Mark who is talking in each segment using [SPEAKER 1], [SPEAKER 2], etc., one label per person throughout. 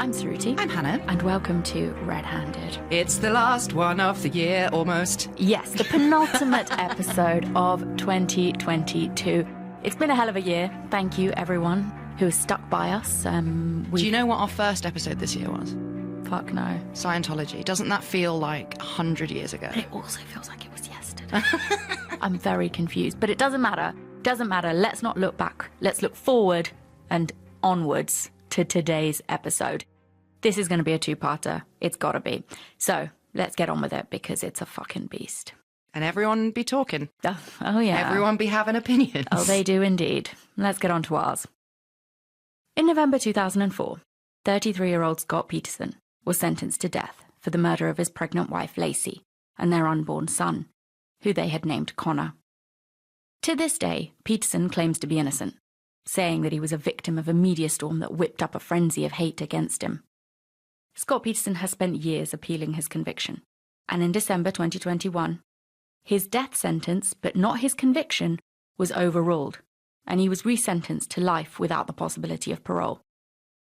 [SPEAKER 1] I'm Suruthi.
[SPEAKER 2] I'm Hannah.
[SPEAKER 1] And welcome to Red-Handed.
[SPEAKER 2] It's the last one of the year, almost.
[SPEAKER 1] Yes, the penultimate episode of 2022. It's been a hell of a year. Thank you, everyone who has stuck by us.
[SPEAKER 2] Do you know what our first episode this year was?
[SPEAKER 1] Fuck no.
[SPEAKER 2] Scientology. Doesn't that feel like 100 years ago?
[SPEAKER 1] But it also feels like it was yesterday. I'm very confused, but it doesn't matter. Doesn't matter. Let's not look back. Let's look forward and onwards to today's episode. This is going to be a two-parter. It's got to be. So let's get on with it because it's a fucking beast.
[SPEAKER 2] And everyone be talking.
[SPEAKER 1] Oh yeah.
[SPEAKER 2] Everyone be having opinions.
[SPEAKER 1] Oh, they do indeed. Let's get on to ours. In November 2004, 33-year-old Scott Peterson was sentenced to death for the murder of his pregnant wife, Laci, and their unborn son, who they had named Connor. To this day, Peterson claims to be innocent, saying that he was a victim of a media storm that whipped up a frenzy of hate against him. Scott Peterson has spent years appealing his conviction, and in December 2021, his death sentence, but not his conviction, was overruled, and he was resentenced to life without the possibility of parole.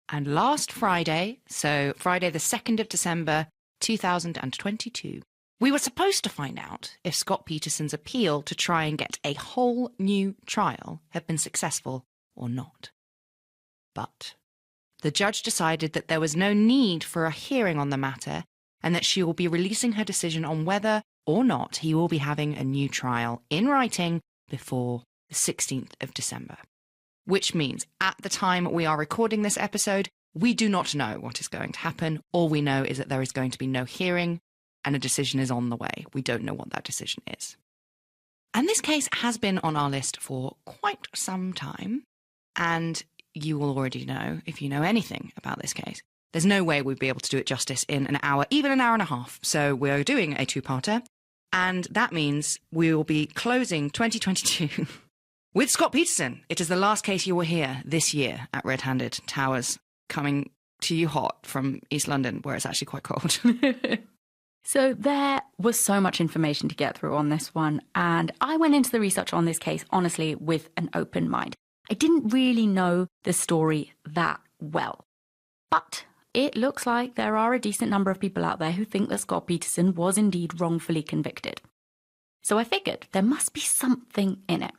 [SPEAKER 2] And last Friday, so Friday the 2nd of December 2022, we were supposed to find out if Scott Peterson's appeal to try and get a whole new trial had been successful or not. But the judge decided that there was no need for a hearing on the matter and that she will be releasing her decision on whether or not he will be having a new trial in writing before the 16th of December. Which means at the time we are recording this episode, we do not know what is going to happen. All we know is that there is going to be no hearing and a decision is on the way. We don't know what that decision is. And this case has been on our list for quite some time. And you will already know, if you know anything about this case, there's no way we'd be able to do it justice in an hour, even an hour and a half. So we're doing a two-parter. And that means we will be closing 2022 with Scott Peterson. It is the last case you will hear this year at Red-Handed Towers, coming to you hot from East London, where it's actually quite cold.
[SPEAKER 1] So there was so much information to get through on this one, and I went into the research on this case, honestly, with an open mind. I didn't really know the story that well, but it looks like there are a decent number of people out there who think that Scott Peterson was indeed wrongfully convicted. So I figured there must be something in it.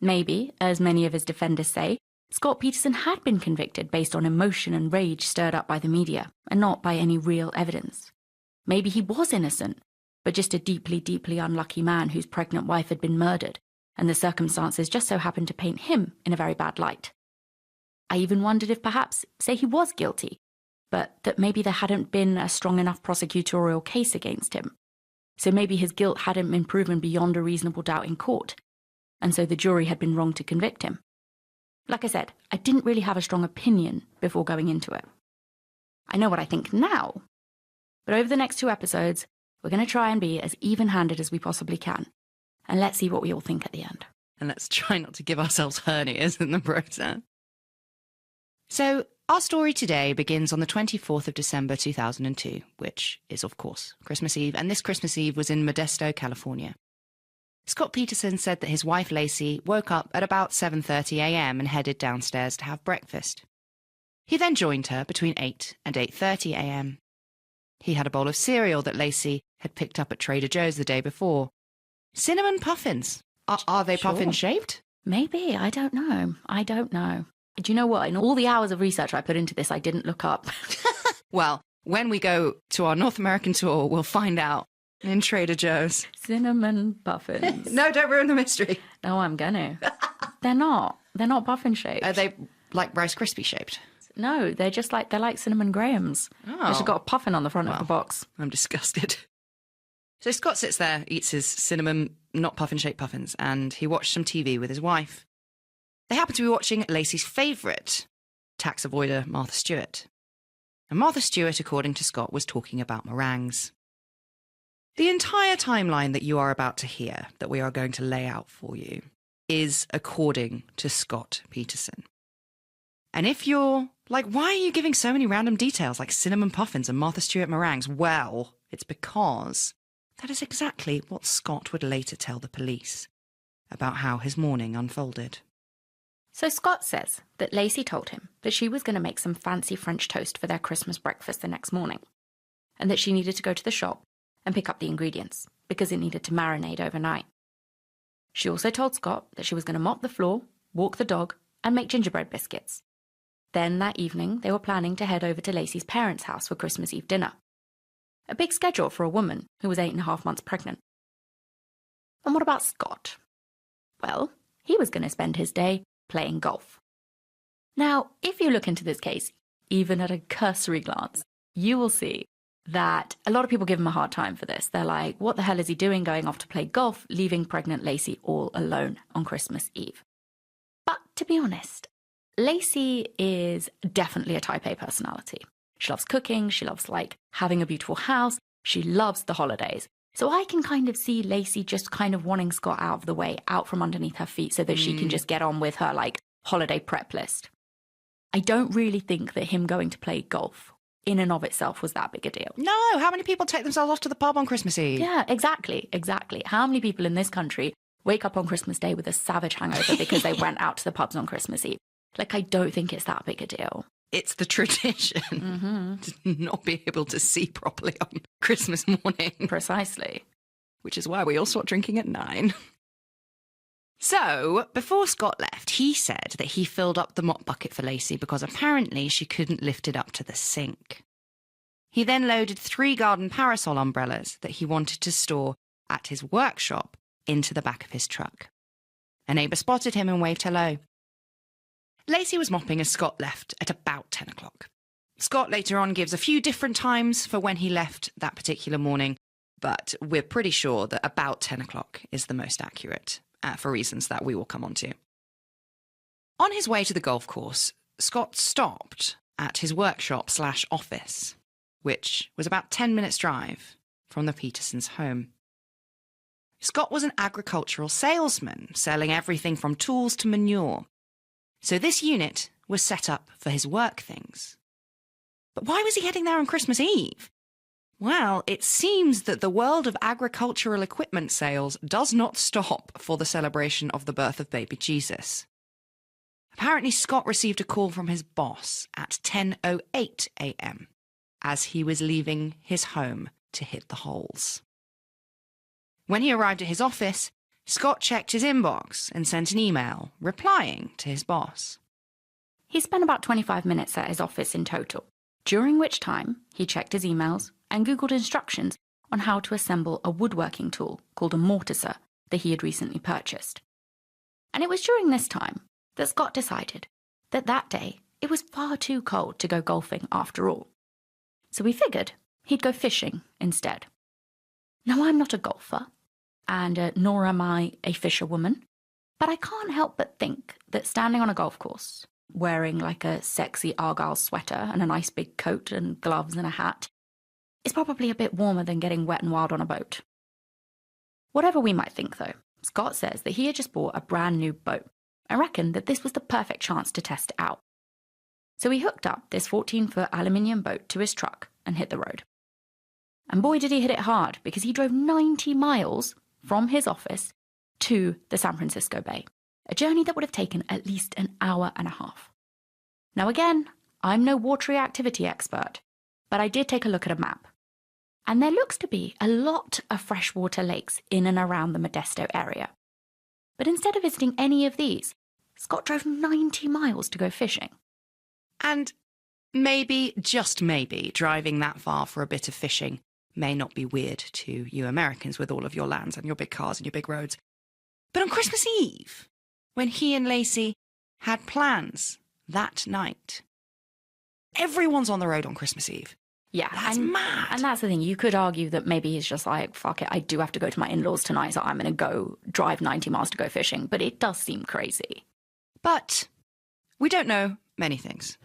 [SPEAKER 1] Maybe, as many of his defenders say, Scott Peterson had been convicted based on emotion and rage stirred up by the media, and not by any real evidence. Maybe he was innocent, but just a deeply, deeply unlucky man whose pregnant wife had been murdered, and the circumstances just so happened to paint him in a very bad light. I even wondered if perhaps, say he was guilty, but that maybe there hadn't been a strong enough prosecutorial case against him. So maybe his guilt hadn't been proven beyond a reasonable doubt in court, and so the jury had been wrong to convict him. Like I said, I didn't really have a strong opinion before going into it. I know what I think now, but over the next two episodes, we're going to try and be as even-handed as we possibly can. And let's see what we all think at the end.
[SPEAKER 2] And let's try not to give ourselves hernias in the process. So, our story today begins on the 24th of December 2002, which is, of course, Christmas Eve, and this Christmas Eve was in Modesto, California. Scott Peterson said that his wife Laci woke up at about 7:30 a.m. and headed downstairs to have breakfast. He then joined her between 8 and 8:30 a.m. He had a bowl of cereal that Laci had picked up at Trader Joe's the day before. Cinnamon puffins. Are they
[SPEAKER 1] Sure.
[SPEAKER 2] puffin-shaped?
[SPEAKER 1] Maybe. I don't know. Do you know what? In all the hours of research I put into this, I didn't look up.
[SPEAKER 2] Well, when we go to our North American tour, we'll find out in Trader Joe's.
[SPEAKER 1] Cinnamon puffins.
[SPEAKER 2] No, don't ruin the mystery.
[SPEAKER 1] No, I'm gonna. They're not. They're not puffin shaped.
[SPEAKER 2] Are they like Rice Krispie shaped?
[SPEAKER 1] No, they're like cinnamon grahams.
[SPEAKER 2] Oh.
[SPEAKER 1] They've just got a puffin on the front of the box.
[SPEAKER 2] I'm disgusted. So Scott sits there, eats his cinnamon, not puffin-shaped puffins, and he watched some TV with his wife. They happen to be watching Laci's favourite, tax avoider Martha Stewart. And Martha Stewart, according to Scott, was talking about meringues. The entire timeline that you are about to hear, that we are going to lay out for you, is according to Scott Peterson. And if you're like, why are you giving so many random details like cinnamon puffins and Martha Stewart meringues? Well, it's because that is exactly what Scott would later tell the police about how his morning unfolded.
[SPEAKER 1] So Scott says that Laci told him that she was going to make some fancy French toast for their Christmas breakfast the next morning, and that she needed to go to the shop and pick up the ingredients because it needed to marinate overnight. She also told Scott that she was going to mop the floor, walk the dog, and make gingerbread biscuits. Then that evening, they were planning to head over to Laci's parents' house for Christmas Eve dinner. A big schedule for a woman who was 8.5 months pregnant. And what about Scott? Well, he was going to spend his day playing golf. Now, if you look into this case, even at a cursory glance, you will see that a lot of people give him a hard time for this. They're like, what the hell is he doing going off to play golf, leaving pregnant Laci all alone on Christmas Eve? But to be honest, Laci is definitely a type A personality. She loves cooking, she loves having a beautiful house, she loves the holidays. So I can kind of see Laci just kind of wanting Scott out of the way, out from underneath her feet so that she can just get on with her holiday prep list. I don't really think that him going to play golf in and of itself was that big a deal.
[SPEAKER 2] No, how many people take themselves off to the pub on Christmas Eve?
[SPEAKER 1] Yeah, exactly. How many people in this country wake up on Christmas Day with a savage hangover because they went out to the pubs on Christmas Eve? I don't think it's that big a deal.
[SPEAKER 2] It's the tradition to not be able to see properly on Christmas morning.
[SPEAKER 1] Precisely.
[SPEAKER 2] Which is why we all start drinking at 9. So, before Scott left, he said that he filled up the mop bucket for Laci because apparently she couldn't lift it up to the sink. He then loaded 3 garden parasol umbrellas that he wanted to store at his workshop into the back of his truck. A neighbour spotted him and waved hello. Laci was mopping as Scott left at about 10 o'clock. Scott later on gives a few different times for when he left that particular morning, but we're pretty sure that about 10 o'clock is the most accurate, for reasons that we will come on to. On his way to the golf course, Scott stopped at his workshop/office, which was about 10 minutes' drive from the Petersons' home. Scott was an agricultural salesman, selling everything from tools to manure. So this unit was set up for his work things. But why was he heading there on Christmas Eve? Well, it seems that the world of agricultural equipment sales does not stop for the celebration of the birth of baby Jesus. Apparently, Scott received a call from his boss at 10:08 a.m. as he was leaving his home to hit the holes. When he arrived at his office, Scott checked his inbox and sent an email replying to his boss.
[SPEAKER 1] He spent about 25 minutes at his office in total, during which time he checked his emails and Googled instructions on how to assemble a woodworking tool called a mortiser that he had recently purchased. And it was during this time that Scott decided that that day it was far too cold to go golfing after all. So he figured he'd go fishing instead. Now, I'm not a golfer, and nor am I a fisherwoman, but I can't help but think that standing on a golf course, wearing a sexy Argyle sweater and a nice big coat and gloves and a hat, is probably a bit warmer than getting wet and wild on a boat. Whatever we might think, though, Scott says that he had just bought a brand new boat and reckoned that this was the perfect chance to test it out. So he hooked up this 14-foot aluminium boat to his truck and hit the road. And boy, did he hit it hard, because he drove 90 miles from his office to the San Francisco Bay, a journey that would have taken at least an hour and a half. Now again, I'm no watery activity expert, but I did take a look at a map. And there looks to be a lot of freshwater lakes in and around the Modesto area. But instead of visiting any of these, Scott drove 90 miles to go fishing.
[SPEAKER 2] And maybe, just maybe, driving that far for a bit of fishing may not be weird to you Americans with all of your lands and your big cars and your big roads. But on Christmas Eve, when he and Laci had plans that night, everyone's on the road on Christmas Eve.
[SPEAKER 1] Yeah,
[SPEAKER 2] that's mad.
[SPEAKER 1] And that's the thing. You could argue that maybe he's just like, fuck it, I do have to go to my in-laws tonight, so I'm going to go drive 90 miles to go fishing. But it does seem crazy.
[SPEAKER 2] But we don't know many things.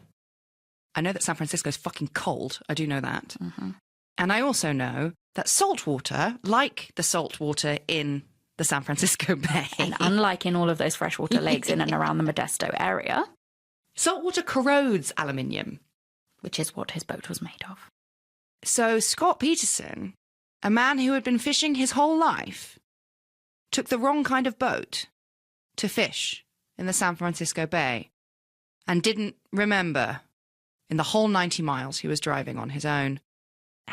[SPEAKER 2] I know that San Francisco is fucking cold. I do know that.
[SPEAKER 1] Mm-hmm.
[SPEAKER 2] And I also know that salt water, like the salt water in the San Francisco Bay,
[SPEAKER 1] and unlike in all of those freshwater lakes in and around the Modesto area,
[SPEAKER 2] salt water corrodes aluminium,
[SPEAKER 1] which is what his boat was made of.
[SPEAKER 2] So Scott Peterson, a man who had been fishing his whole life, took the wrong kind of boat to fish in the San Francisco Bay and didn't remember in the whole 90 miles he was driving on his own.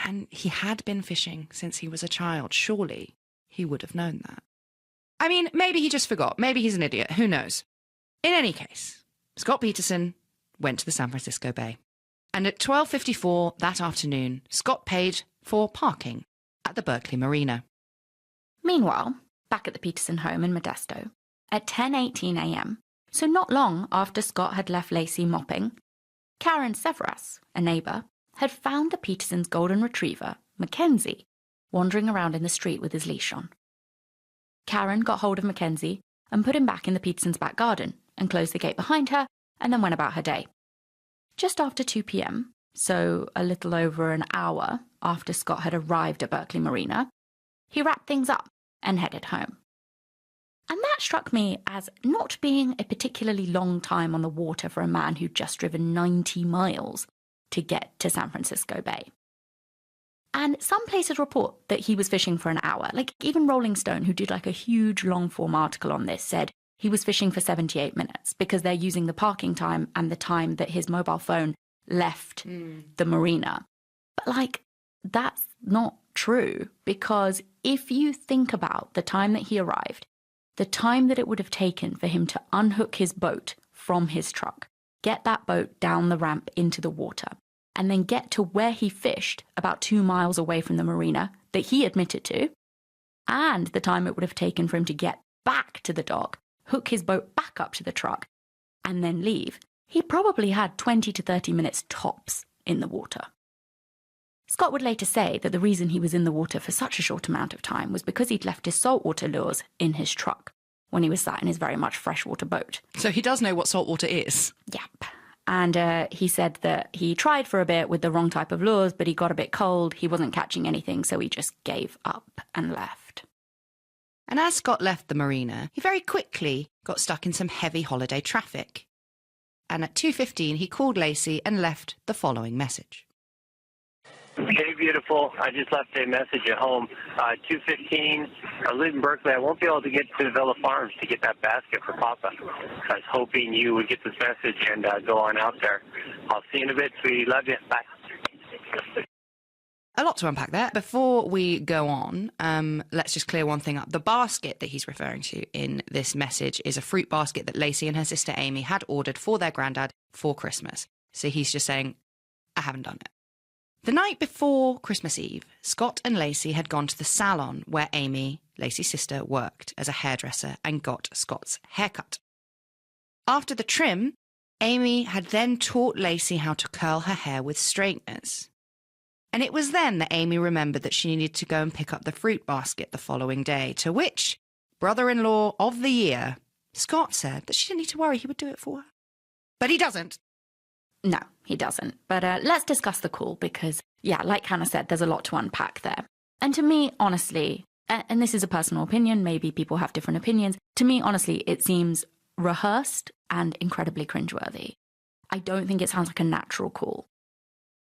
[SPEAKER 2] And he had been fishing since he was a child. Surely he would have known that. I mean, maybe he just forgot. Maybe he's an idiot. Who knows? In any case, Scott Peterson went to the San Francisco Bay. And at 12:54 that afternoon, Scott paid for parking at the Berkeley Marina.
[SPEAKER 1] Meanwhile, back at the Peterson home in Modesto, at 10:18 a.m., so not long after Scott had left Laci mopping, Karen Severas, a neighbour, had found the Petersons' golden retriever, Mackenzie, wandering around in the street with his leash on. Karen got hold of Mackenzie and put him back in the Petersons' back garden and closed the gate behind her and then went about her day. Just after 2 p.m., so a little over an hour after Scott had arrived at Berkeley Marina, he wrapped things up and headed home. And that struck me as not being a particularly long time on the water for a man who'd just driven 90 miles to get to San Francisco Bay. And some places report that he was fishing for an hour. Like even Rolling Stone, who did like a huge long-form article on this, said he was fishing for 78 minutes because they're using the parking time and the time that his mobile phone left the marina. But like, that's not true, because if you think about the time that he arrived, the time that it would have taken for him to unhook his boat from his truck, get that boat down the ramp into the water, and then get to where he fished about 2 miles away from the marina that he admitted to, and the time it would have taken for him to get back to the dock, hook his boat back up to the truck, and then leave, he probably had 20 to 30 minutes tops in the water. Scott would later say that the reason he was in the water for such a short amount of time was because he'd left his saltwater lures in his truck when he was sat in his very much freshwater boat.
[SPEAKER 2] So he does know what saltwater is.
[SPEAKER 1] Yep. And he said that he tried for a bit with the wrong type of lures, but he got a bit cold, he wasn't catching anything, so he just gave up and left.
[SPEAKER 2] And as Scott left the marina, he very quickly got stuck in some heavy holiday traffic. And at 2:15, he called Laci and left the following message.
[SPEAKER 3] Hey, beautiful. I just left a message at home. 2:15. I live in Berkeley. I won't be able to get to Villa Farms to get that basket for Papa. I was hoping you would get this message and go on out there. I'll see you in a bit, sweetie. Love you. Bye.
[SPEAKER 2] A lot to unpack there. Before we go on, let's just clear one thing up. The basket that he's referring to in this message is a fruit basket that Laci and her sister Amy had ordered for their granddad for Christmas. So he's just saying, I haven't done it. The night before Christmas Eve, Scott and Laci had gone to the salon where Amy, Laci's sister, worked as a hairdresser and got Scott's haircut. After the trim, Amy had then taught Laci how to curl her hair with straighteners. And it was then that Amy remembered that she needed to go and pick up the fruit basket the following day, to which brother-in-law of the year, Scott, said that she didn't need to worry, he would do it for her. But he doesn't.
[SPEAKER 1] No, he doesn't. But let's discuss the call because, yeah, like Hannah said, there's a lot to unpack there. And to me, honestly, and this is a personal opinion, maybe people have different opinions, to me, honestly, it seems rehearsed and incredibly cringeworthy. I don't think it sounds like a natural call.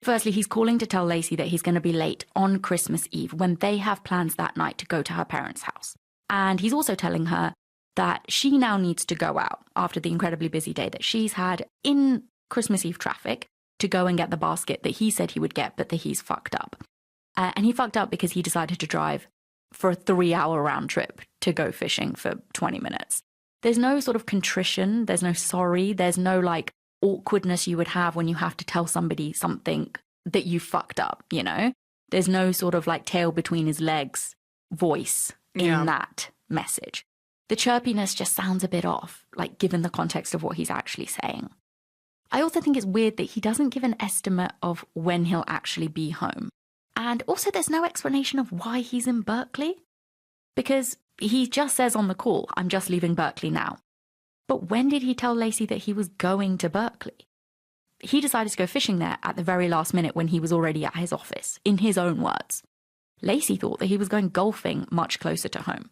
[SPEAKER 1] Firstly, he's calling to tell Laci that he's going to be late on Christmas Eve when they have plans that night to go to her parents' house. And he's also telling her that she now needs to go out after the incredibly busy day that she's had in Christmas Eve traffic to go and get the basket that he said he would get, but that he's fucked up. And he fucked up because he decided to drive for a 3-hour round trip to go fishing for 20 minutes. There's no sort of contrition. There's no sorry. There's no like awkwardness you would have when you have to tell somebody something that you fucked up, you know? There's no sort of like tail between his legs voice in that message. The chirpiness just sounds a bit off, like given the context of what he's actually saying. I also think it's weird that he doesn't give an estimate of when he'll actually be home. And also there's no explanation of why he's in Berkeley. Because he just says on the call, I'm just leaving Berkeley now. But when did he tell Laci that he was going to Berkeley? He decided to go fishing there at the very last minute when he was already at his office, in his own words. Laci thought that he was going golfing much closer to home.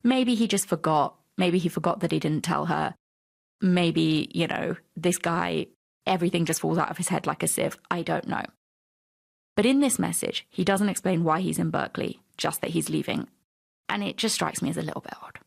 [SPEAKER 1] Maybe he just forgot. Maybe he forgot that he didn't tell her. Maybe, you know, this guy, everything just falls out of his head like a sieve. I don't know. But in this message, he doesn't explain why he's in Berkeley, just that he's leaving. And it just strikes me as a little bit odd.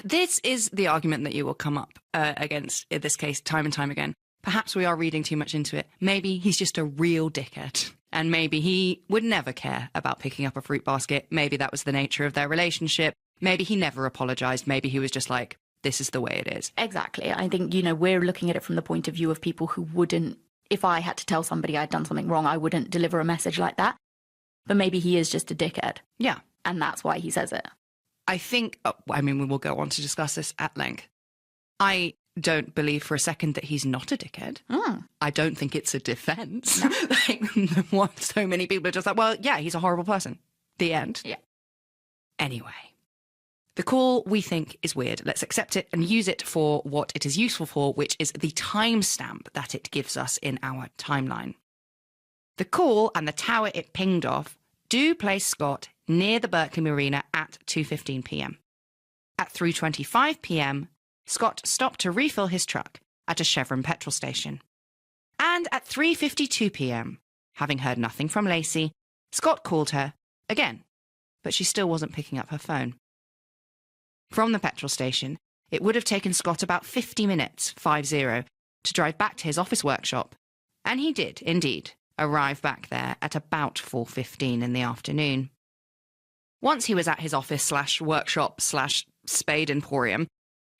[SPEAKER 2] This is the argument that you will come up against in this case time and time again. Perhaps we are reading too much into it. Maybe he's just a real dickhead. And maybe he would never care about picking up a fruit basket. Maybe that was the nature of their relationship. Maybe he never apologized. Maybe he was just like, this is the way it is.
[SPEAKER 1] Exactly. I think, we're looking at it from the point of view of people who wouldn't, if I had to tell somebody I'd done something wrong, I wouldn't deliver a message like that. But maybe he is just a dickhead.
[SPEAKER 2] Yeah.
[SPEAKER 1] And that's why he says it.
[SPEAKER 2] I think, we will go on to discuss this at length. I don't believe for a second that he's not a dickhead. I don't think it's a defense.
[SPEAKER 1] No.
[SPEAKER 2] What so many people are just like, well, yeah, he's a horrible person. The end.
[SPEAKER 1] Yeah.
[SPEAKER 2] Anyway, the call we think is weird. Let's accept it and use it for what it is useful for, which is the timestamp that it gives us in our timeline. The call and the tower it pinged off do place Scott near the Berkeley Marina at 2:15 p.m. At 3:25 p.m., Scott stopped to refill his truck at a Chevron petrol station. And at 3:52 p.m., having heard nothing from Laci, Scott called her again, but she still wasn't picking up her phone. From the petrol station, it would have taken Scott about 50 minutes, 50, to drive back to his office workshop. And he did, indeed, arrive back there at about 4:15 in the afternoon. Once he was at his office/workshop/spade emporium,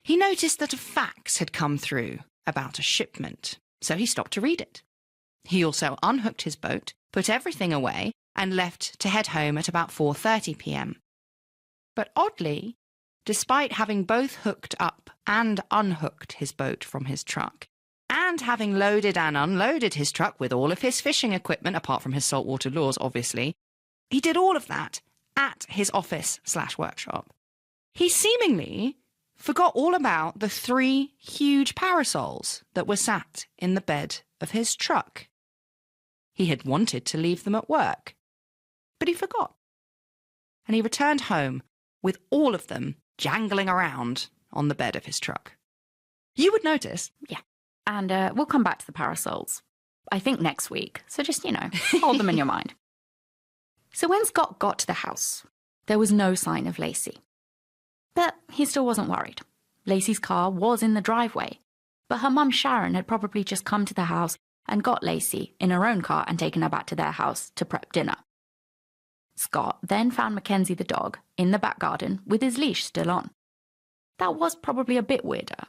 [SPEAKER 2] he noticed that a fax had come through about a shipment, so he stopped to read it. He also unhooked his boat, put everything away, and left to head home at about 4:30 p.m. But oddly, despite having both hooked up and unhooked his boat from his truck, and having loaded and unloaded his truck with all of his fishing equipment, apart from his saltwater lures, obviously, he did all of that at his office/workshop. He seemingly forgot all about the 3 huge parasols that were sat in the bed of his truck. He had wanted to leave them at work, but he forgot. And he returned home with all of them jangling around on the bed of his truck. You would notice.
[SPEAKER 1] Yeah. And we'll come back to the parasols, I think next week. So just, hold them in your mind. So when Scott got to the house, there was no sign of Laci. But he still wasn't worried. Laci's car was in the driveway, but her mum Sharon had probably just come to the house and got Laci in her own car and taken her back to their house to prep dinner. Scott then found Mackenzie the dog in the back garden with his leash still on. That was probably a bit weirder,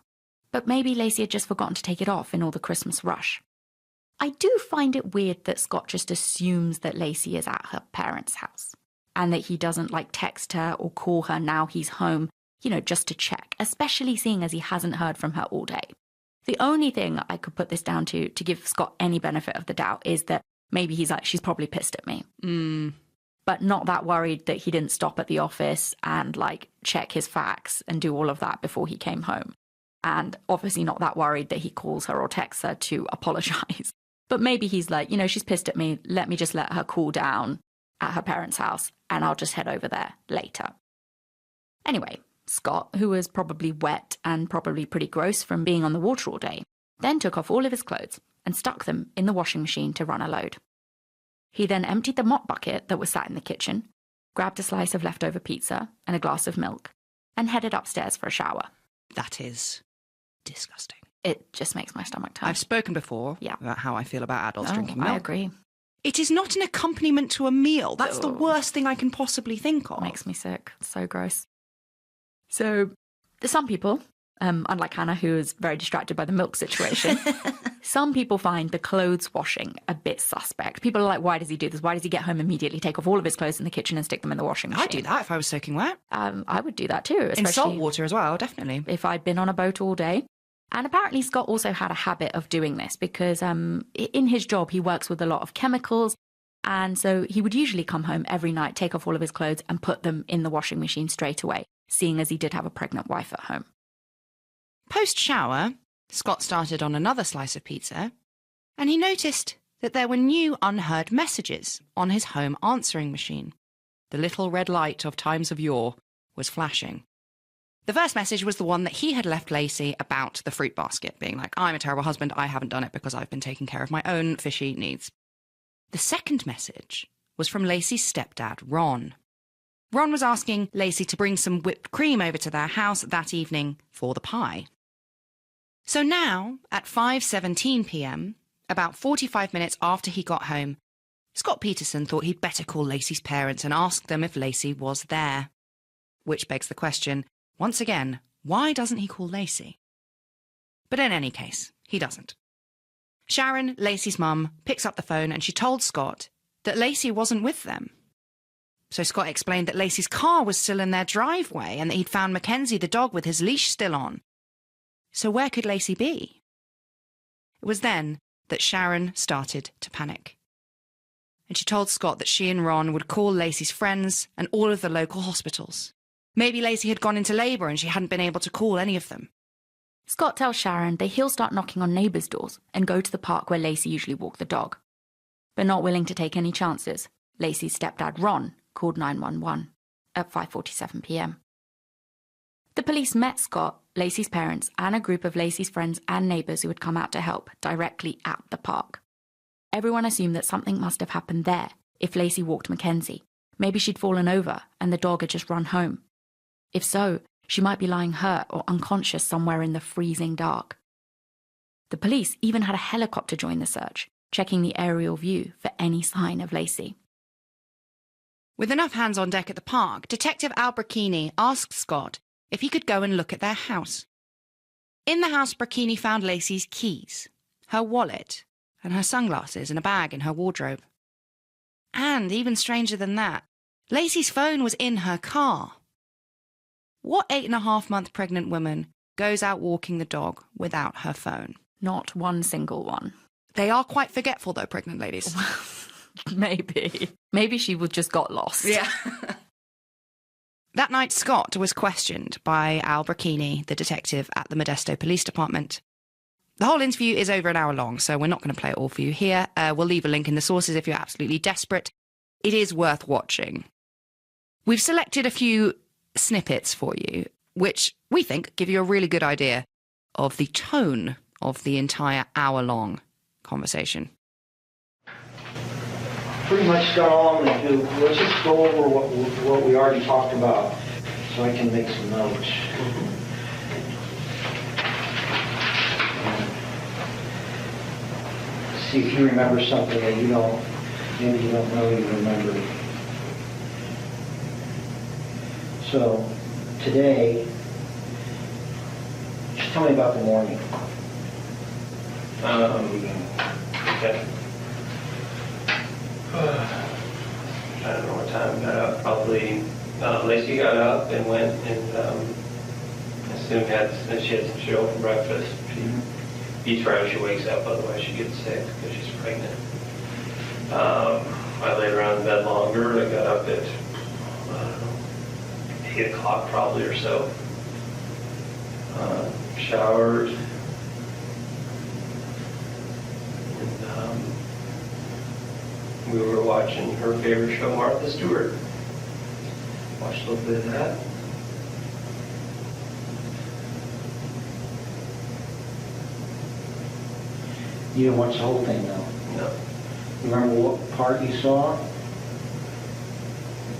[SPEAKER 1] but maybe Laci had just forgotten to take it off in all the Christmas rush. I do find it weird that Scott just assumes that Laci is at her parents' house and that he doesn't text her or call her now he's home, just to check, especially seeing as he hasn't heard from her all day. The only thing I could put this down to give Scott any benefit of the doubt is that maybe he's like, she's probably pissed at me. But not that worried that he didn't stop at the office and check his fax and do all of that before he came home. And obviously not that worried that he calls her or texts her to apologize. But maybe he's like, she's pissed at me. Let me just let her cool down at her parents' house and I'll just head over there later. Anyway, Scott, who was probably wet and probably pretty gross from being on the water all day, then took off all of his clothes and stuck them in the washing machine to run a load. He then emptied the mop bucket that was sat in the kitchen, grabbed a slice of leftover pizza and a glass of milk, and headed upstairs for a shower.
[SPEAKER 2] That is disgusting.
[SPEAKER 1] It just makes my stomach turn.
[SPEAKER 2] I've spoken before about how I feel about adults drinking milk.
[SPEAKER 1] I agree.
[SPEAKER 2] It is not an accompaniment to a meal. That's the worst thing I can possibly think of.
[SPEAKER 1] Makes me sick. It's so gross. So there's some people, unlike Hannah, who is very distracted by the milk situation, some people find the clothes washing a bit suspect. People are like, why does he do this? Why does he get home immediately, take off all of his clothes in the kitchen and stick them in the washing machine?
[SPEAKER 2] I'd do that if I was soaking wet.
[SPEAKER 1] I would do that too. Especially
[SPEAKER 2] in salt water as well, definitely.
[SPEAKER 1] If I'd been on a boat all day. And apparently Scott also had a habit of doing this because in his job, he works with a lot of chemicals. And so he would usually come home every night, take off all of his clothes and put them in the washing machine straight away, seeing as he did have a pregnant wife at home.
[SPEAKER 2] Post-shower, Scott started on another slice of pizza, and he noticed that there were new unheard messages on his home answering machine. The little red light of times of yore was flashing. The first message was the one that he had left Laci about the fruit basket, being like, I'm a terrible husband, I haven't done it because I've been taking care of my own fishy needs. The second message was from Laci's stepdad, Ron. Ron was asking Laci to bring some whipped cream over to their house that evening for the pie. So now, at 5:17 p.m, about 45 minutes after he got home, Scott Peterson thought he'd better call Laci's parents and ask them if Laci was there. Which begs the question, once again, why doesn't he call Laci? But in any case, he doesn't. Sharon, Laci's mum, picks up the phone and she told Scott that Laci wasn't with them. So Scott explained that Laci's car was still in their driveway and that he'd found Mackenzie the dog with his leash still on. So where could Laci be? It was then that Sharon started to panic. And she told Scott that she and Ron would call Laci's friends and all of the local hospitals. Maybe Laci had gone into labour and she hadn't been able to call any of them.
[SPEAKER 1] Scott tells Sharon that he'll start knocking on neighbours' doors and go to the park where Laci usually walked the dog. But not willing to take any chances, Laci's stepdad Ron called 911 at 5:47 p.m. The police met Scott, Laci's parents, and a group of Laci's friends and neighbours who had come out to help directly at the park. Everyone assumed that something must have happened there if Laci walked Mackenzie. Maybe she'd fallen over and the dog had just run home. If so, she might be lying hurt or unconscious somewhere in the freezing dark. The police even had a helicopter join the search, checking the aerial view for any sign of Laci.
[SPEAKER 2] With enough hands on deck at the park, Detective Al Brachini asked Scott if he could go and look at their house. In the house, Brachini found Laci's keys, her wallet, and her sunglasses in a bag in her wardrobe. And, even stranger than that, Laci's phone was in her car. What 8.5-month pregnant woman goes out walking the dog without her phone?
[SPEAKER 1] Not one single one.
[SPEAKER 2] They are quite forgetful, though, pregnant ladies.
[SPEAKER 1] Maybe. Maybe she would just got lost.
[SPEAKER 2] Yeah. That night, Scott was questioned by Al Brachini, the detective at the Modesto Police Department. The whole interview is over an hour long, so we're not going to play it all for you here. We'll leave a link in the sources if you're absolutely desperate. It is worth watching. We've selected a few snippets for you, which we think give you a really good idea of the tone of the entire hour-long conversation.
[SPEAKER 4] Pretty much got all I'm going to do. Let's just go over what we already talked about so I can make some notes. See if you remember something that you don't, maybe you don't know you remember. So, today, just tell me about the morning.
[SPEAKER 3] Okay. I don't know what time I got up. Probably Laci got up and went and assumed she had some cereal for breakfast. She eats right when she wakes up, otherwise she gets sick because she's pregnant. I laid around in bed longer. I got up at, I don't know, 8 o'clock probably or so. Showered. We were watching her favorite show, Martha Stewart. Watched a little bit of that.
[SPEAKER 4] You didn't watch the whole thing, though?
[SPEAKER 3] No.
[SPEAKER 4] You remember what part you saw?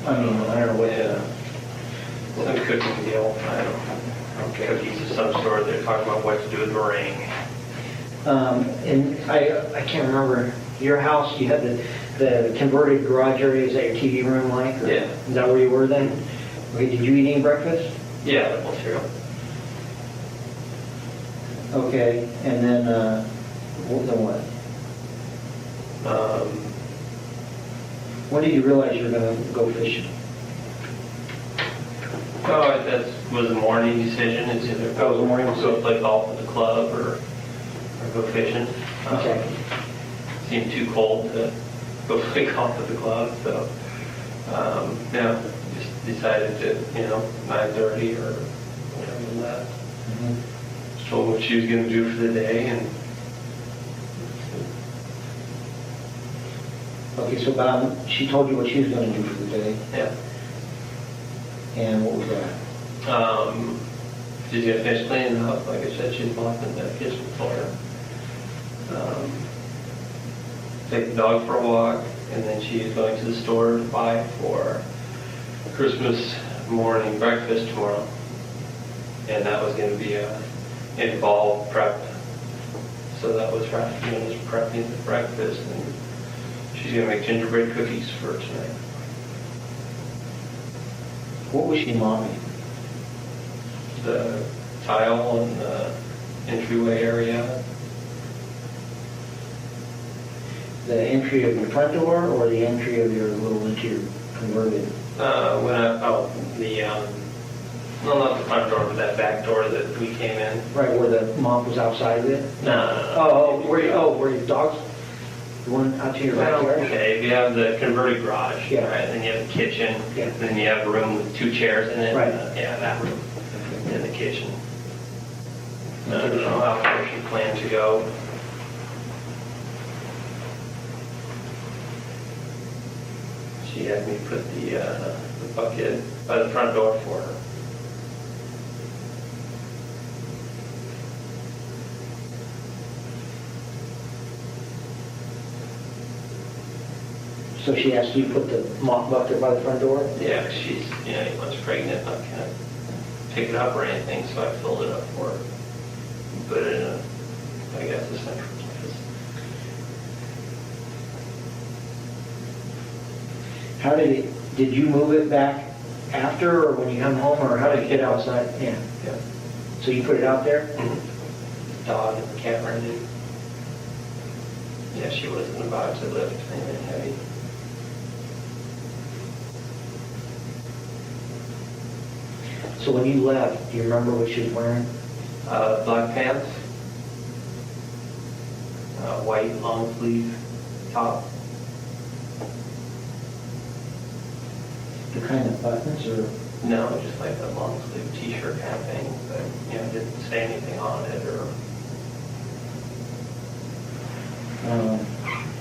[SPEAKER 4] I mean, I don't know what...
[SPEAKER 3] Some cooking deal. I don't know. Cookies of some sort. They're talking about what to do with meringue.
[SPEAKER 4] And I can't remember. Your house, you had the converted garage area. Is that your TV room, like? Or
[SPEAKER 3] Yeah.
[SPEAKER 4] Is that where you were then? Okay, did you eat any breakfast?
[SPEAKER 3] Yeah, the whole cereal.
[SPEAKER 4] Okay, and then what? When did you realize you were going to go fishing?
[SPEAKER 3] Oh, that was a morning decision. It's either go play golf at the club or go fishing.
[SPEAKER 4] Okay.
[SPEAKER 3] Seemed too cold to go play golf at the club, so just decided to 9:30 or whatever than that.
[SPEAKER 4] Mm-hmm.
[SPEAKER 3] Just told her what she was going to do for the day, and
[SPEAKER 4] Okay, so she told you what she was going to do for the day.
[SPEAKER 3] yeah.
[SPEAKER 4] And what was that?
[SPEAKER 3] She's going to finish cleaning up. Like I said, she's mopping the kitchen floor. Take the dog for a walk, and then she is going to the store to buy for
[SPEAKER 5] Christmas morning breakfast tomorrow, and that was going to be involved prep. So that was right, just prepping the breakfast, and she's going to make gingerbread cookies for tonight.
[SPEAKER 4] What was she mopping?
[SPEAKER 5] The tile in the entryway area.
[SPEAKER 4] The entry of your front door or the entry of your little into your converted?
[SPEAKER 5] No, not the front door, but that back door that we came in.
[SPEAKER 4] Right, where the mop was outside of it?
[SPEAKER 5] No.
[SPEAKER 4] Where your dogs? The one out to your backyard?
[SPEAKER 5] Okay, if you have the converted garage,
[SPEAKER 4] Yeah.
[SPEAKER 5] right, then you have the kitchen,
[SPEAKER 4] Yeah.
[SPEAKER 5] then you have a room with 2 chairs in it.
[SPEAKER 4] Right.
[SPEAKER 5] Yeah, that room in the kitchen. I don't know how far she planned to go. She had me put the bucket by the front door for her.
[SPEAKER 4] So she asked you to put the mop bucket by the front door?
[SPEAKER 5] Yeah, she's, once pregnant, not gonna pick it up or anything, so I filled it up for her. Put it in a central place.
[SPEAKER 4] How did you move it back after or when you come home, or how did it get outside? Yeah.
[SPEAKER 5] Yeah.
[SPEAKER 4] So you put it out there?
[SPEAKER 5] Dog and the cat ran in. Yeah, she wasn't about to lift anything heavy.
[SPEAKER 4] So when you left, do you remember what she was wearing?
[SPEAKER 5] Black pants, white long sleeve top.
[SPEAKER 4] The kind of buttons or?
[SPEAKER 5] No, just like a long sleeve t-shirt kind of thing, but didn't say anything on it or.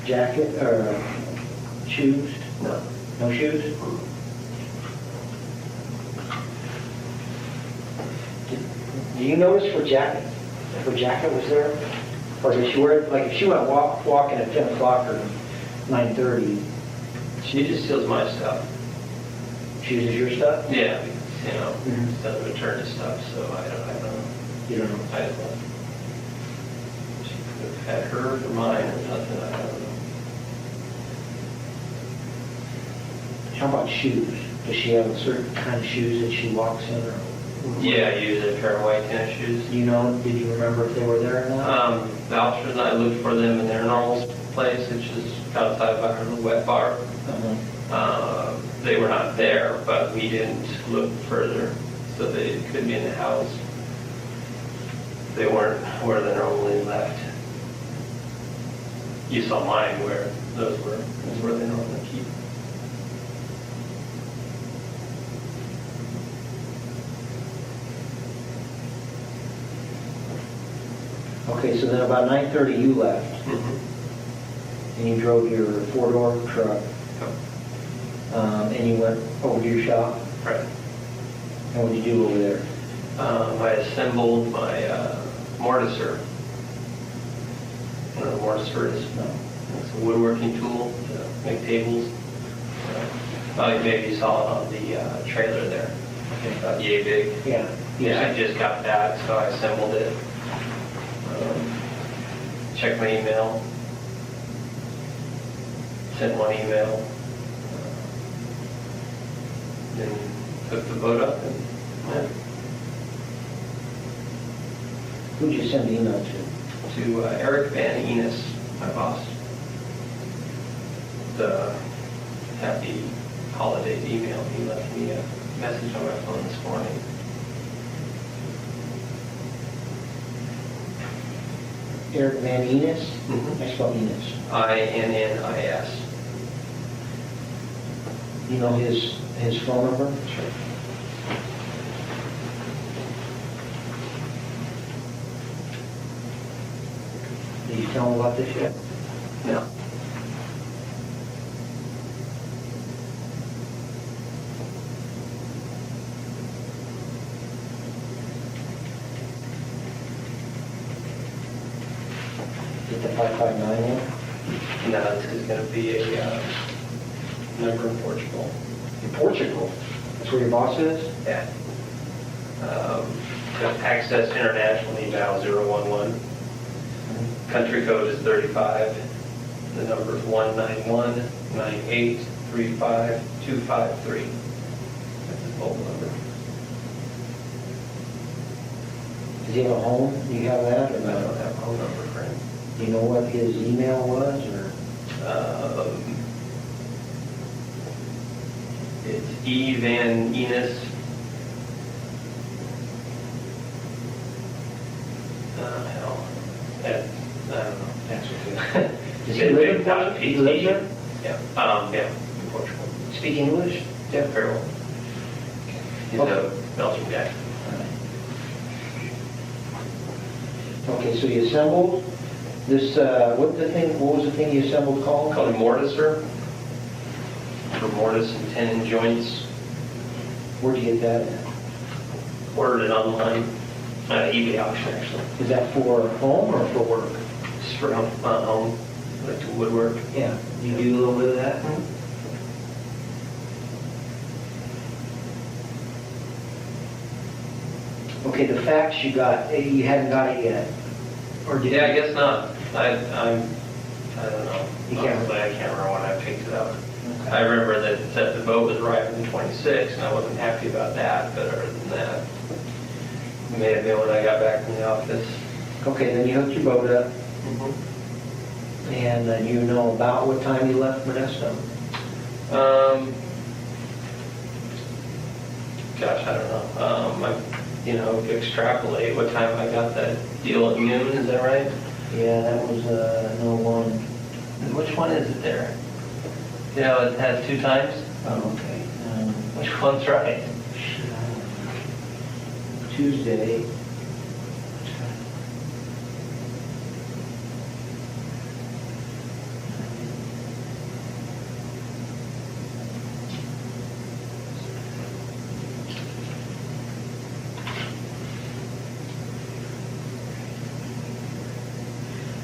[SPEAKER 4] Jacket or shoes?
[SPEAKER 5] No.
[SPEAKER 4] No shoes? Do you notice her jacket? If her jacket was there? Or did she wear it, like if she went walking at 10 o'clock or 9:30?
[SPEAKER 5] She just steals my stuff.
[SPEAKER 4] She uses your stuff?
[SPEAKER 5] Yeah,
[SPEAKER 4] Mhm.
[SPEAKER 5] doesn't return to stuff, so I don't know.
[SPEAKER 4] You don't know?
[SPEAKER 5] I don't know. She could have had hers or mine or something, I don't know.
[SPEAKER 4] How about shoes? Does she have a certain kind of shoes that she walks in? Or
[SPEAKER 5] Yeah, I use a pair of white tennis shoes.
[SPEAKER 4] do you know, did you remember if they were there or not?
[SPEAKER 5] Vouchers, and I looked for them in their normal place, which is outside of our wet bar. They were not there, but we didn't look further, so they could be in the house. They weren't where they're normally left. You saw mine where those were. That's where they normally keep.
[SPEAKER 4] Okay, so then about 9:30 you left, and you drove your 4-door truck, and you went over to your shop,
[SPEAKER 5] Right.
[SPEAKER 4] and what did you do over there?
[SPEAKER 5] I assembled my mortiser. You know what a mortiser is?
[SPEAKER 4] No.
[SPEAKER 5] It's a woodworking tool to make tables. Maybe you saw it on the trailer there. About yay big.
[SPEAKER 4] Yeah.
[SPEAKER 5] Yeah, I just got that, so I assembled it. Checked my email. Sent one email. Then took the boat up and went
[SPEAKER 4] Who'd you send the email to?
[SPEAKER 5] to Eric Van Enos, my boss. The happy holidays email. He left me a message on my phone this morning.
[SPEAKER 4] Eric Van Enos?
[SPEAKER 5] Mhm.
[SPEAKER 4] I spell Enos.
[SPEAKER 5] INNIS.
[SPEAKER 4] You know his phone number?
[SPEAKER 5] Sure.
[SPEAKER 4] Did you tell him about this yet?
[SPEAKER 5] No.
[SPEAKER 4] Get the 559 in?
[SPEAKER 5] No, this is going to be a number in Portugal.
[SPEAKER 4] In Portugal? That's where your boss is?
[SPEAKER 5] Yeah. To access internationally, dial 011. Country code is 35. The number is 191-9835-253. That's his mobile number.
[SPEAKER 4] Does he have a home? Do you have that? Or
[SPEAKER 5] I don't have a phone number for him.
[SPEAKER 4] do you know what his email was? Or
[SPEAKER 5] It's E. Van Enos. Hell. I don't know.
[SPEAKER 4] that's what
[SPEAKER 5] Does
[SPEAKER 4] he live in Portugal? He lives there?
[SPEAKER 5] Yeah. Yeah, in Portugal.
[SPEAKER 4] Speak English?
[SPEAKER 5] Yeah, very well. He's a Belgian guy.
[SPEAKER 4] Okay, so you assembled this, what was the thing you assembled called?
[SPEAKER 5] Called a mortiser. For mortise and tenon joints.
[SPEAKER 4] Where'd you get that at?
[SPEAKER 5] Ordered it online. eBay auction, actually.
[SPEAKER 4] Is that for home or for work?
[SPEAKER 5] Just for home. Like to woodwork.
[SPEAKER 4] Yeah. You do a little bit of that? Okay, the facts you got, you hadn't got it yet. Or did
[SPEAKER 5] Yeah, I
[SPEAKER 4] you?
[SPEAKER 5] guess not. I don't know.
[SPEAKER 4] You can't-
[SPEAKER 5] Honestly, I can't remember when I picked it up. I remember that the boat was arriving in 26, and I wasn't happy about that, but other than that, it may have been when I got back from the office.
[SPEAKER 4] Okay, then you hooked your boat up, and then you know about what time you left Modesto.
[SPEAKER 5] Gosh, I don't know. Extrapolate what time I got that deal at noon, is that right?
[SPEAKER 4] Yeah, that was, no one.
[SPEAKER 5] Which one is it there? It has 2 times?
[SPEAKER 4] Oh, okay.
[SPEAKER 5] Which one's right?
[SPEAKER 4] Tuesday.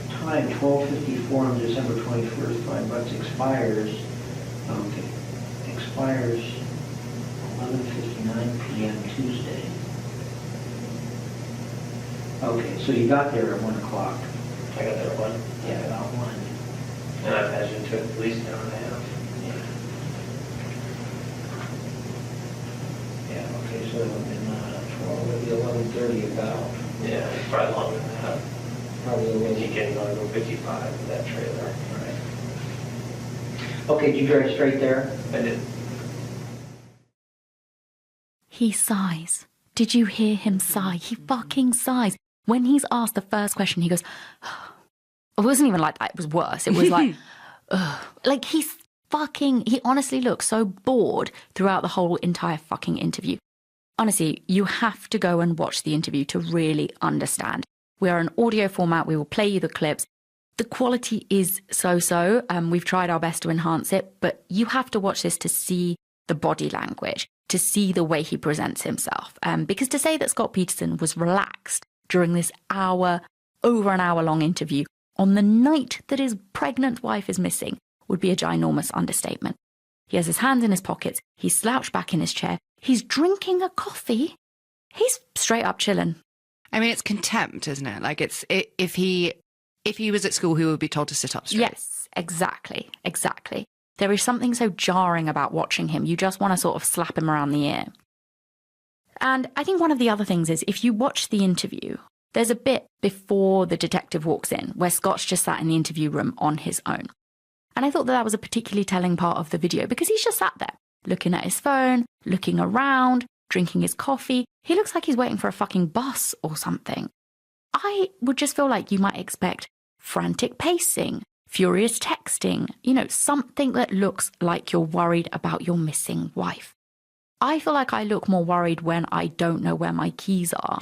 [SPEAKER 4] Time 12:54 on December 21st, $5 expires. Okay, expires 11:59 p.m. Tuesday. Okay, so you got there at 1 o'clock.
[SPEAKER 5] I got there at 1.
[SPEAKER 4] Yeah, about 1.
[SPEAKER 5] And I imagine it took at least an hour and a half.
[SPEAKER 4] Yeah, okay, so it would have been 12, maybe 11:30 about.
[SPEAKER 5] Yeah, it's probably longer than that.
[SPEAKER 4] Probably a
[SPEAKER 5] You
[SPEAKER 4] little.
[SPEAKER 5] can only go 55 with that trailer.
[SPEAKER 4] Right. Okay, did you drive straight there?
[SPEAKER 5] I did.
[SPEAKER 1] He sighs. Did you hear him sigh? He fucking sighs. When he's asked the first question, he goes, it wasn't even like that, it was worse. It was like, ugh. Like he honestly looks so bored throughout the whole entire fucking interview. Honestly, you have to go and watch the interview to really understand. We are an audio format. We will play you the clips. The quality is so-so. We've tried our best to enhance it, but you have to watch this to see the body language, to see the way he presents himself. Because to say that Scott Peterson was relaxed during this over an hour long interview on the night that his pregnant wife is missing would be a ginormous understatement. He has his hands in his pockets. He's slouched back in his chair. He's drinking a coffee. He's straight up chilling.
[SPEAKER 2] I mean, it's contempt, isn't it? Like if he was at school, he would be told to sit up straight.
[SPEAKER 1] Yes, exactly. There is something so jarring about watching him. You just want to sort of slap him around the ear. And I think one of the other things is if you watch the interview, there's a bit before the detective walks in where Scott's just sat in the interview room on his own. And I thought that was a particularly telling part of the video because he's just sat there looking at his phone, looking around, drinking his coffee. He looks like he's waiting for a fucking bus or something. I would just feel like you might expect frantic pacing, furious texting, something that looks like you're worried about your missing wife. I feel like I look more worried when I don't know where my keys are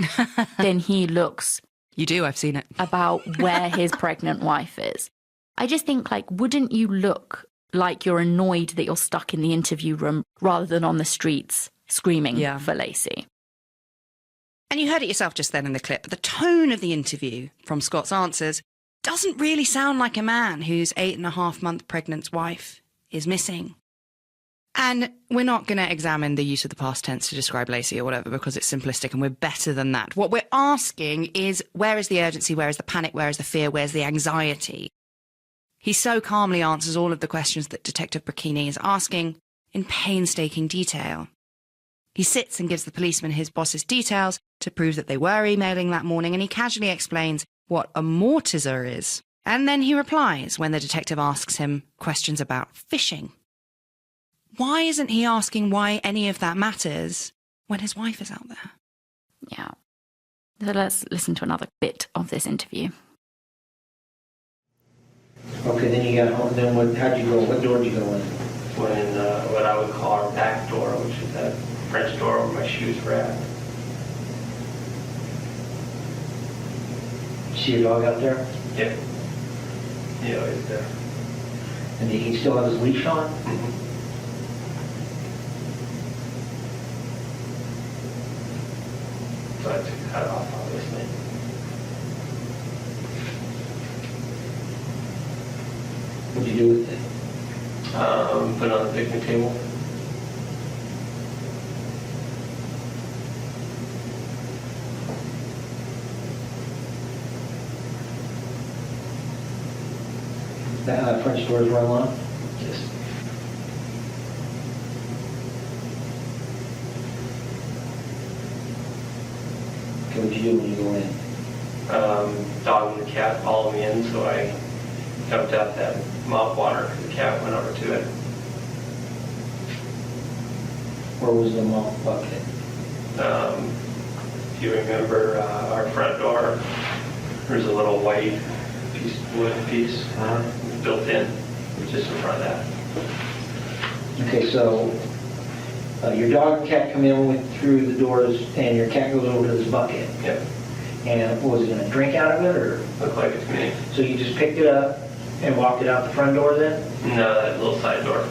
[SPEAKER 1] than he looks.
[SPEAKER 2] You do, I've seen it.
[SPEAKER 1] About where his pregnant wife is. I just think, wouldn't you look like you're annoyed that you're stuck in the interview room rather than on the streets screaming for Laci?
[SPEAKER 2] And you heard it yourself just then in the clip. The tone of the interview from Scott's answers doesn't really sound like a man whose 8.5-month pregnant wife is missing. And we're not going to examine the use of the past tense to describe Laci or whatever because it's simplistic and we're better than that. What we're asking is, where is the urgency? Where is the panic? Where is the fear? Where's the anxiety? He so calmly answers all of the questions that Detective Brachini is asking in painstaking detail. He sits and gives the policeman his boss's details to prove that they were emailing that morning, and he casually explains what a mortiser is. And then he replies when the detective asks him questions about fishing. Why isn't he asking why any of that matters when his wife is out there?
[SPEAKER 1] Yeah. So let's listen to another bit of this interview.
[SPEAKER 4] Okay, then you got home. Then how'd you go? What door did you go in?
[SPEAKER 5] When what I would call our back door, which is that French door where my shoes were at.
[SPEAKER 4] See your dog out there?
[SPEAKER 5] Yeah. Yeah, he's there.
[SPEAKER 4] And he still have his leash on?
[SPEAKER 5] Mm-hmm. So I took the hat off, obviously.
[SPEAKER 4] What'd you do with it?
[SPEAKER 5] Put it on the picnic table.
[SPEAKER 4] The French doors were unlocked?
[SPEAKER 5] Yes.
[SPEAKER 4] Okay, what'd you do when you go in?
[SPEAKER 5] Dog and the cat followed me in, so I dumped out that mop water. The cat went over to it.
[SPEAKER 4] Where was the mop bucket?
[SPEAKER 5] If you remember our front door, there's a little white wood piece built in, just in front of that.
[SPEAKER 4] Okay, so your dog and cat come in, went through the doors, and your cat goes over to this bucket.
[SPEAKER 5] Yep.
[SPEAKER 4] And was it going to drink out of it, or?
[SPEAKER 5] Looked like it to me.
[SPEAKER 4] So you just picked it up and walked it out the front door then?
[SPEAKER 5] No, that little side door.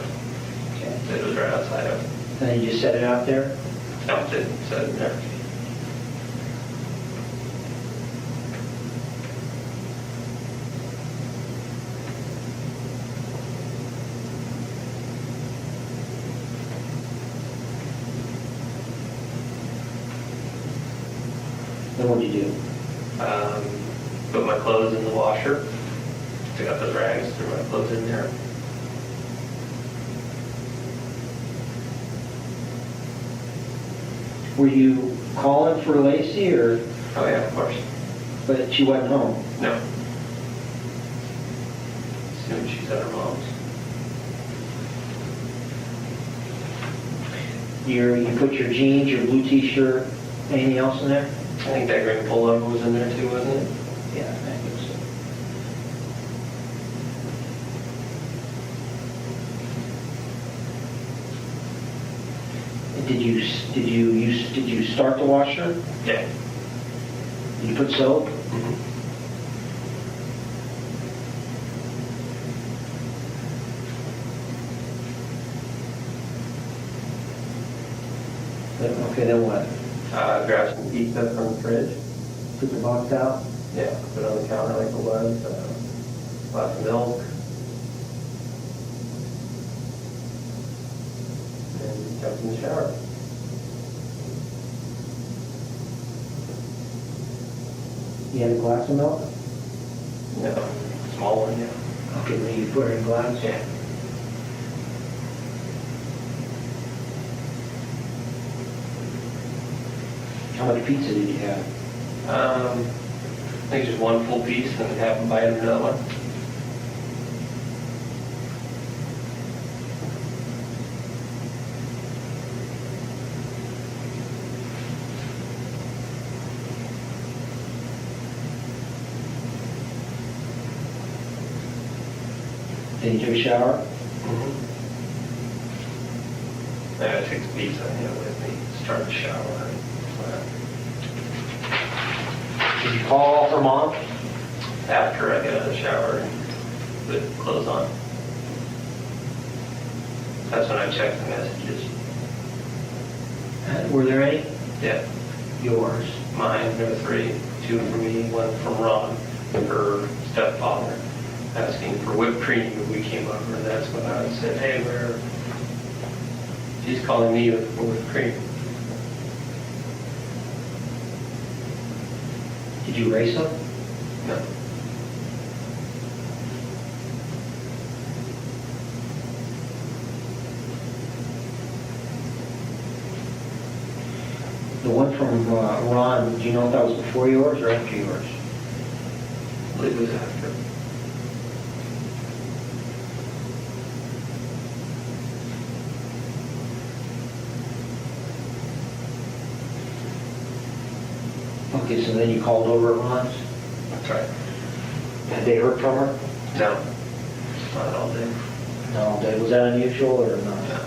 [SPEAKER 4] Okay.
[SPEAKER 5] It was right outside of it.
[SPEAKER 4] And then you just set it out there?
[SPEAKER 5] Dumped it, set it there.
[SPEAKER 4] Then what'd you do?
[SPEAKER 5] Put my clothes in the washer. Took out the rags, threw my clothes in there.
[SPEAKER 4] Were you calling for Laci, or?
[SPEAKER 5] Oh yeah, of course.
[SPEAKER 4] But she wasn't home?
[SPEAKER 5] No. Assumed she's at her mom's.
[SPEAKER 4] You put your jeans, your blue t-shirt, anything else in there?
[SPEAKER 5] I think that green pullover was in there too, wasn't it?
[SPEAKER 4] Yeah, I think so. Did you start the washer?
[SPEAKER 5] Yeah.
[SPEAKER 4] Did you put soap?
[SPEAKER 5] Mm-hmm.
[SPEAKER 4] Okay, then what?
[SPEAKER 5] Grabbed some pizza from the fridge.
[SPEAKER 4] Took the box out?
[SPEAKER 5] Yeah, put it on the counter like it was. Glass of milk. And jumped in the shower.
[SPEAKER 4] You had a glass of milk?
[SPEAKER 5] No, small one, yeah.
[SPEAKER 4] Okay, then you put her in glass?
[SPEAKER 5] Yeah.
[SPEAKER 4] How much pizza did you have?
[SPEAKER 5] I think just one full piece and have them bite of another one.
[SPEAKER 4] Then you took a shower?
[SPEAKER 5] Mm-hmm. I took the pizza with me, started the shower.
[SPEAKER 4] Did you call her mom?
[SPEAKER 5] After I got out of the shower and put clothes on. That's when I checked the messages.
[SPEAKER 4] Were there any?
[SPEAKER 5] Yeah.
[SPEAKER 4] Yours.
[SPEAKER 5] Mine, there were 3. 2 from me, 1 from Ron, her stepfather, asking for whipped cream when we came over. And that's when I said, hey, He's calling me with cream.
[SPEAKER 4] Did you race him?
[SPEAKER 5] No.
[SPEAKER 4] The one from Ron, do you know if that was before yours or after yours?
[SPEAKER 5] I believe it was after.
[SPEAKER 4] Okay, so then you called over at Ron's?
[SPEAKER 5] That's right.
[SPEAKER 4] Had they heard from her?
[SPEAKER 5] No. Not all day.
[SPEAKER 4] No, was that unusual or not?
[SPEAKER 5] No.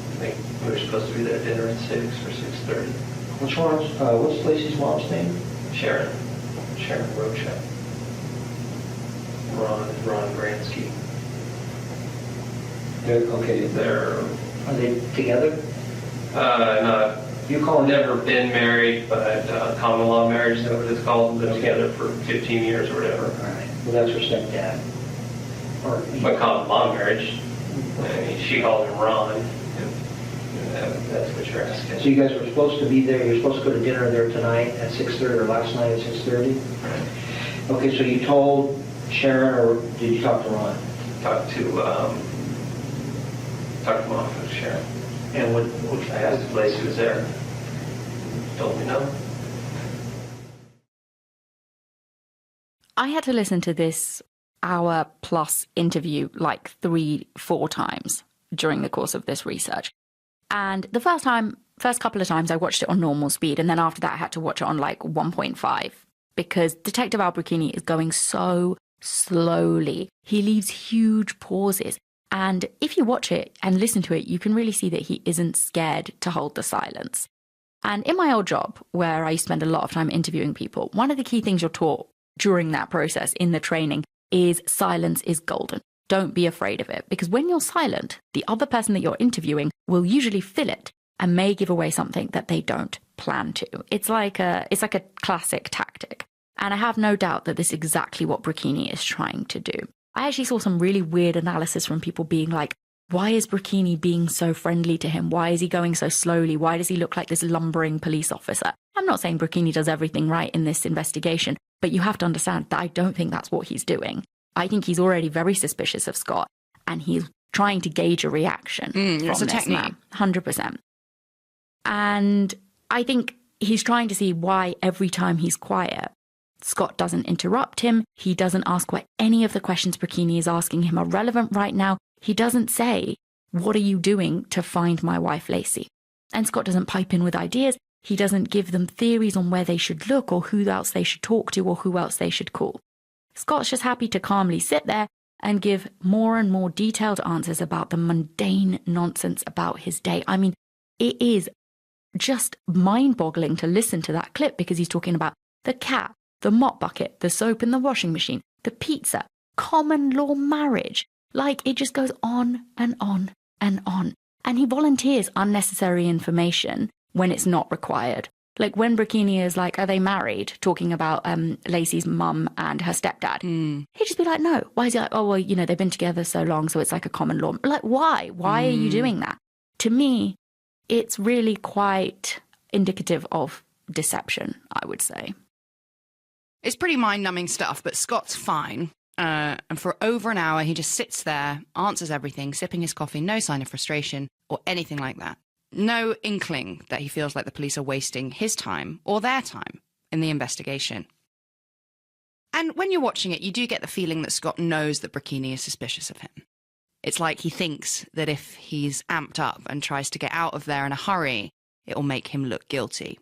[SPEAKER 5] I think we were supposed to be there at dinner at 6 or 6:30.
[SPEAKER 4] What's Laci's mom's name?
[SPEAKER 5] Sharon Rocha. Ron Bransky.
[SPEAKER 4] Are they together?
[SPEAKER 5] Not.
[SPEAKER 4] You call
[SPEAKER 5] Never been married, but common law marriage, is that what it's called? Lived together for 15 years or whatever.
[SPEAKER 4] All right. Well, that's her stepdad.
[SPEAKER 5] But common law marriage, I mean, she called him Ron. That's what you're asking.
[SPEAKER 4] So you guys were supposed to be there. You're supposed to go to dinner there tonight at 6:30 or last night at 6:30.
[SPEAKER 5] Right.
[SPEAKER 4] Okay, so you told Sharon, or did you talk to Ron?
[SPEAKER 5] Talked to Mom with Sharon.
[SPEAKER 4] And what
[SPEAKER 5] I asked if Laci was there. Told me no.
[SPEAKER 1] I had to listen to this hour-plus interview like 3-4 times during the course of this research. And the first couple of times I watched it on normal speed, and then after that I had to watch it on like 1.5 because Detective Albuquerque is going so slowly. He leaves huge pauses. And if you watch it and listen to it, you can really see that he isn't scared to hold the silence. And in my old job, where I spend a lot of time interviewing people, one of the key things you're taught during that process in the training is silence is golden. Don't be afraid of it, because when you're silent, the other person that you're interviewing will usually fill it and may give away something that they don't plan to. It's like a classic tactic. And I have no doubt that this is exactly what Burkini is trying to do. I actually saw some really weird analysis from people being like, why is Burkini being so friendly to him? Why is he going so slowly? Why does he look like this lumbering police officer? I'm not saying Burkini does everything right in this investigation, but you have to understand that I don't think that's what he's doing. I think he's already very suspicious of Scott, and he's trying to gauge a reaction from
[SPEAKER 2] it's a
[SPEAKER 1] this
[SPEAKER 2] technique.
[SPEAKER 1] man, 100%. And I think he's trying to see why every time he's quiet, Scott doesn't interrupt him. He doesn't ask why any of the questions Burkini is asking him are relevant right now. He doesn't say, what are you doing to find my wife, Laci? And Scott doesn't pipe in with ideas. He doesn't give them theories on where they should look or who else they should talk to or who else they should call. Scott's just happy to calmly sit there and give more and more detailed answers about the mundane nonsense about his day. I mean, it is just mind-boggling to listen to that clip because he's talking about the cat, the mop bucket, the soap in the washing machine, the pizza, common law marriage. Like, it just goes on and on and on. And he volunteers unnecessary information when it's not required. Like when Burkini is like, are they married? Talking about Laci's mum and her stepdad. He'd just be like, no. Why is he like, oh, well, you know, they've been together so long, so it's like a common law. Like, why? Why are you doing that? To me, it's really quite indicative of deception, I would say.
[SPEAKER 2] It's pretty mind-numbing stuff, but Scott's fine. And for over an hour, he just sits there, answers everything, sipping his coffee, no sign of frustration or anything like that. No inkling that he feels like the police are wasting his time or their time in the investigation. And when you're watching it, you do get the feeling that Scott knows that Burkini is suspicious of him. It's like he thinks that if he's amped up and tries to get out of there in a hurry, it will make him look guilty.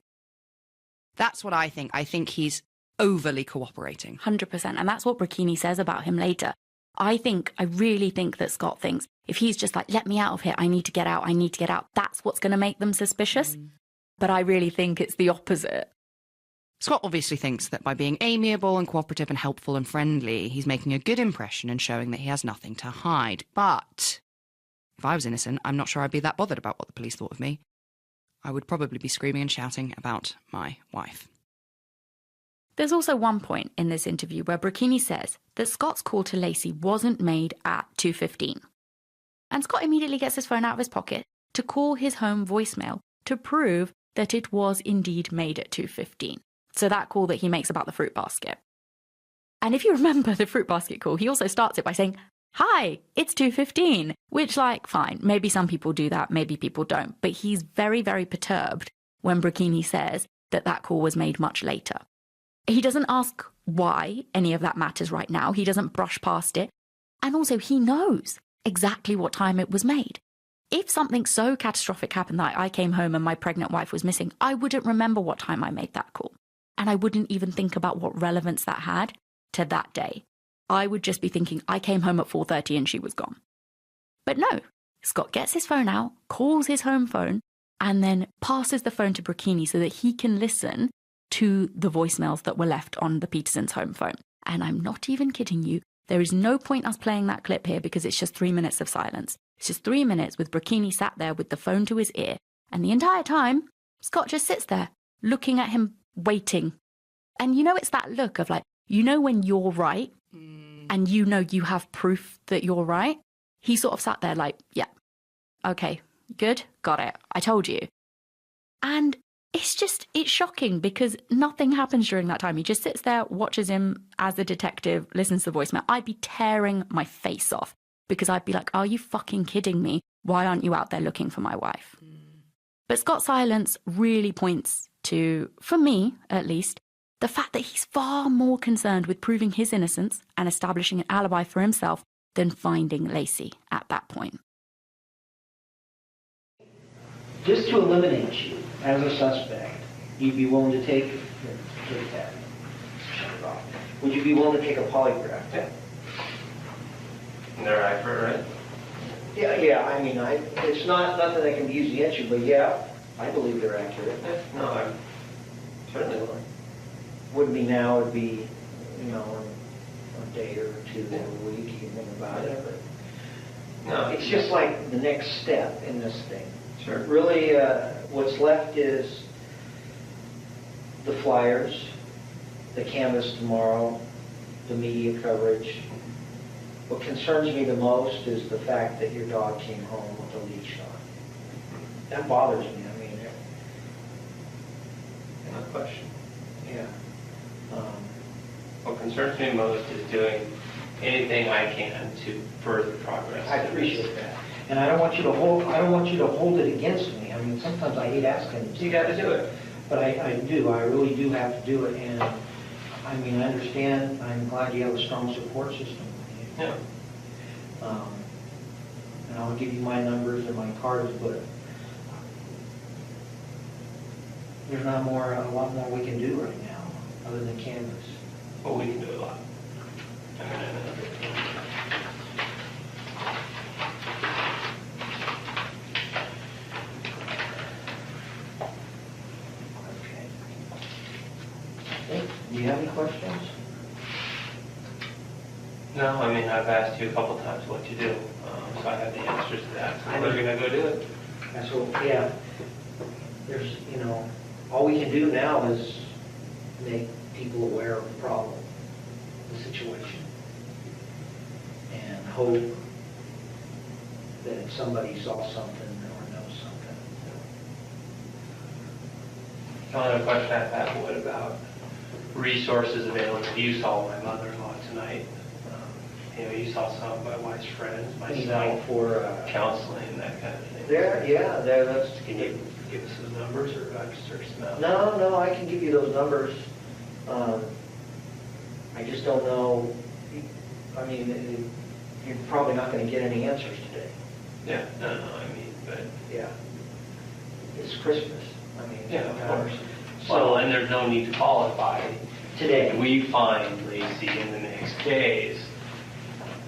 [SPEAKER 2] That's what I think. I think he's overly cooperating.
[SPEAKER 1] 100%. And that's what Burkini says about him later. I really think that Scott thinks if he's just like, let me out of here, I need to get out, that's what's going to make them suspicious. But I really think it's the opposite.
[SPEAKER 2] Scott obviously thinks that by being amiable and cooperative and helpful and friendly, he's making a good impression and showing that he has nothing to hide. But if I was innocent, I'm not sure I'd be that bothered about what the police thought of me. I would probably be screaming and shouting about my wife.
[SPEAKER 1] There's also one point in this interview where Burkini says that Scott's call to Laci wasn't made at 2:15. And Scott immediately gets his phone out of his pocket to call his home voicemail to prove that it was indeed made at 2:15. So that call that he makes about the fruit basket. And if you remember the fruit basket call, he also starts it by saying, "Hi, it's 2:15," which, like, fine, maybe some people do that, maybe people don't. But he's very, very perturbed when Burkini says that that call was made much later. He doesn't ask why any of that matters right now. He doesn't brush past it. And also, he knows exactly what time it was made. If something so catastrophic happened that I came home and my pregnant wife was missing, I wouldn't remember what time I made that call. And I wouldn't even think about what relevance that had to that day. I would just be thinking, I came home at 4:30 and she was gone. But no, Scott gets his phone out, calls his home phone, and then passes the phone to Burkini so that he can listen to the voicemails that were left on the Petersons' home phone. And I'm not even kidding you. There is no point us playing that clip here because it's just 3 minutes of silence. It's just 3 minutes with Burkini sat there with the phone to his ear. And the entire time, Scott just sits there, looking at him, waiting. And you know, it's that look of like, you know when you're right, and you know you have proof that you're right? He sort of sat there like, yeah, okay, good, got it, I told you. And it's shocking because nothing happens during that time. He just sits there, watches him as the detective, listens to the voicemail. I'd be tearing my face off because I'd be like, are you fucking kidding me? Why aren't you out there looking for my wife? But Scott's silence really points to, for me at least, the fact that he's far more concerned with proving his innocence and establishing an alibi for himself than finding Laci at that point.
[SPEAKER 4] Just to eliminate you as a suspect, you'd be willing to take that. Shut it off. Would you be willing to take a polygraph?
[SPEAKER 5] Yeah. They're accurate, right?
[SPEAKER 4] Yeah. I mean, it's not nothing that can be used against you, but yeah, I believe they're accurate.
[SPEAKER 5] Yeah. No, I'm certainly willing.
[SPEAKER 4] Wouldn't be now. It'd be, a day or two or a week. You can think about it. But
[SPEAKER 5] No,
[SPEAKER 4] it's just like the next step in this thing.
[SPEAKER 5] Sure.
[SPEAKER 4] Really, what's left is the flyers, the canvas tomorrow, the media coverage. What concerns me the most is the fact that your dog came home with a leash on. That bothers me. I mean,
[SPEAKER 5] no question.
[SPEAKER 4] yeah.
[SPEAKER 5] What concerns me most is doing anything I can to further progress.
[SPEAKER 4] I appreciate that, and I don't want you to hold it against me. I mean, sometimes I hate asking.
[SPEAKER 5] You got to do it.
[SPEAKER 4] But I do. I really do have to do it, and I mean, I understand. I'm glad you have a strong support system.
[SPEAKER 5] Yeah.
[SPEAKER 4] And I'll give you my numbers and my cards, but there's not a lot more we can do right now, other than canvas.
[SPEAKER 5] Well, we can do a lot.
[SPEAKER 4] Okay. Do you have any questions?
[SPEAKER 5] No, I mean, I've asked you a couple times what to do, so I have the answers to that. So we're going to go do it.
[SPEAKER 4] That's what, yeah. There's, all we can do now is make people aware of the problem, the situation, and hope that somebody saw something or knows something.
[SPEAKER 5] The only other question I have, what about resources available? You saw my mother-in-law tonight. You saw some of my wife's friends, my son,
[SPEAKER 4] for
[SPEAKER 5] counseling, that kind of thing.
[SPEAKER 4] That's.
[SPEAKER 5] Can you give us those numbers, or do I have to search them out?
[SPEAKER 4] No, I can give you those numbers. I just don't know. I mean, you're probably not going to get any answers today.
[SPEAKER 5] Yeah, no, I mean, but...
[SPEAKER 4] Yeah. It's Christmas. I mean,
[SPEAKER 5] yeah, of course. Well, and there's no need to qualify.
[SPEAKER 4] Today.
[SPEAKER 5] If we find Laci in the next days.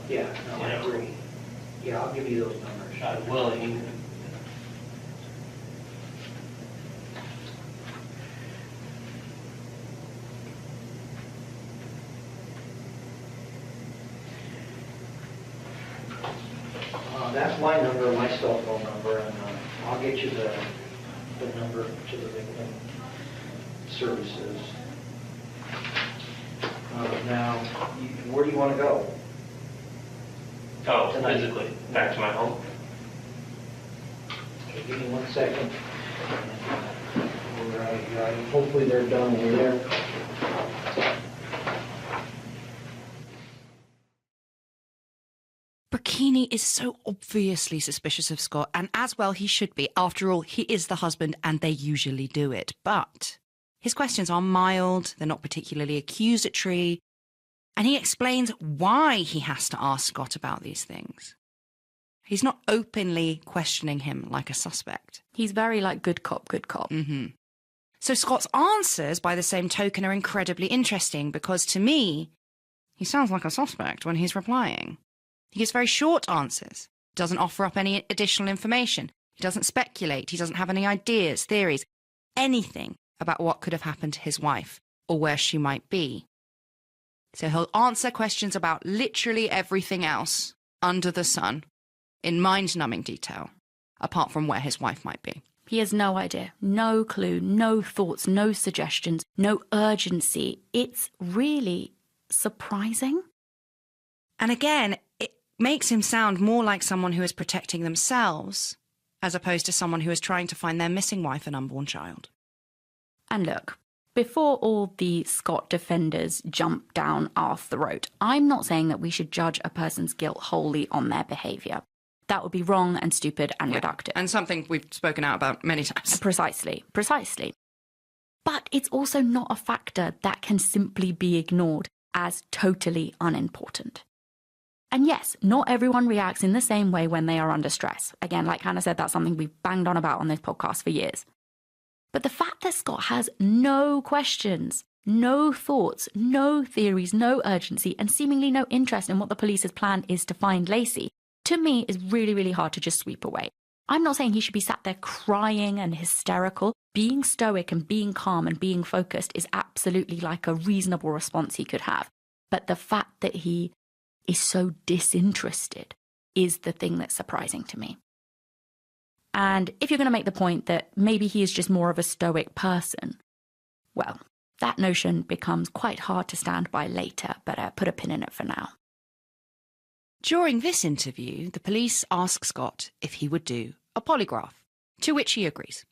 [SPEAKER 4] Yeah, no, I agree. Yeah, I'll give you those numbers.
[SPEAKER 5] God willing.
[SPEAKER 4] That's my number, my cell phone number, and I'll get you the number to the victim services. Now, where do you want to go?
[SPEAKER 5] Oh,
[SPEAKER 4] Tonight.
[SPEAKER 5] physically, back to my home?
[SPEAKER 4] So give me 1 second. Hopefully they're done over there.
[SPEAKER 2] Burkini is so obviously suspicious of Scott, and as well he should be. After all, he is the husband and they usually do it. But his questions are mild, they're not particularly accusatory, and he explains why he has to ask Scott about these things. He's not openly questioning him like a suspect.
[SPEAKER 1] He's very like good cop, good cop.
[SPEAKER 2] Mm-hmm. So Scott's answers, by the same token, are incredibly interesting because, to me, he sounds like a suspect when he's replying. He gives very short answers, doesn't offer up any additional information. He doesn't speculate. He doesn't have any ideas, theories, anything about what could have happened to his wife or where she might be. So he'll answer questions about literally everything else under the sun in mind-numbing detail, apart from where his wife might be.
[SPEAKER 1] He has no idea, no clue, no thoughts, no suggestions, no urgency. It's really surprising.
[SPEAKER 2] And again, it makes him sound more like someone who is protecting themselves as opposed to someone who is trying to find their missing wife and unborn child.
[SPEAKER 1] And look, before all the Scott defenders jump down our throat, I'm not saying that we should judge a person's guilt wholly on their behaviour. That would be wrong and stupid and reductive.
[SPEAKER 2] And something we've spoken out about many times.
[SPEAKER 1] Precisely. But it's also not a factor that can simply be ignored as totally unimportant. And yes, not everyone reacts in the same way when they are under stress. Again, like Hannah said, that's something we've banged on about on this podcast for years. But the fact that Scott has no questions, no thoughts, no theories, no urgency, and seemingly no interest in what the police's plan is to find Laci, to me is really, really hard to just sweep away. I'm not saying he should be sat there crying and hysterical. Being stoic and being calm and being focused is absolutely like a reasonable response he could have. But the fact that he is so disinterested is the thing that's surprising to me. And if you're going to make the point that maybe he is just more of a stoic person, well, that notion becomes quite hard to stand by later, but put a pin in it for now.
[SPEAKER 2] During this interview, the police ask Scott if he would do a polygraph, to which he agrees.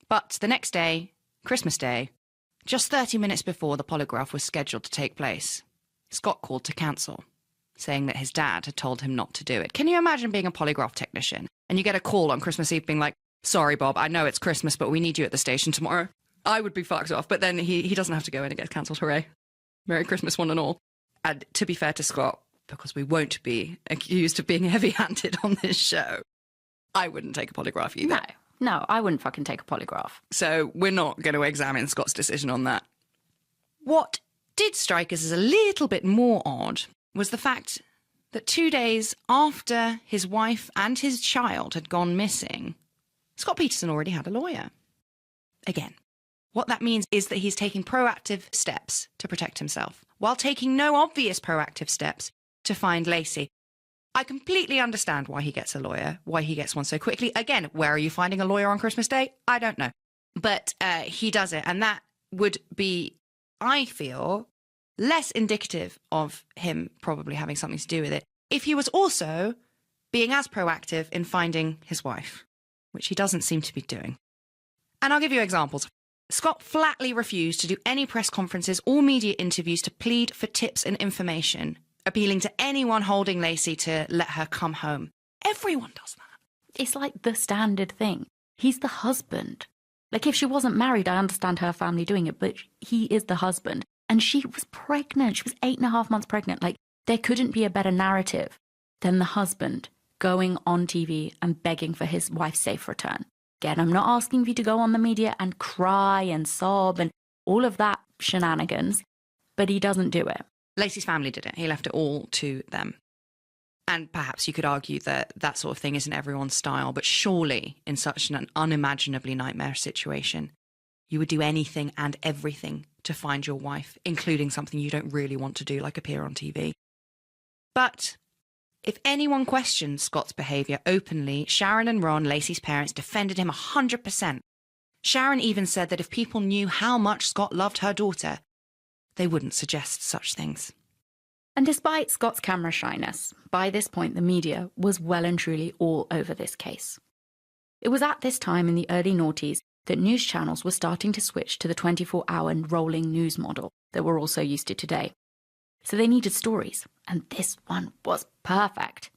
[SPEAKER 2] But the next day, Christmas Day, just 30 minutes before the polygraph was scheduled to take place, Scott called to cancel, saying that his dad had told him not to do it. Can you imagine being a polygraph technician and you get a call on Christmas Eve being like, sorry, Bob, I know it's Christmas, but we need you at the station tomorrow? I would be fucked off, but then he doesn't have to go in and get cancelled. Hooray. Merry Christmas, one and all. And to be fair to Scott, because we won't be accused of being heavy-handed on this show, I wouldn't take a polygraph either.
[SPEAKER 1] No, I wouldn't fucking take a polygraph.
[SPEAKER 2] So we're not going to examine Scott's decision on that. What did strike us as a little bit more odd was the fact that 2 days after his wife and his child had gone missing, Scott Peterson already had a lawyer. Again, what that means is that he's taking proactive steps to protect himself, while taking no obvious proactive steps to find Laci. I completely understand why he gets a lawyer, why he gets one so quickly. Again, where are you finding a lawyer on Christmas Day? I don't know. But he does it, and that would be, I feel, less indicative of him probably having something to do with it if he was also being as proactive in finding his wife, which he doesn't seem to be doing. And I'll give you examples. Scott flatly refused to do any press conferences or media interviews to plead for tips and information, appealing to anyone holding Laci to let her come home. Everyone does that.
[SPEAKER 1] It's like the standard thing. He's the husband. Like, if she wasn't married, I understand her family doing it, but he is the husband. And she was pregnant. She was 8.5 months pregnant. Like, there couldn't be a better narrative than the husband going on TV and begging for his wife's safe return. Again, I'm not asking you to go on the media and cry and sob and all of that shenanigans, but he doesn't do it.
[SPEAKER 2] Laci's family did it. He left it all to them. And perhaps you could argue that that sort of thing isn't everyone's style, but surely in such an unimaginably nightmare situation, you would do anything and everything to find your wife, including something you don't really want to do, like appear on TV. But if anyone questioned Scott's behaviour openly, Sharon and Ron, Laci's parents, defended him 100%. Sharon even said that if people knew how much Scott loved her daughter, they wouldn't suggest such things.
[SPEAKER 1] And despite Scott's camera shyness, by this point the media was well and truly all over this case. It was at this time in the early noughties that news channels were starting to switch to the 24-hour rolling news model that we're also used to today. So they needed stories, and this one was perfect.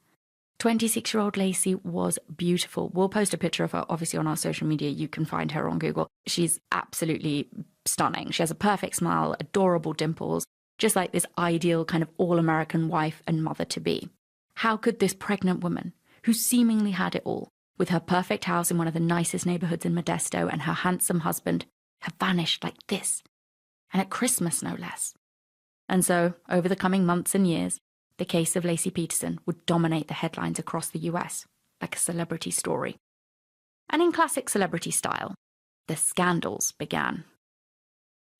[SPEAKER 1] 26-year-old Laci was beautiful. We'll post a picture of her, obviously, on our social media. You can find her on Google. She's absolutely stunning. She has a perfect smile, adorable dimples, just like this ideal kind of all-American wife and mother-to-be. How could this pregnant woman, who seemingly had it all, with her perfect house in one of the nicest neighborhoods in Modesto and her handsome husband, have vanished like this? And at Christmas, no less. And so, over the coming months and years, the case of Laci Peterson would dominate the headlines across the US, like a celebrity story. And in classic celebrity style, the scandals began.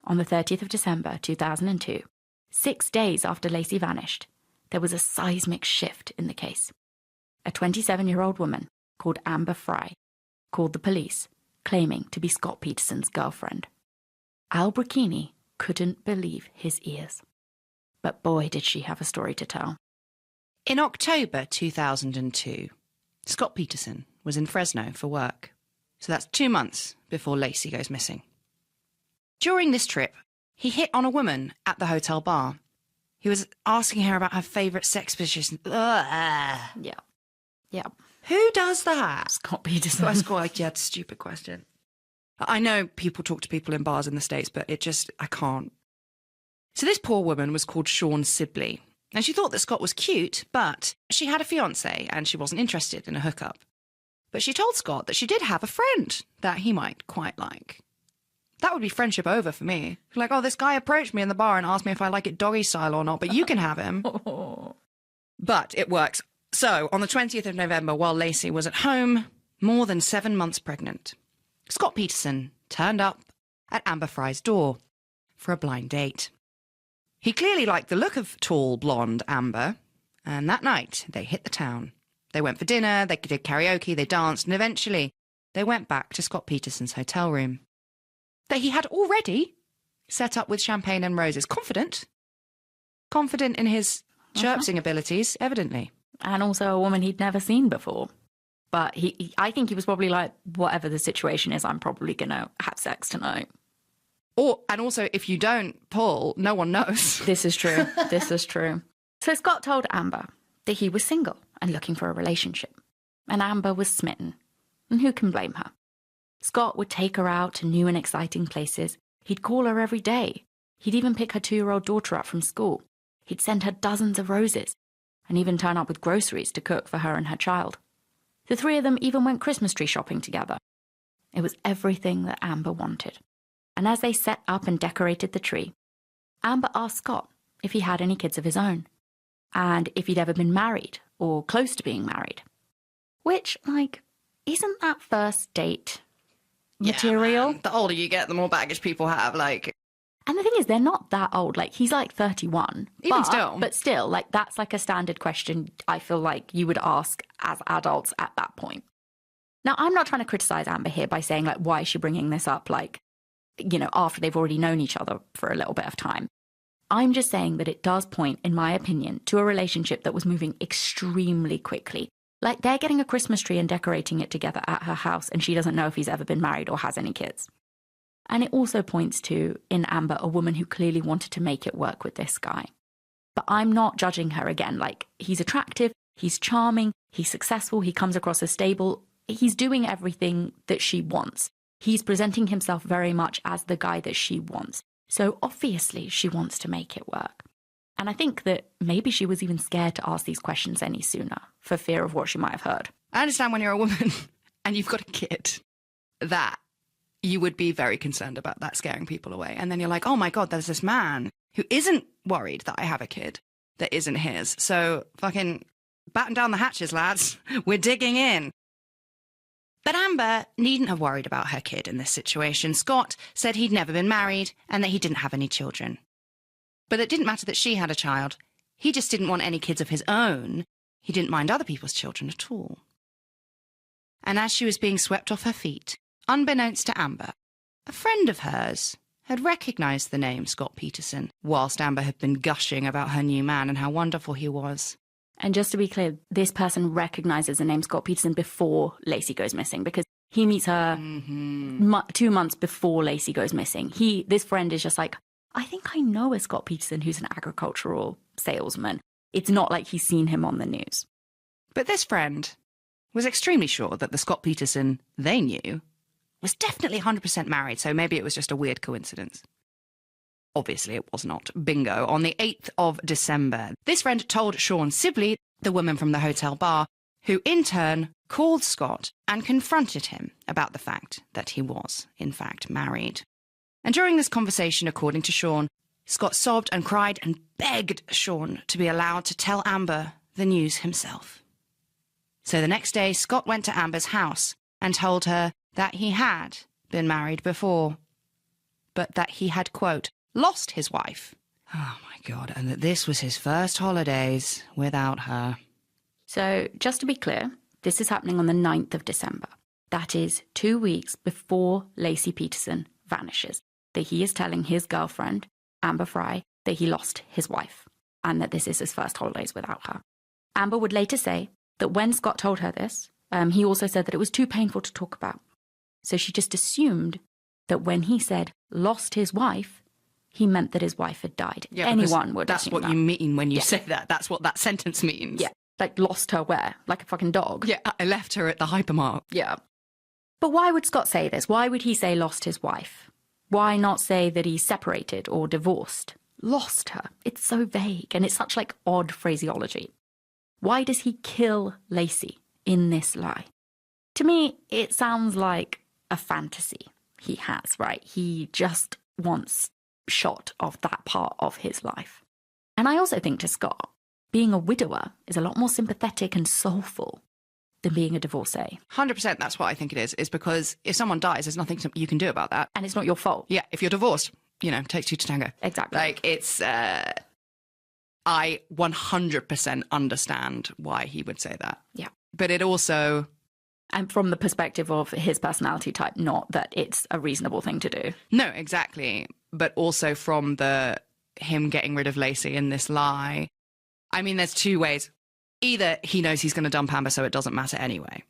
[SPEAKER 1] On the 30th of December 2002, 6 days after Laci vanished, there was a seismic shift in the case. A 27-year-old woman called Amber Fry called the police, claiming to be Scott Peterson's girlfriend. Al Brachini couldn't believe his ears. But boy, did she have a story to tell.
[SPEAKER 2] In October 2002, Scott Peterson was in Fresno for work. So that's 2 months before Laci goes missing. During this trip, he hit on a woman at the hotel bar. He was asking her about her favourite sex position.
[SPEAKER 1] Yeah.
[SPEAKER 2] Who does that?
[SPEAKER 1] Scott Peterson.
[SPEAKER 2] That's quite a stupid question. I know people talk to people in bars in the States, but I can't. So this poor woman was called Shawn Sibley, and she thought that Scott was cute, but she had a fiancé and she wasn't interested in a hookup. But she told Scott that she did have a friend that he might quite like. That would be friendship over for me. Like, oh, this guy approached me in the bar and asked me if I like it doggy style or not, but you can have him. But it works. So, on the 20th of November, while Laci was at home, more than 7 months pregnant, Scott Peterson turned up at Amber Fry's door for a blind date. He clearly liked the look of tall, blonde Amber, and that night they hit the town. They went for dinner, they did karaoke, they danced, and eventually they went back to Scott Peterson's hotel room that he had already set up with champagne and roses. Confident in his chirping abilities, evidently.
[SPEAKER 1] And also a woman he'd never seen before. But I think he was probably like, whatever the situation is, I'm probably going to have sex tonight.
[SPEAKER 2] And also, if you don't pull, no one knows.
[SPEAKER 1] This is true. This is true. So Scott told Amber that he was single and looking for a relationship. And Amber was smitten. And who can blame her? Scott would take her out to new and exciting places. He'd call her every day. He'd even pick her 2-year-old daughter up from school. He'd send her dozens of roses and even turn up with groceries to cook for her and her child. The three of them even went Christmas tree shopping together. It was everything that Amber wanted. And as they set up and decorated the tree, Amber asked Scott if he had any kids of his own, and if he'd ever been married or close to being married. Which, isn't that first date material?
[SPEAKER 2] Yeah, the older you get, the more baggage people have,
[SPEAKER 1] And the thing is, they're not that old. He's 31. But still, that's a standard question I feel like you would ask as adults at that point. Now, I'm not trying to criticize Amber here by saying, why is she bringing this up, after they've already known each other for a little bit of time. I'm just saying that it does point, in my opinion, to a relationship that was moving extremely quickly. They're getting a Christmas tree and decorating it together at her house, and she doesn't know if he's ever been married or has any kids. And it also points to, in Amber, a woman who clearly wanted to make it work with this guy. But I'm not judging her again. He's attractive, he's charming, he's successful, he comes across as stable. He's doing everything that she wants. He's presenting himself very much as the guy that she wants. So obviously she wants to make it work. And I think that maybe she was even scared to ask these questions any sooner for fear of what she might have heard.
[SPEAKER 2] I understand when you're a woman and you've got a kid that you would be very concerned about that scaring people away. And then you're like, oh my God, there's this man who isn't worried that I have a kid that isn't his. So fucking batten down the hatches, lads. We're digging in. But Amber needn't have worried about her kid in this situation. Scott said he'd never been married and that he didn't have any children. But it didn't matter that she had a child. He just didn't want any kids of his own. He didn't mind other people's children at all. And as she was being swept off her feet, unbeknownst to Amber, a friend of hers had recognised the name Scott Peterson, whilst Amber had been gushing about her new man and how wonderful he was.
[SPEAKER 1] And just to be clear, this person recognises the name Scott Peterson before Laci goes missing, because He meets her 2 months before Laci goes missing. This friend is just like, I think I know a Scott Peterson who's an agricultural salesman. It's not like he's seen him on the news.
[SPEAKER 2] But this friend was extremely sure that the Scott Peterson they knew was definitely 100% married, so maybe it was just a weird coincidence. Obviously, it was not. Bingo. On the 8th of December, this friend told Sean Sibley, the woman from the hotel bar, who in turn called Scott and confronted him about the fact that he was, in fact, married. And during this conversation, according to Sean, Scott sobbed and cried and begged Sean to be allowed to tell Amber the news himself. So the next day, Scott went to Amber's house and told her that he had been married before, but that he had, quote, lost his wife. Oh, my God, and that this was his first holidays without her.
[SPEAKER 1] So just to be clear, this is happening on the 9th of December. That is 2 weeks before Laci Peterson vanishes, that he is telling his girlfriend, Amber Fry, that he lost his wife and that this is his first holidays without her. Amber would later say that when Scott told her this, he also said that it was too painful to talk about. So she just assumed that when he said lost his wife, he meant that his wife had died.
[SPEAKER 2] Yeah,
[SPEAKER 1] anyone would
[SPEAKER 2] that's
[SPEAKER 1] assume
[SPEAKER 2] what
[SPEAKER 1] that.
[SPEAKER 2] You mean when you say that. That's what that sentence means.
[SPEAKER 1] Yeah, like lost her where? Like a fucking dog.
[SPEAKER 2] Yeah, I left her at the hypermart.
[SPEAKER 1] Yeah. But why would Scott say this? Why would he say lost his wife? Why not say that he's separated or divorced? Lost her. It's so vague and it's such like odd phraseology. Why does he kill Laci in this lie? To me, it sounds like a fantasy he has, right? He just wants shot of that part of his life. And I also think to Scott, being a widower is a lot more sympathetic and soulful than being a divorcee.
[SPEAKER 2] 100% that's what I think it is because if someone dies, there's nothing you can do about that.
[SPEAKER 1] And it's not your fault.
[SPEAKER 2] Yeah, if you're divorced, it takes two to tango.
[SPEAKER 1] Exactly.
[SPEAKER 2] Like, it's... I 100% understand why he would say that.
[SPEAKER 1] Yeah.
[SPEAKER 2] But it also...
[SPEAKER 1] And from the perspective of his personality type, not that it's a reasonable thing to do.
[SPEAKER 2] No, exactly. But also from him getting rid of Laci in this lie. I mean, there's two ways. Either he knows he's going to dump Amber so it doesn't matter anyway.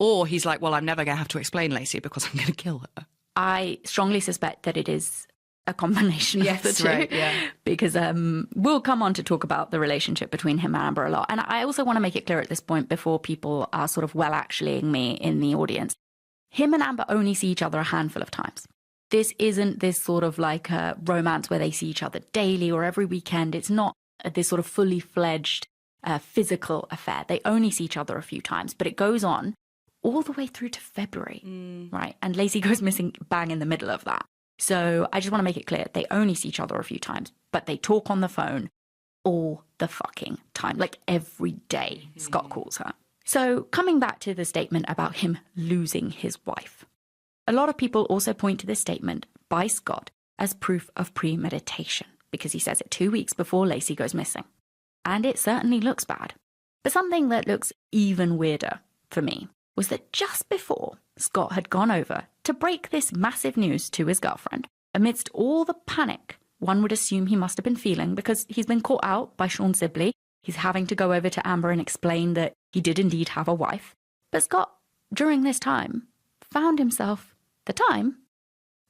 [SPEAKER 2] Or he's like, well, I'm never going to have to explain Laci because I'm going to kill her.
[SPEAKER 1] I strongly suspect that it is a combination of the two.
[SPEAKER 2] Right, yeah.
[SPEAKER 1] Because we'll come on to talk about the relationship between him and Amber a lot. And I also want to make it clear at this point, before people are sort of actuallying me in the audience, him and Amber only see each other a handful of times. This isn't this sort of like a romance where they see each other daily or every weekend. It's not this sort of fully fledged physical affair. They only see each other a few times, but it goes on all the way through to February, right? And Laci goes missing bang in the middle of that. So I just want to make it clear, they only see each other a few times, but they talk on the phone all the fucking time, like every day Scott calls her. So coming back to the statement about him losing his wife, a lot of people also point to this statement by Scott as proof of premeditation, because he says it 2 weeks before Laci goes missing. And it certainly looks bad. But something that looks even weirder for me was that just before Scott had gone over to break this massive news to his girlfriend, amidst all the panic one would assume he must have been feeling because he's been caught out by Sean Sibley, he's having to go over to Amber and explain that he did indeed have a wife. But Scott, during this time, found himself the time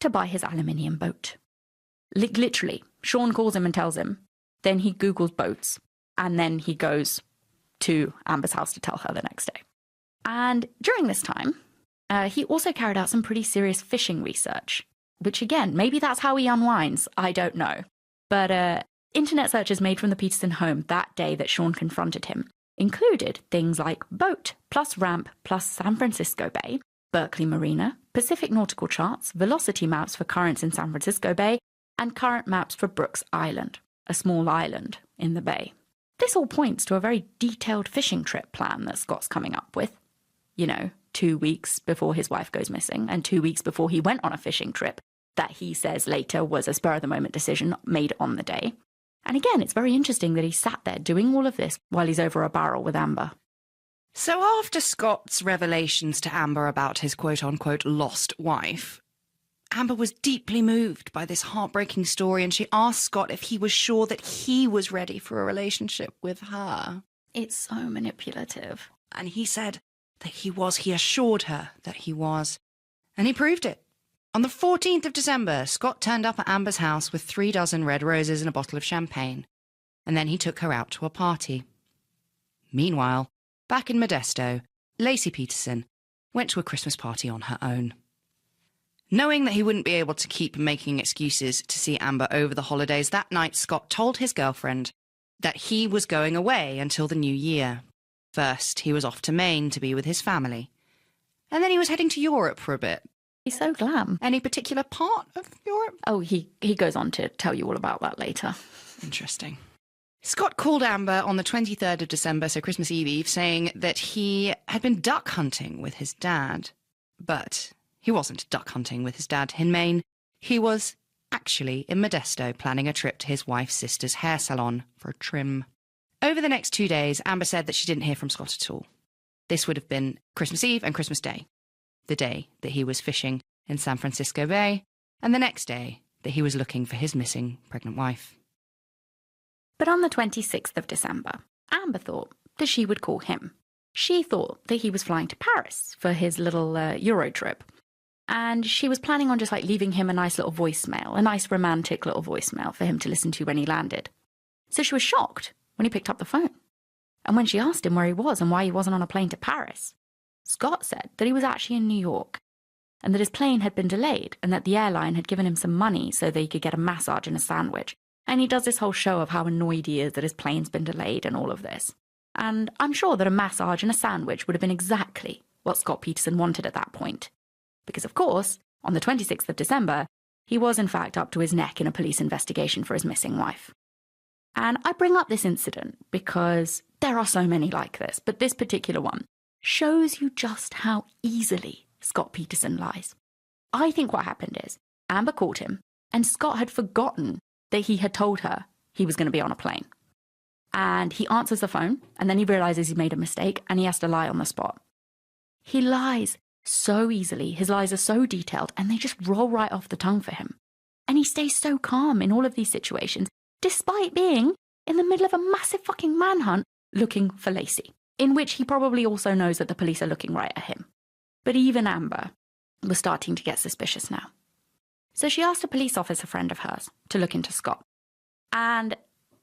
[SPEAKER 1] to buy his aluminium boat. Literally, Sean calls him and tells him. Then he Googles boats, and then he goes to Amber's house to tell her the next day. And during this time, he also carried out some pretty serious fishing research, which again, maybe that's how he unwinds, I don't know. But internet searches made from the Peterson home that day that Sean confronted him included things like boat plus ramp plus San Francisco Bay, Berkeley Marina, Pacific nautical charts, velocity maps for currents in San Francisco Bay, and current maps for Brooks Island, a small island in the bay. This all points to a very detailed fishing trip plan that Scott's coming up with. 2 weeks before his wife goes missing and 2 weeks before he went on a fishing trip that he says later was a spur-of-the-moment decision made on the day. And again, it's very interesting that he sat there doing all of this while he's over a barrel with Amber.
[SPEAKER 2] So after Scott's revelations to Amber about his quote-unquote lost wife, Amber was deeply moved by this heartbreaking story, and she asked Scott if he was sure that he was ready for a relationship with her.
[SPEAKER 1] It's so manipulative.
[SPEAKER 2] And he said, that he was. He assured her that he was. And he proved it. On the 14th of December, Scott turned up at Amber's house with 3 dozen red roses and a bottle of champagne. And then he took her out to a party. Meanwhile, back in Modesto, Laci Peterson went to a Christmas party on her own. Knowing that he wouldn't be able to keep making excuses to see Amber over the holidays, that night Scott told his girlfriend that he was going away until the new year. First, he was off to Maine to be with his family. And then he was heading to Europe for a bit.
[SPEAKER 1] He's so glam.
[SPEAKER 2] Any particular part of Europe?
[SPEAKER 1] Oh, he goes on to tell you all about that later.
[SPEAKER 2] Interesting. Scott called Amber on the 23rd of December, so Christmas Eve, saying that he had been duck hunting with his dad. But he wasn't duck hunting with his dad in Maine. He was actually in Modesto planning a trip to his wife's sister's hair salon for a trim. Over the next 2 days, Amber said that she didn't hear from Scott at all. This would have been Christmas Eve and Christmas Day, the day that he was fishing in San Francisco Bay, and the next day that he was looking for his missing pregnant wife.
[SPEAKER 1] But on the 26th of December, Amber thought that she would call him. She thought that he was flying to Paris for his little Euro trip. And she was planning on just leaving him a nice little voicemail, a nice romantic little voicemail for him to listen to when he landed. So she was shocked when he picked up the phone. And when she asked him where he was and why he wasn't on a plane to Paris, Scott said that he was actually in New York and that his plane had been delayed and that the airline had given him some money so that he could get a massage and a sandwich. And he does this whole show of how annoyed he is that his plane's been delayed and all of this. And I'm sure that a massage and a sandwich would have been exactly what Scott Peterson wanted at that point. Because, of course, on the 26th of December, he was in fact up to his neck in a police investigation for his missing wife. And I bring up this incident because there are so many like this, but this particular one shows you just how easily Scott Peterson lies. I think what happened is Amber called him and Scott had forgotten that he had told her he was going to be on a plane. And he answers the phone and then he realizes he made a mistake and he has to lie on the spot. He lies so easily, his lies are so detailed and they just roll right off the tongue for him. And he stays so calm in all of these situations, despite being in the middle of a massive fucking manhunt looking for Laci, in which he probably also knows that the police are looking right at him. But even Amber was starting to get suspicious now. So she asked a police officer friend of hers to look into Scott. And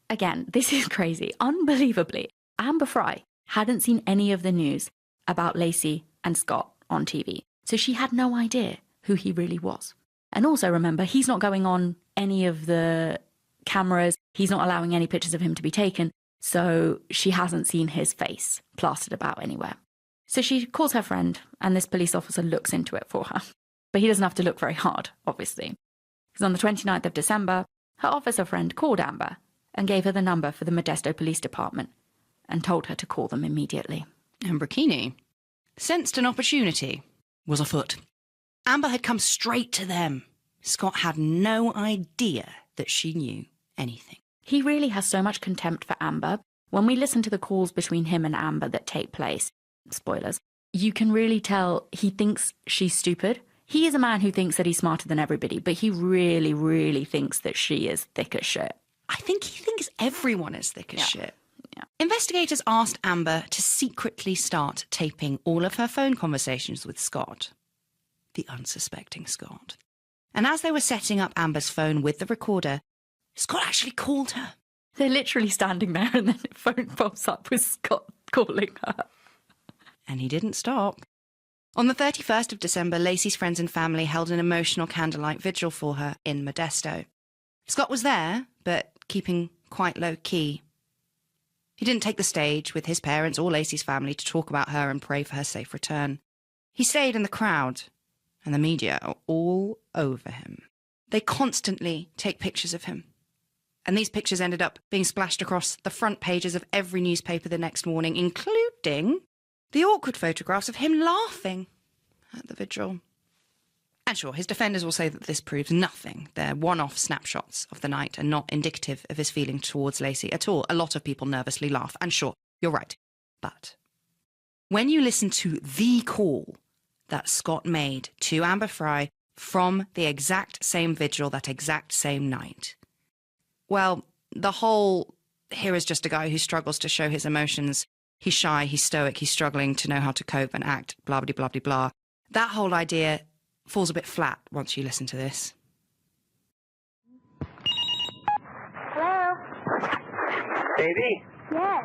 [SPEAKER 1] again, this is crazy. Unbelievably, Amber Fry hadn't seen any of the news about Laci and Scott on TV. So she had no idea who he really was. And also remember, he's not going on any of the cameras. He's not allowing any pictures of him to be taken. So she hasn't seen his face plastered about anywhere. So she calls her friend and this police officer looks into it for her. But he doesn't have to look very hard, obviously. Because on the 29th of December, her officer friend called Amber and gave her the number for the Modesto Police Department and told her to call them immediately.
[SPEAKER 2] Amber Keeney sensed an opportunity was afoot. Amber had come straight to them. Scott had no idea that she knew anything.
[SPEAKER 1] He really has so much contempt for Amber. When we listen to the calls between him and Amber that take place, spoilers, you can really tell he thinks she's stupid. He is a man who thinks that he's smarter than everybody, but he really, really thinks that she is thick as shit.
[SPEAKER 2] I think he thinks everyone is thick as shit.
[SPEAKER 1] Yeah.
[SPEAKER 2] Investigators asked Amber to secretly start taping all of her phone conversations with Scott, the unsuspecting Scott. And as they were setting up Amber's phone with the recorder, Scott actually called her.
[SPEAKER 1] They're literally standing there and then the phone pops up with Scott calling her.
[SPEAKER 2] And he didn't stop. On the 31st of December, Laci's friends and family held an emotional candlelight vigil for her in Modesto. Scott was there, but keeping quite low-key. He didn't take the stage with his parents or Laci's family to talk about her and pray for her safe return. He stayed in the crowd, and the media are all over him. They constantly take pictures of him. And these pictures ended up being splashed across the front pages of every newspaper the next morning, including the awkward photographs of him laughing at the vigil. And sure, his defenders will say that this proves nothing. They're one-off snapshots of the night and not indicative of his feeling towards Laci at all. A lot of people nervously laugh, and sure, you're right. But when you listen to the call that Scott made to Amber Fry from the exact same vigil, that exact same night, well, the whole, here is just a guy who struggles to show his emotions, He's shy, he's stoic, he's struggling to know how to cope and act, blah, blah, blah, blah, blah. That whole idea falls a bit flat once you listen to this.
[SPEAKER 6] Hello?
[SPEAKER 3] Baby?
[SPEAKER 6] Yes.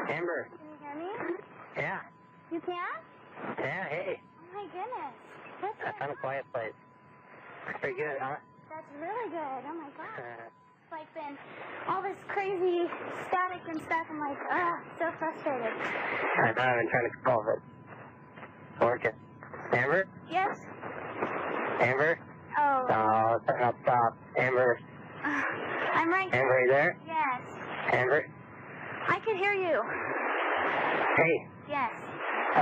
[SPEAKER 3] Amber?
[SPEAKER 6] Can you hear me?
[SPEAKER 3] Yeah.
[SPEAKER 6] You can?
[SPEAKER 3] Yeah, hey.
[SPEAKER 6] Oh my goodness. That's
[SPEAKER 3] I found a quiet place. Pretty good, huh?
[SPEAKER 6] That's really good. Oh my god. It's like been all this crazy static and stuff. I'm like, so frustrated.
[SPEAKER 3] I know, I've been trying to call it. It's working. Amber?
[SPEAKER 6] Yes?
[SPEAKER 3] Amber?
[SPEAKER 6] Oh.
[SPEAKER 3] Oh, stop. Amber?
[SPEAKER 6] I'm right here.
[SPEAKER 3] Amber, are you there?
[SPEAKER 6] Yes.
[SPEAKER 3] Amber?
[SPEAKER 6] I can hear you.
[SPEAKER 3] Hey.
[SPEAKER 6] Yes.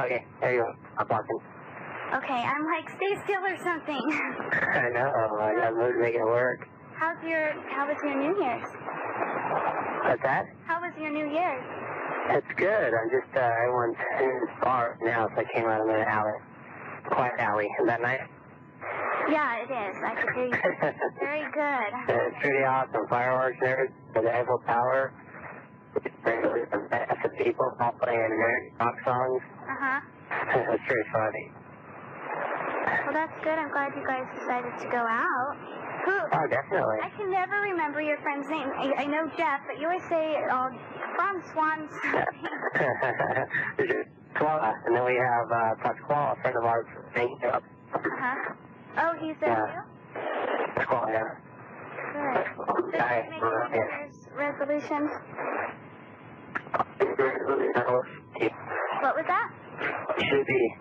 [SPEAKER 3] Okay, there you go. I'm walking.
[SPEAKER 6] Okay, I'm like, stay still or something.
[SPEAKER 3] I know. I gotta move to make it work.
[SPEAKER 6] How was your New Year's?
[SPEAKER 3] What's that?
[SPEAKER 6] How was your New Year's?
[SPEAKER 3] It's good. I'm just, everyone's in the bar now, so I came out of an alley. Quiet alley. Is that nice?
[SPEAKER 6] Yeah, it is. I can hear you. Very good.
[SPEAKER 3] It's pretty awesome. Fireworks and everything. The Eiffel Tower. The people all playing rock songs.
[SPEAKER 6] Uh-huh.
[SPEAKER 3] It's pretty funny.
[SPEAKER 6] Well, that's good. I'm glad you guys decided to go out. Who?
[SPEAKER 3] Oh, definitely.
[SPEAKER 6] I can never remember your friend's name. I know Jeff, but you always say, from Swans.
[SPEAKER 3] Koala. And then we have Pasquale, a friend of ours, hanging up.
[SPEAKER 6] Uh-huh. Oh, he's there too?
[SPEAKER 3] Pasquale, yeah.
[SPEAKER 6] Good. Did
[SPEAKER 3] Hi.
[SPEAKER 6] you make your New Year's resolution? What was that?
[SPEAKER 3] Should be.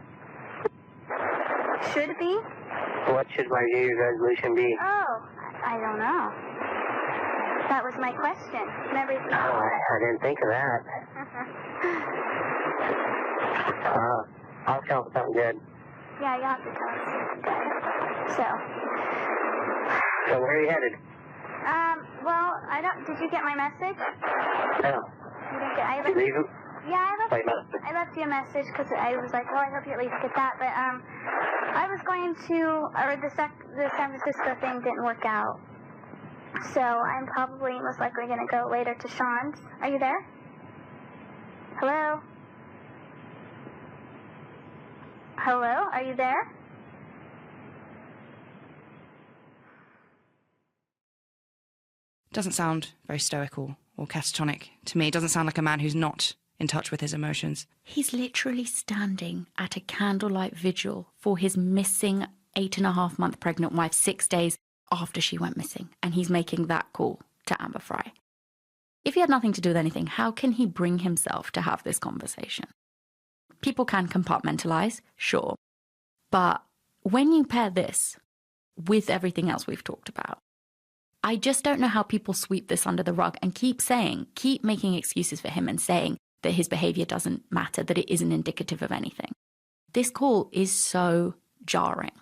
[SPEAKER 6] Should be?
[SPEAKER 3] What should my New Year's resolution be?
[SPEAKER 6] Oh, I don't know. That was my question. Remember?
[SPEAKER 3] Oh, I didn't think of that. I'll come up with something good.
[SPEAKER 6] Yeah, you have to tell us.
[SPEAKER 3] So where are you headed?
[SPEAKER 6] Well, I don't. Did you get my message?
[SPEAKER 3] No.
[SPEAKER 6] You didn't get.
[SPEAKER 3] Did you leave him?
[SPEAKER 6] Yeah,
[SPEAKER 3] Wait, message.
[SPEAKER 6] I left you a message because I was like, well, I hope you at least get that. But I was going to, or the San Francisco thing didn't work out, so I'm probably most likely going to go later to Sean's. Are you there? Hello? Hello? Are you there?
[SPEAKER 2] Doesn't sound very stoical or catatonic to me. It doesn't sound like a man who's not in touch with his emotions.
[SPEAKER 1] He's literally standing at a candlelight vigil for his missing 8.5-month pregnant wife 6 days after she went missing. And he's making that call to Amber Fry. If he had nothing to do with anything, how can he bring himself to have this conversation? People can compartmentalize, sure. But when you pair this with everything else we've talked about, I just don't know how people sweep this under the rug and keep making excuses for him and saying that his behavior doesn't matter, that it isn't indicative of anything. This call is so jarring.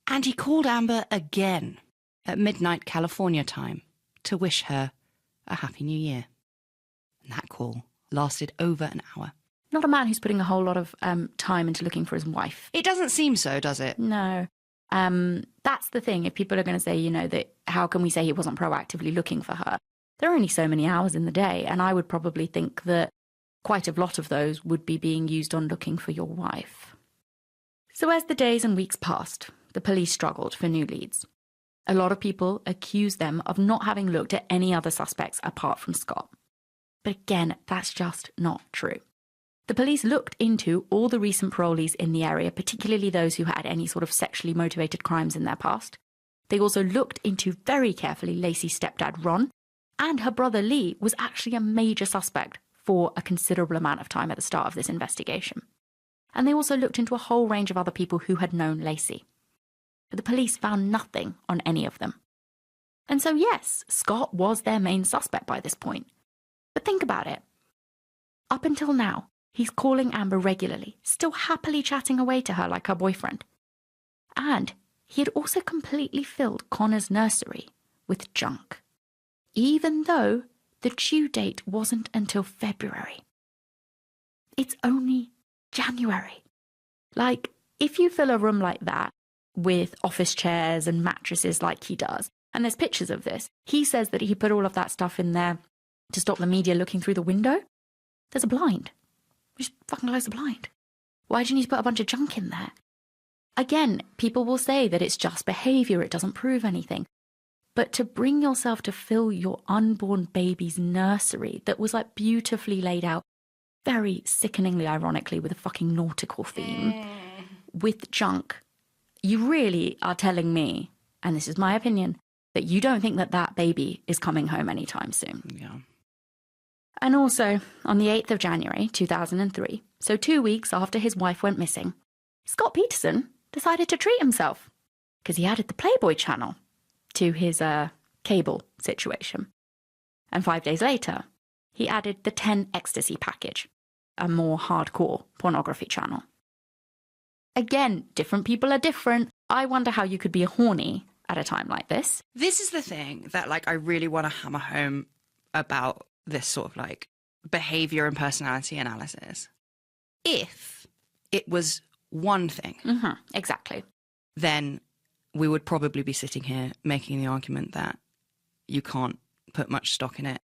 [SPEAKER 2] And he called Amber again at midnight California time to wish her a Happy New Year. And that call lasted over an hour.
[SPEAKER 1] Not a man who's putting a whole lot of time into looking for his wife.
[SPEAKER 2] It doesn't seem so, does it?
[SPEAKER 1] No. That's the thing. If people are going to say, that how can we say he wasn't proactively looking for her? There are only so many hours in the day, and I would probably think that quite a lot of those would be being used on looking for your wife. So as the days and weeks passed, the police struggled for new leads. A lot of people accused them of not having looked at any other suspects apart from Scott. But again, that's just not true. The police looked into all the recent parolees in the area, particularly those who had any sort of sexually motivated crimes in their past. They also looked into very carefully Laci's stepdad, Ron, and her brother, Lee, was actually a major suspect for a considerable amount of time at the start of this investigation. And they also looked into a whole range of other people who had known Laci. But the police found nothing on any of them. And so yes, Scott was their main suspect by this point. But think about it. Up until now, he's calling Amber regularly, still happily chatting away to her like her boyfriend. And he had also completely filled Connor's nursery with junk, even though the due date wasn't until February. It's only January. Like, if you fill a room like that with office chairs and mattresses like he does, and there's pictures of this, he says that he put all of that stuff in there to stop the media looking through the window? There's a blind. Just fucking close the blind. Why do you need to put a bunch of junk in there? Again, people will say that it's just behaviour, it doesn't prove anything. But to bring yourself to fill your unborn baby's nursery that was like beautifully laid out, very sickeningly ironically with a fucking nautical theme, with junk, you really are telling me, and this is my opinion, that you don't think that that baby is coming home anytime soon.
[SPEAKER 2] Yeah.
[SPEAKER 1] And also, on the 8th of January 2003, so 2 weeks after his wife went missing, Scott Peterson decided to treat himself because he added the Playboy channel to his cable situation. And 5 days later, he added the 10 Ecstasy package, a more hardcore pornography channel. Again, different people are different. I wonder how you could be horny at a time like this.
[SPEAKER 2] This is the thing that, like, I really want to hammer home about this sort of, like, behaviour and personality analysis. If it was one thing,
[SPEAKER 1] exactly,
[SPEAKER 2] then we would probably be sitting here making the argument that you can't put much stock in it.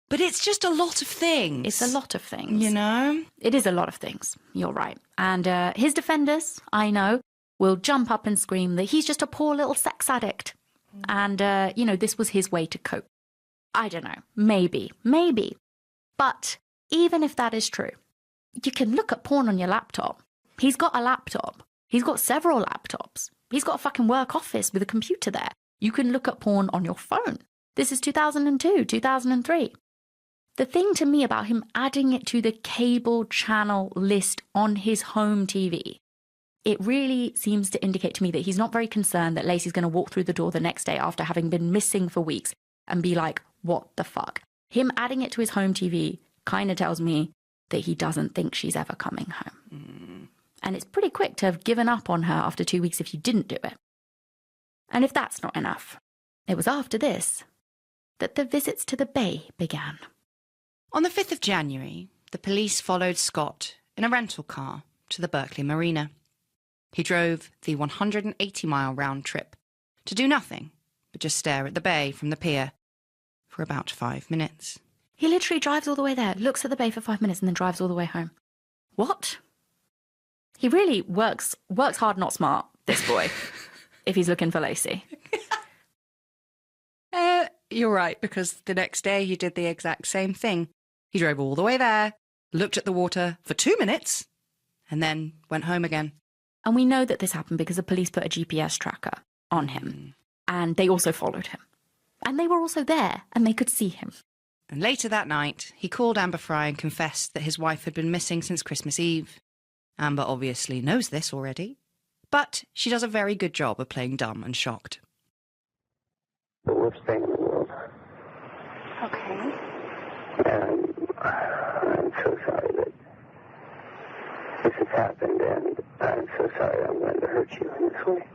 [SPEAKER 2] But it's just a lot of things.
[SPEAKER 1] It's a lot of things.
[SPEAKER 2] You know?
[SPEAKER 1] It is a lot of things. You're right. And his defenders, I know, will jump up and scream that he's just a poor little sex addict. And, you know, this was his way to cope. I don't know. Maybe. But even if that is true, you can look at porn on your laptop. He's got a laptop. He's got several laptops. He's got a fucking work office with a computer there. You can look at porn on your phone. This is 2002, 2003. The thing to me about him adding it to the cable channel list on his home TV, it really seems to indicate to me that he's not very concerned that Laci's going to walk through the door the next day after having been missing for weeks and be like, what the fuck? Him adding it to his home TV kind of tells me that he doesn't think she's ever coming home. And it's pretty quick to have given up on her after 2 weeks if you didn't do it. And if that's not enough, it was after this that the visits to the bay began.
[SPEAKER 2] On the 5th of January, the police followed Scott in a rental car to the Berkeley Marina. He drove the 180-mile round trip to do nothing but just stare at the bay from the pier for about 5 minutes.
[SPEAKER 1] He literally drives all the way there, looks at the bay for 5 minutes and then drives all the way home. What? He really works hard, not smart, this boy, if he's looking for Laci.
[SPEAKER 2] You're right, because the next day he did the exact same thing. He drove all the way there, looked at the water for 2 minutes, and then went home again.
[SPEAKER 1] And we know that this happened because the police put a GPS tracker on him. And they also followed him. And they were also there, and they could see him.
[SPEAKER 2] And later that night, he called Amber Fry and confessed that his wife had been missing since Christmas Eve. Amber obviously knows this already, but she does a very good job of playing dumb and shocked.
[SPEAKER 3] The worst thing in the world.
[SPEAKER 6] Okay.
[SPEAKER 3] And I'm so sorry that this has happened, and I'm so sorry I'm going to hurt you in this way.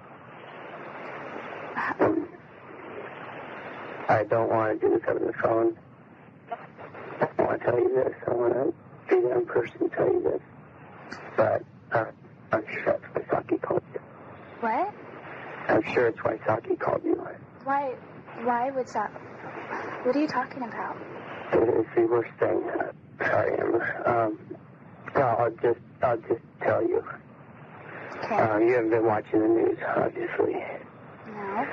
[SPEAKER 3] I don't want to do this over the phone. I want to tell you this. I want to be there in person and tell you this. But I'm sure that's why Saki called you.
[SPEAKER 6] What?
[SPEAKER 3] I'm sure it's why Saki called you.
[SPEAKER 6] Why would that? What are you talking about?
[SPEAKER 3] It's the worst thing. Sorry, Amber. I'll just tell you.
[SPEAKER 6] Okay.
[SPEAKER 3] You haven't been watching the news, obviously.
[SPEAKER 6] No.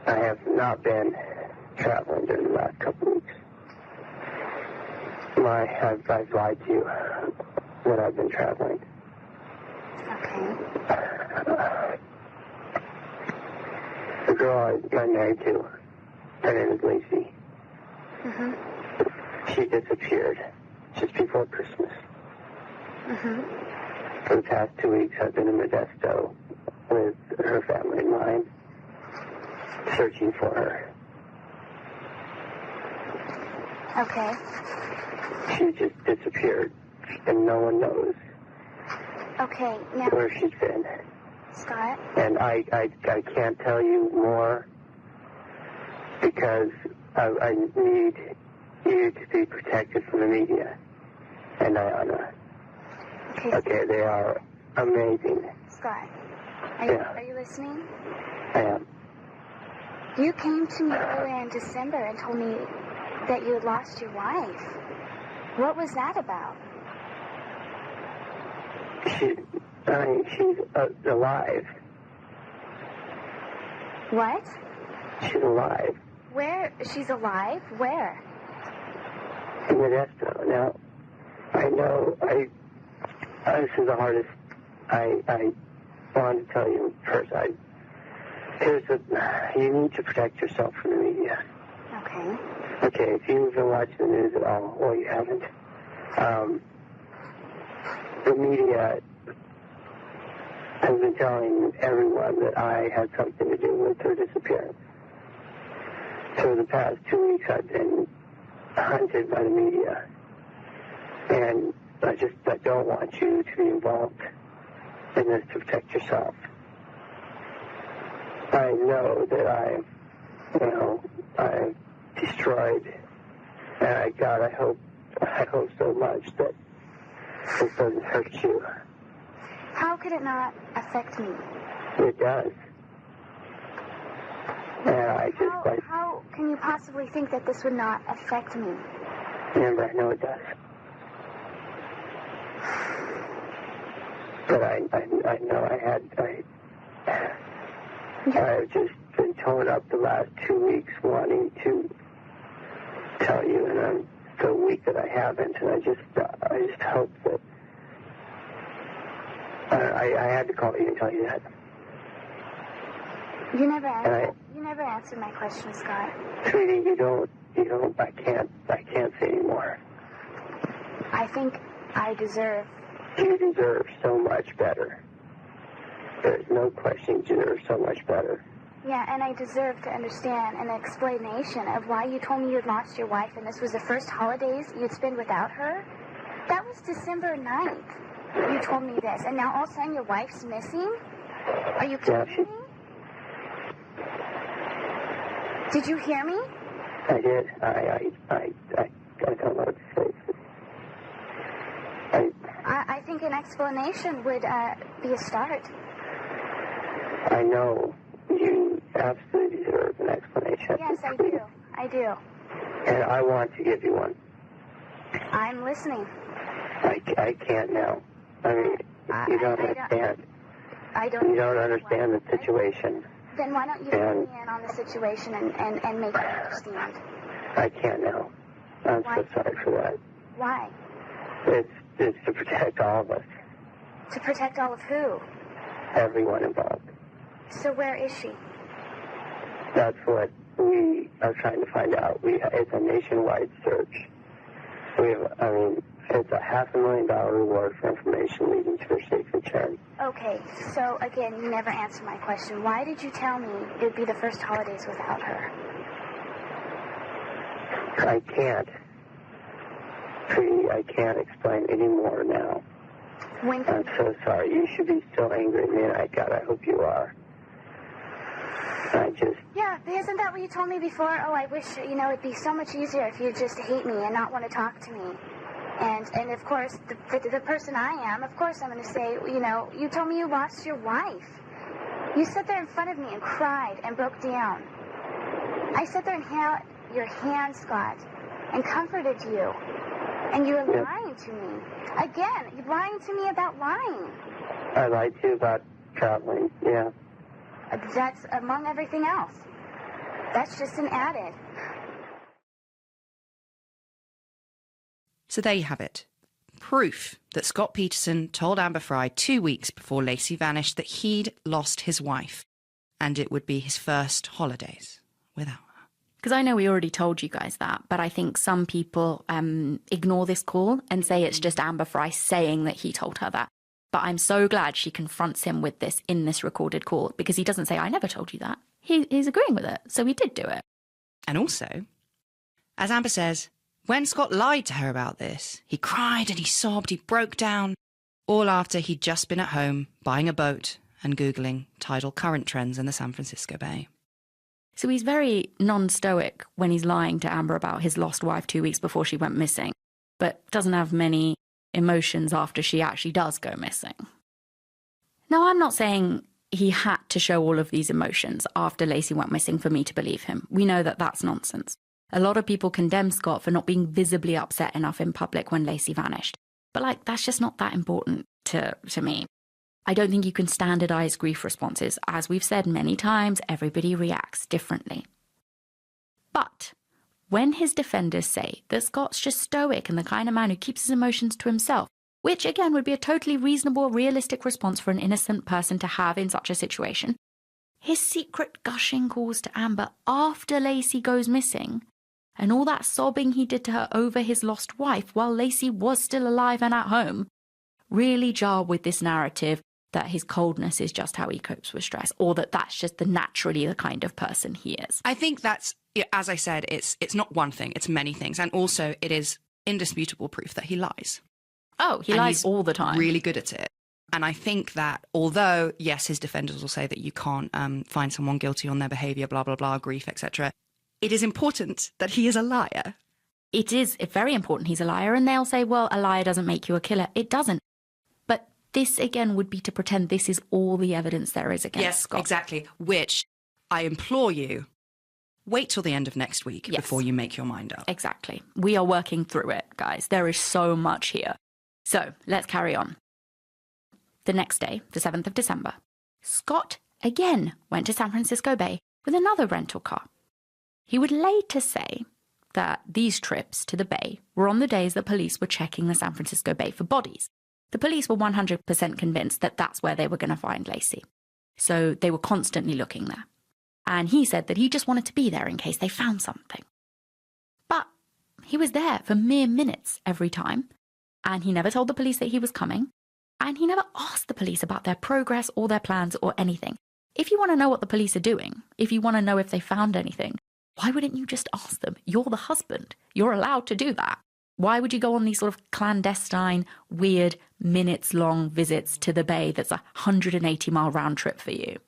[SPEAKER 3] I have not been traveling during the last couple of weeks. I've lied to you when I've been traveling.
[SPEAKER 6] Okay.
[SPEAKER 3] The girl I'm married to, her name is Laci. She disappeared just before Christmas. For the past 2 weeks, I've been in Modesto with her family and mine, searching for her.
[SPEAKER 6] Okay.
[SPEAKER 3] She just disappeared, and no one knows
[SPEAKER 6] Okay, now,
[SPEAKER 3] where she's been.
[SPEAKER 6] Scott.
[SPEAKER 3] And I can't tell you more because I need you to be protected from the media and Ayana. Okay, they are amazing.
[SPEAKER 6] Scott,
[SPEAKER 3] Yeah.
[SPEAKER 6] are you listening?
[SPEAKER 3] I am.
[SPEAKER 6] You came to me earlier in December and told me that you had lost your wife. What was that about?
[SPEAKER 7] She's alive.
[SPEAKER 6] What?
[SPEAKER 7] She's alive.
[SPEAKER 6] Where? She's alive? Where?
[SPEAKER 7] In Modesto. Now, I know, this is the hardest. I wanted to tell you first, you need to protect yourself from the media.
[SPEAKER 6] Okay.
[SPEAKER 7] Okay, if you've been watching the news at all, well, you haven't. The media has been telling everyone that I had something to do with her disappearance. So the past 2 weeks I've been hunted by the media. And I don't want you to be involved in this to protect yourself. I know that I've destroyed, and I hope so much that this doesn't hurt you.
[SPEAKER 6] How could it not affect me?
[SPEAKER 7] It does. And
[SPEAKER 6] how can you possibly think that this would not affect me?
[SPEAKER 7] Remember, I know it does. But I know I've just been torn up the last 2 weeks wanting to tell you, and I'm so weak that I haven't, and I just hope that I had to call you and tell you that.
[SPEAKER 6] You never answered my question, Scott.
[SPEAKER 7] Sweetie, you don't, I can't say anymore.
[SPEAKER 6] I think I deserve.
[SPEAKER 7] You deserve so much better. There's no question you deserve so much better.
[SPEAKER 6] Yeah, and I deserve to understand an explanation of why you told me you'd lost your wife and this was the first holidays you'd spend without her. That was December 9th. You told me this, and now all of a sudden your wife's missing? Are you kidding me? Did you hear me?
[SPEAKER 7] I did. I don't know what to say.
[SPEAKER 6] I think an explanation would be a start.
[SPEAKER 7] I know you absolutely deserve an explanation.
[SPEAKER 6] Yes, I do. I do.
[SPEAKER 7] And I want to give you one.
[SPEAKER 6] I'm listening.
[SPEAKER 7] I can't now. I mean, you don't understand. You don't understand the situation.
[SPEAKER 6] Then why don't you let me in on the situation and make me understand?
[SPEAKER 7] I can't now. I'm so sorry for that.
[SPEAKER 6] Why?
[SPEAKER 7] It's to protect all of us.
[SPEAKER 6] To protect all of who?
[SPEAKER 7] Everyone involved.
[SPEAKER 6] So where is she?
[SPEAKER 7] That's what we are trying to find out. It's a nationwide search. It's a $500,000 reward for information leading to her safe return.
[SPEAKER 6] Okay, so again, you never answered my question. Why did you tell me it would be the first holidays without her?
[SPEAKER 7] I can't. I can't explain any more now. I'm so sorry. You should be so angry at me, and I hope you are.
[SPEAKER 6] Yeah, isn't that what you told me before? Oh, I wish, it'd be so much easier if you just hate me and not want to talk to me. And of course, the person I am, of course I'm going to say, you told me you lost your wife. You sat there in front of me and cried and broke down. I sat there and held your hand, Scott, and comforted you. And you were lying to me. Again, you're lying to me about lying.
[SPEAKER 7] I lied to you about traveling, yeah.
[SPEAKER 6] That's among everything else. That's just an added.
[SPEAKER 2] So there you have it. Proof that Scott Peterson told Amber Fry 2 weeks before Laci vanished that he'd lost his wife and it would be his first holidays without her.
[SPEAKER 1] Because I know we already told you guys that, but I think some people ignore this call and say it's just Amber Fry saying that he told her that. But I'm so glad she confronts him with this in this recorded call, because he doesn't say, I never told you that. He's agreeing with it. So he did do it.
[SPEAKER 2] And also, as Amber says, when Scott lied to her about this, he cried and he sobbed, he broke down, all after he'd just been at home buying a boat and Googling tidal current trends in the San Francisco Bay.
[SPEAKER 1] So he's very non-stoic when he's lying to Amber about his lost wife 2 weeks before she went missing, but doesn't have many emotions after she actually does go missing. Now, I'm not saying he had to show all of these emotions after Laci went missing for me to believe him. We know that that's nonsense. A lot of people condemn Scott for not being visibly upset enough in public when Laci vanished. But, like, that's just not that important to me. I don't think you can standardize grief responses. As we've said many times, everybody reacts differently. But when his defenders say that Scott's just stoic and the kind of man who keeps his emotions to himself, which again would be a totally reasonable, realistic response for an innocent person to have in such a situation, his secret gushing calls to Amber after Laci goes missing, and all that sobbing he did to her over his lost wife while Laci was still alive and at home, really jar with this narrative that his coldness is just how he copes with stress, or that that's just naturally the kind of person he is.
[SPEAKER 2] I think that's, as I said, it's not one thing, it's many things. And also it is indisputable proof that he lies.
[SPEAKER 1] Oh, he lies all the time.
[SPEAKER 2] Really good at it. And I think that although, yes, his defenders will say that you can't find someone guilty on their behaviour, blah, blah, blah, grief, etc., it is important that he is a liar.
[SPEAKER 1] It is very important he's a liar. And they'll say, well, a liar doesn't make you a killer. It doesn't. But this, again, would be to pretend this is all the evidence there is against Scott.
[SPEAKER 2] Yes, exactly. Which I implore you, wait till the end of next week before you make your mind up.
[SPEAKER 1] Exactly. We are working through it, guys. There is so much here. So let's carry on. The next day, the 7th of December, Scott again went to San Francisco Bay with another rental car. He would later say that these trips to the Bay were on the days that police were checking the San Francisco Bay for bodies. The police were 100% convinced that that's where they were going to find Laci. So they were constantly looking there. And he said that he just wanted to be there in case they found something. But he was there for mere minutes every time. And he never told the police that he was coming. And he never asked the police about their progress or their plans or anything. If you want to know what the police are doing, if you want to know if they found anything, why wouldn't you just ask them? You're the husband. You're allowed to do that. Why would you go on these sort of clandestine, weird, minutes-long visits to the Bay that's a 180-mile round trip for you?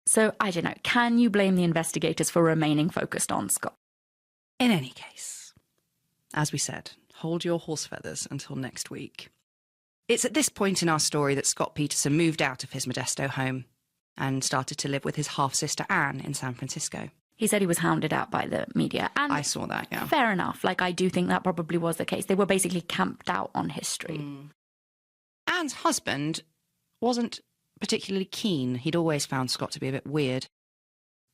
[SPEAKER 1] So, I don't know, can you blame the investigators for remaining focused on Scott?
[SPEAKER 2] In any case, as we said, hold your horse feathers until next week. It's at this point in our story that Scott Peterson moved out of his Modesto home and started to live with his half-sister Anne in San Francisco.
[SPEAKER 1] He said he was hounded out by the media. And
[SPEAKER 2] I saw that, yeah.
[SPEAKER 1] Fair enough. Like, I do think that probably was the case. They were basically camped out on history.
[SPEAKER 2] Anne's husband wasn't particularly keen. He'd always found Scott to be a bit weird.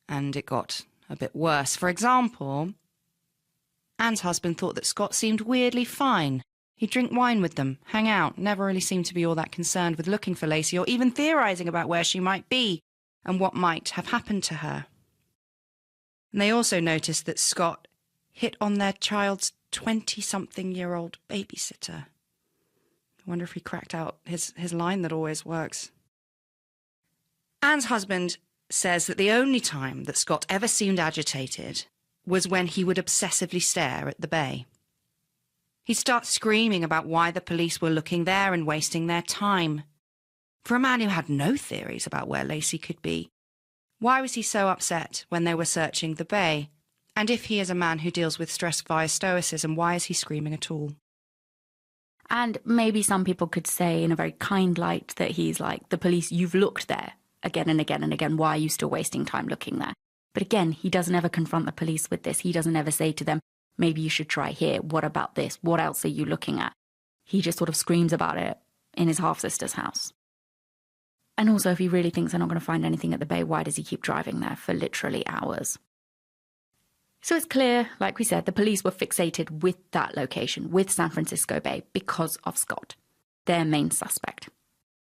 [SPEAKER 2] And it got a bit worse. For example, Anne's husband thought that Scott seemed weirdly fine. He'd drink wine with them, hang out, never really seemed to be all that concerned with looking for Laci or even theorising about where she might be and what might have happened to her. And they also noticed that Scott hit on their child's 20-something-year-old babysitter. I wonder if he cracked out his line that always works. Anne's husband says that the only time that Scott ever seemed agitated was when he would obsessively stare at the Bay. He'd start screaming about why the police were looking there and wasting their time. For a man who had no theories about where Laci could be, why was he so upset when they were searching the Bay? And if he is a man who deals with stress via stoicism, why is he screaming at all?
[SPEAKER 1] And maybe some people could say in a very kind light that he's like, the police, you've looked there again and again and again. Why are you still wasting time looking there? But again, he doesn't ever confront the police with this. He doesn't ever say to them, maybe you should try here. What about this? What else are you looking at? He just sort of screams about it in his half-sister's house. And also, if he really thinks they're not going to find anything at the Bay, why does he keep driving there for literally hours? So it's clear, like we said, the police were fixated with that location, with San Francisco Bay, because of Scott, their main suspect.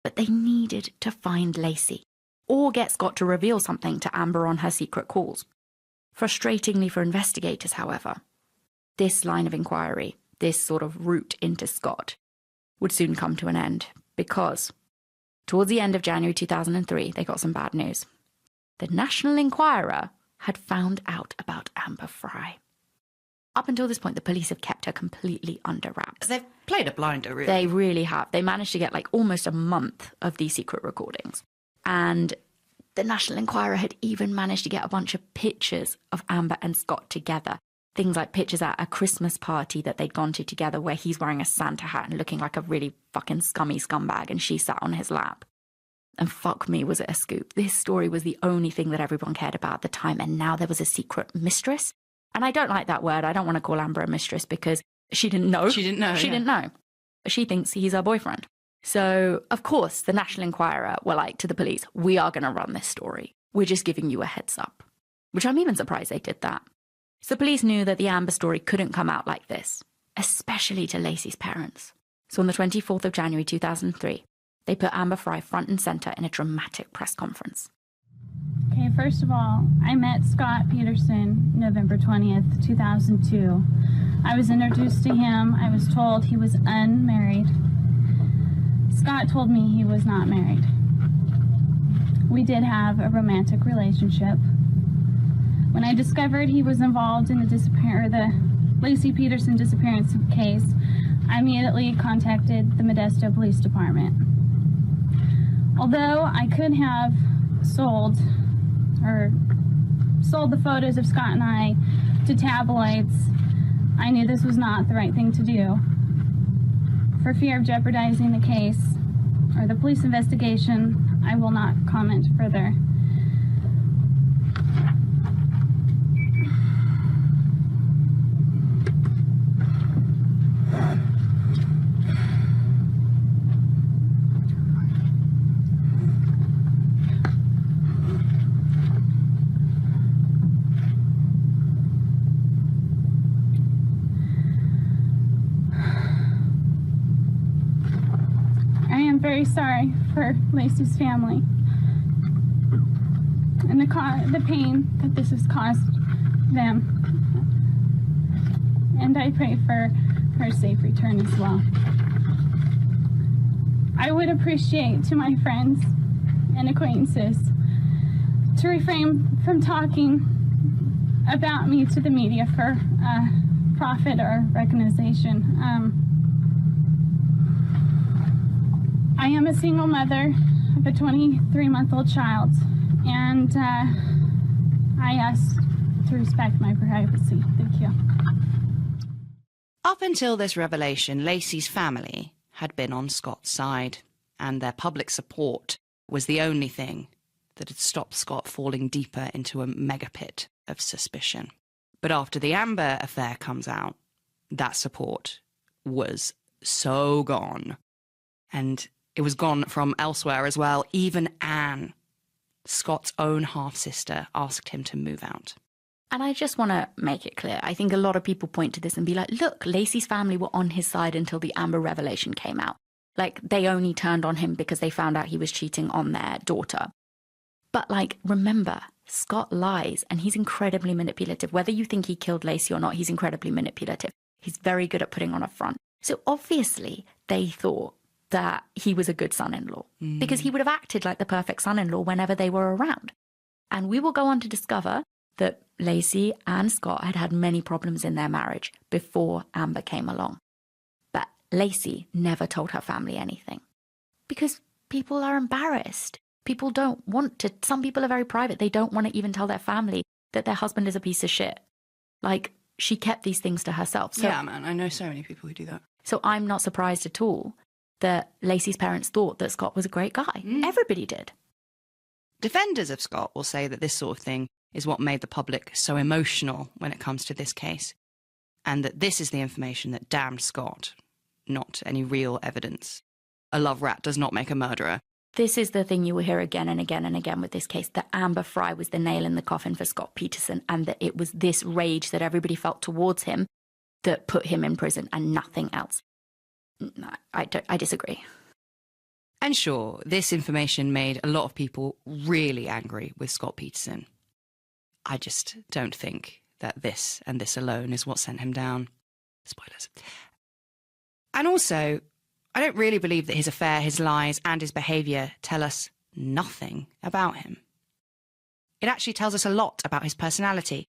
[SPEAKER 1] But they needed to find Laci, or get Scott to reveal something to Amber on her secret calls. Frustratingly for investigators, however, this line of inquiry, this sort of route into Scott, would soon come to an end, because towards the end of January 2003, they got some bad news. The National Enquirer had found out about Amber Fry. Up until this point, the police have kept her completely under wraps.
[SPEAKER 2] They've played a blinder, really.
[SPEAKER 1] They really have. They managed to get like almost a month of these secret recordings. And the National Enquirer had even managed to get a bunch of pictures of Amber and Scott together. Things like pictures at a Christmas party that they'd gone to together where he's wearing a Santa hat and looking like a really fucking scummy scumbag and she sat on his lap. And fuck me, was it a scoop. This story was the only thing that everyone cared about at the time, and now there was a secret mistress. And I don't like that word. I don't want to call Amber a mistress because she didn't know.
[SPEAKER 2] She didn't know.
[SPEAKER 1] She didn't know. She thinks he's her boyfriend. So, of course, the National Enquirer were like to the police, we are going to run this story. We're just giving you a heads up. Which I'm even surprised they did that. So police knew that the Amber story couldn't come out like this, especially to Laci's parents. So on the 24th of January 2003, they put Amber Frey front and centre in a dramatic press conference.
[SPEAKER 8] Okay, first of all, I met Scott Peterson November 20th, 2002. I was introduced to him. I was told he was unmarried. Scott told me he was not married. We did have a romantic relationship. When I discovered he was involved in the Laci Peterson disappearance case, I immediately contacted the Modesto Police Department. Although I could have sold the photos of Scott and I to tabloids, I knew this was not the right thing to do. For fear of jeopardizing the case or the police investigation, I will not comment further. Very sorry for Laci's family and the pain that this has caused them. And I pray for her safe return as well. I would appreciate to my friends and acquaintances to refrain from talking about me to the media for profit or recognition. I am a single mother of a 23-month-old child, and I ask to respect my privacy. Thank you.
[SPEAKER 2] Up until this revelation, Laci's family had been on Scott's side, and their public support was the only thing that had stopped Scott falling deeper into a megapit of suspicion. But after the Amber affair comes out, that support was so gone. And it was gone from elsewhere as well. Even Anne, Scott's own half-sister, asked him to move out.
[SPEAKER 1] And I just want to make it clear. I think a lot of people point to this and be like, look, Laci's family were on his side until the Amber revelation came out. Like, they only turned on him because they found out he was cheating on their daughter. But, like, remember, Scott lies, and he's incredibly manipulative. Whether you think he killed Laci or not, he's incredibly manipulative. He's very good at putting on a front. So obviously they thought that he was a good son-in-law because he would have acted like the perfect son-in-law whenever they were around. And we will go on to discover that Laci and Scott had had many problems in their marriage before Amber came along. But Laci never told her family anything because people are embarrassed. People don't want to. Some people are very private. They don't want to even tell their family that their husband is a piece of shit. Like, she kept these things to herself. So,
[SPEAKER 2] yeah, man, I know so many people who do that.
[SPEAKER 1] So I'm not surprised at all that Laci's parents thought that Scott was a great guy. Everybody did.
[SPEAKER 2] Defenders of Scott will say that this sort of thing is what made the public so emotional when it comes to this case, and that this is the information that damned Scott, not any real evidence. A love rat does not make a murderer.
[SPEAKER 1] This is the thing you will hear again and again and again with this case, that Amber Frey was the nail in the coffin for Scott Peterson, and that it was this rage that everybody felt towards him that put him in prison and nothing else. No, I disagree.
[SPEAKER 2] And sure, this information made a lot of people really angry with Scott Peterson. I just don't think that this and this alone is what sent him down. Spoilers. And also, I don't really believe that his affair, his lies, and his behaviour tell us nothing about him. It actually tells us a lot about his personality.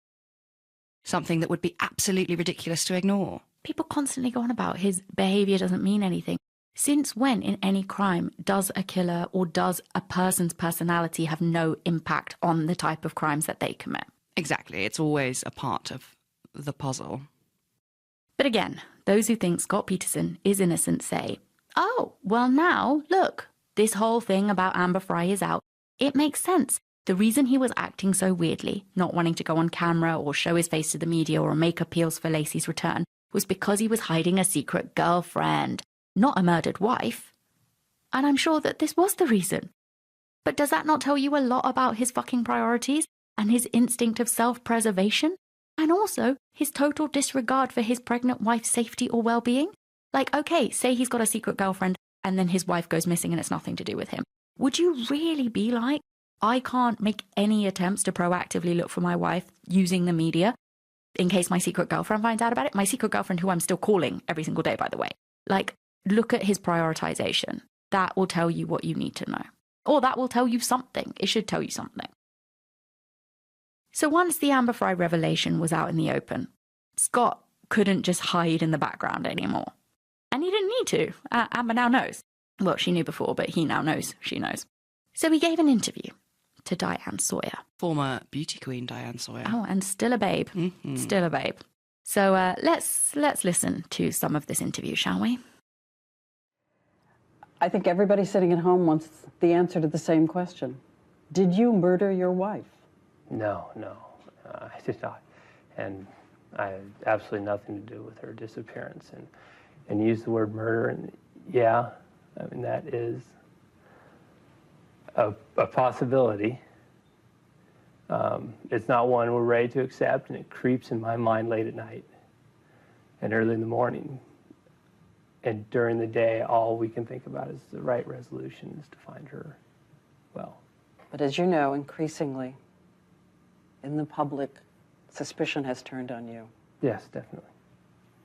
[SPEAKER 2] Something that would be absolutely ridiculous to ignore.
[SPEAKER 1] People constantly go on about his behaviour doesn't mean anything. Since when in any crime does a killer or does a person's personality have no impact on the type of crimes that they commit?
[SPEAKER 2] Exactly. It's always a part of the puzzle.
[SPEAKER 1] But again, those who think Scott Peterson is innocent say, oh, well now, look, This whole thing about Amber Fry is out. It makes sense. The reason he was acting so weirdly, not wanting to go on camera or show his face to the media or make appeals for Laci's return, was because he was hiding a secret girlfriend, not a murdered wife. And I'm sure that this was the reason. But does that not tell you a lot about his fucking priorities and his instinct of self-preservation? And also his total disregard for his pregnant wife's safety or well-being? Like, okay, say he's got a secret girlfriend and then his wife goes missing and it's nothing to do with him. Would you really be like, I can't make any attempts to proactively look for my wife using the media in case my secret girlfriend finds out about it? My secret girlfriend, who I'm still calling every single day, by the way. Like, look at his prioritization. That will tell you what you need to know. Or that will tell you something. It should tell you something. So once the Amber Fry revelation was out in the open, Scott couldn't just hide in the background anymore. And he didn't need to. Amber now knows. Well, she knew before, but he now knows she knows. So he gave an interview to Diane Sawyer.
[SPEAKER 2] Former beauty queen Diane Sawyer.
[SPEAKER 1] Oh, and still a babe.
[SPEAKER 2] Mm-hmm.
[SPEAKER 1] Still a babe. So let's listen to some of this interview, shall we?
[SPEAKER 9] I think everybody sitting at home wants the answer to the same question. Did you murder your wife?
[SPEAKER 5] No, I did not. And I had absolutely nothing to do with her disappearance. And use the word murder, and yeah, I mean, that is a possibility. It's not one we're ready to accept, and it creeps in my mind late at night and early in the morning. And during the day, all we can think about is the right resolution is to find her well.
[SPEAKER 9] But as you know, increasingly, in the public, suspicion has turned on you.
[SPEAKER 5] Yes, definitely.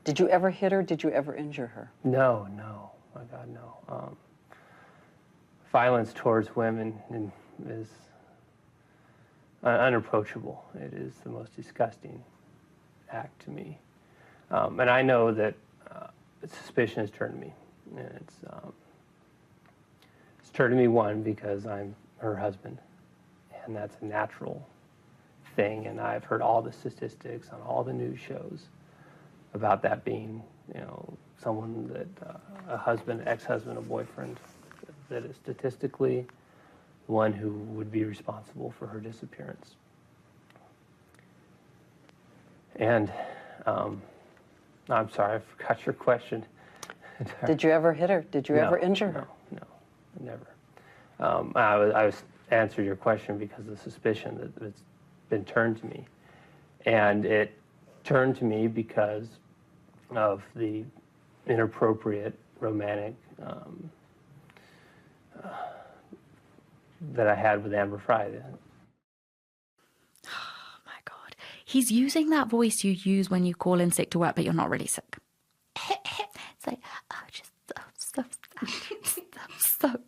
[SPEAKER 9] Did you ever hit her? Did you ever injure her?
[SPEAKER 5] No. My God, no. Violence towards women is unapproachable. It is the most disgusting act to me. And I know that suspicion has turned to me. And it's turned to me, one, because I'm her husband, and that's a natural thing. And I've heard all the statistics on all the news shows about that being, someone that a husband, ex-husband, a boyfriend, that is statistically one who would be responsible for her disappearance. And I'm sorry, I forgot your question.
[SPEAKER 9] Did you ever hit her? Did you ever injure her?
[SPEAKER 5] No, never. I was answering your question because of the suspicion that it's been turned to me. And it turned to me because of the inappropriate romantic that I had with Amber Fry.
[SPEAKER 1] Oh my God. He's using that voice you use when you call in sick to work, but you're not really sick. It's like, just so sad.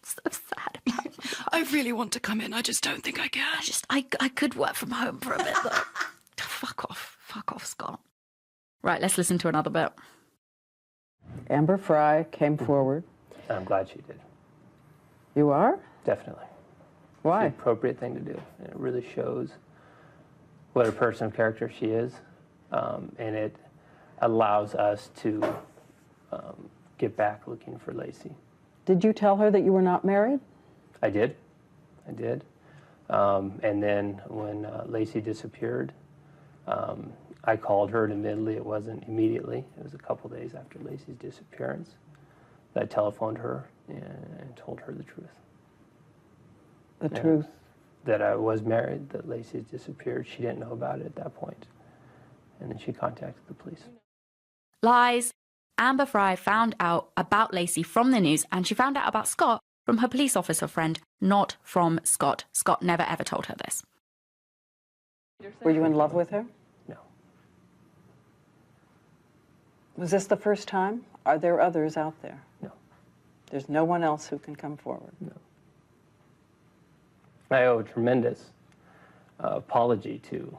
[SPEAKER 1] So sad about it.
[SPEAKER 2] I really want to come in. I just don't think I can.
[SPEAKER 1] I could work from home for a bit, though. Fuck off, Scott. Right, let's listen to another bit.
[SPEAKER 9] Amber Fry came forward.
[SPEAKER 5] I'm glad she did.
[SPEAKER 9] You are?
[SPEAKER 5] Definitely.
[SPEAKER 9] Why?
[SPEAKER 5] It's the appropriate thing to do. And it really shows what a person of character she is. And it allows us to get back looking for Laci.
[SPEAKER 9] Did you tell her that you were not married?
[SPEAKER 5] I did. And then when Laci disappeared, I called her, and admittedly it wasn't immediately. It was a couple days after Laci's disappearance that I telephoned her and told her the truth.
[SPEAKER 9] The truth?
[SPEAKER 5] That I was married, that Laci disappeared. She didn't know about it at that point. And then she contacted the police.
[SPEAKER 1] Lies. Amber Fry found out about Laci from the news, and she found out about Scott from her police officer friend, not from Scott. Scott never ever told her this.
[SPEAKER 9] Were you in love with her?
[SPEAKER 5] No.
[SPEAKER 9] Was this the first time? Are there others out there?
[SPEAKER 5] No.
[SPEAKER 9] There's no one else who can come forward?
[SPEAKER 5] No. I owe a tremendous apology to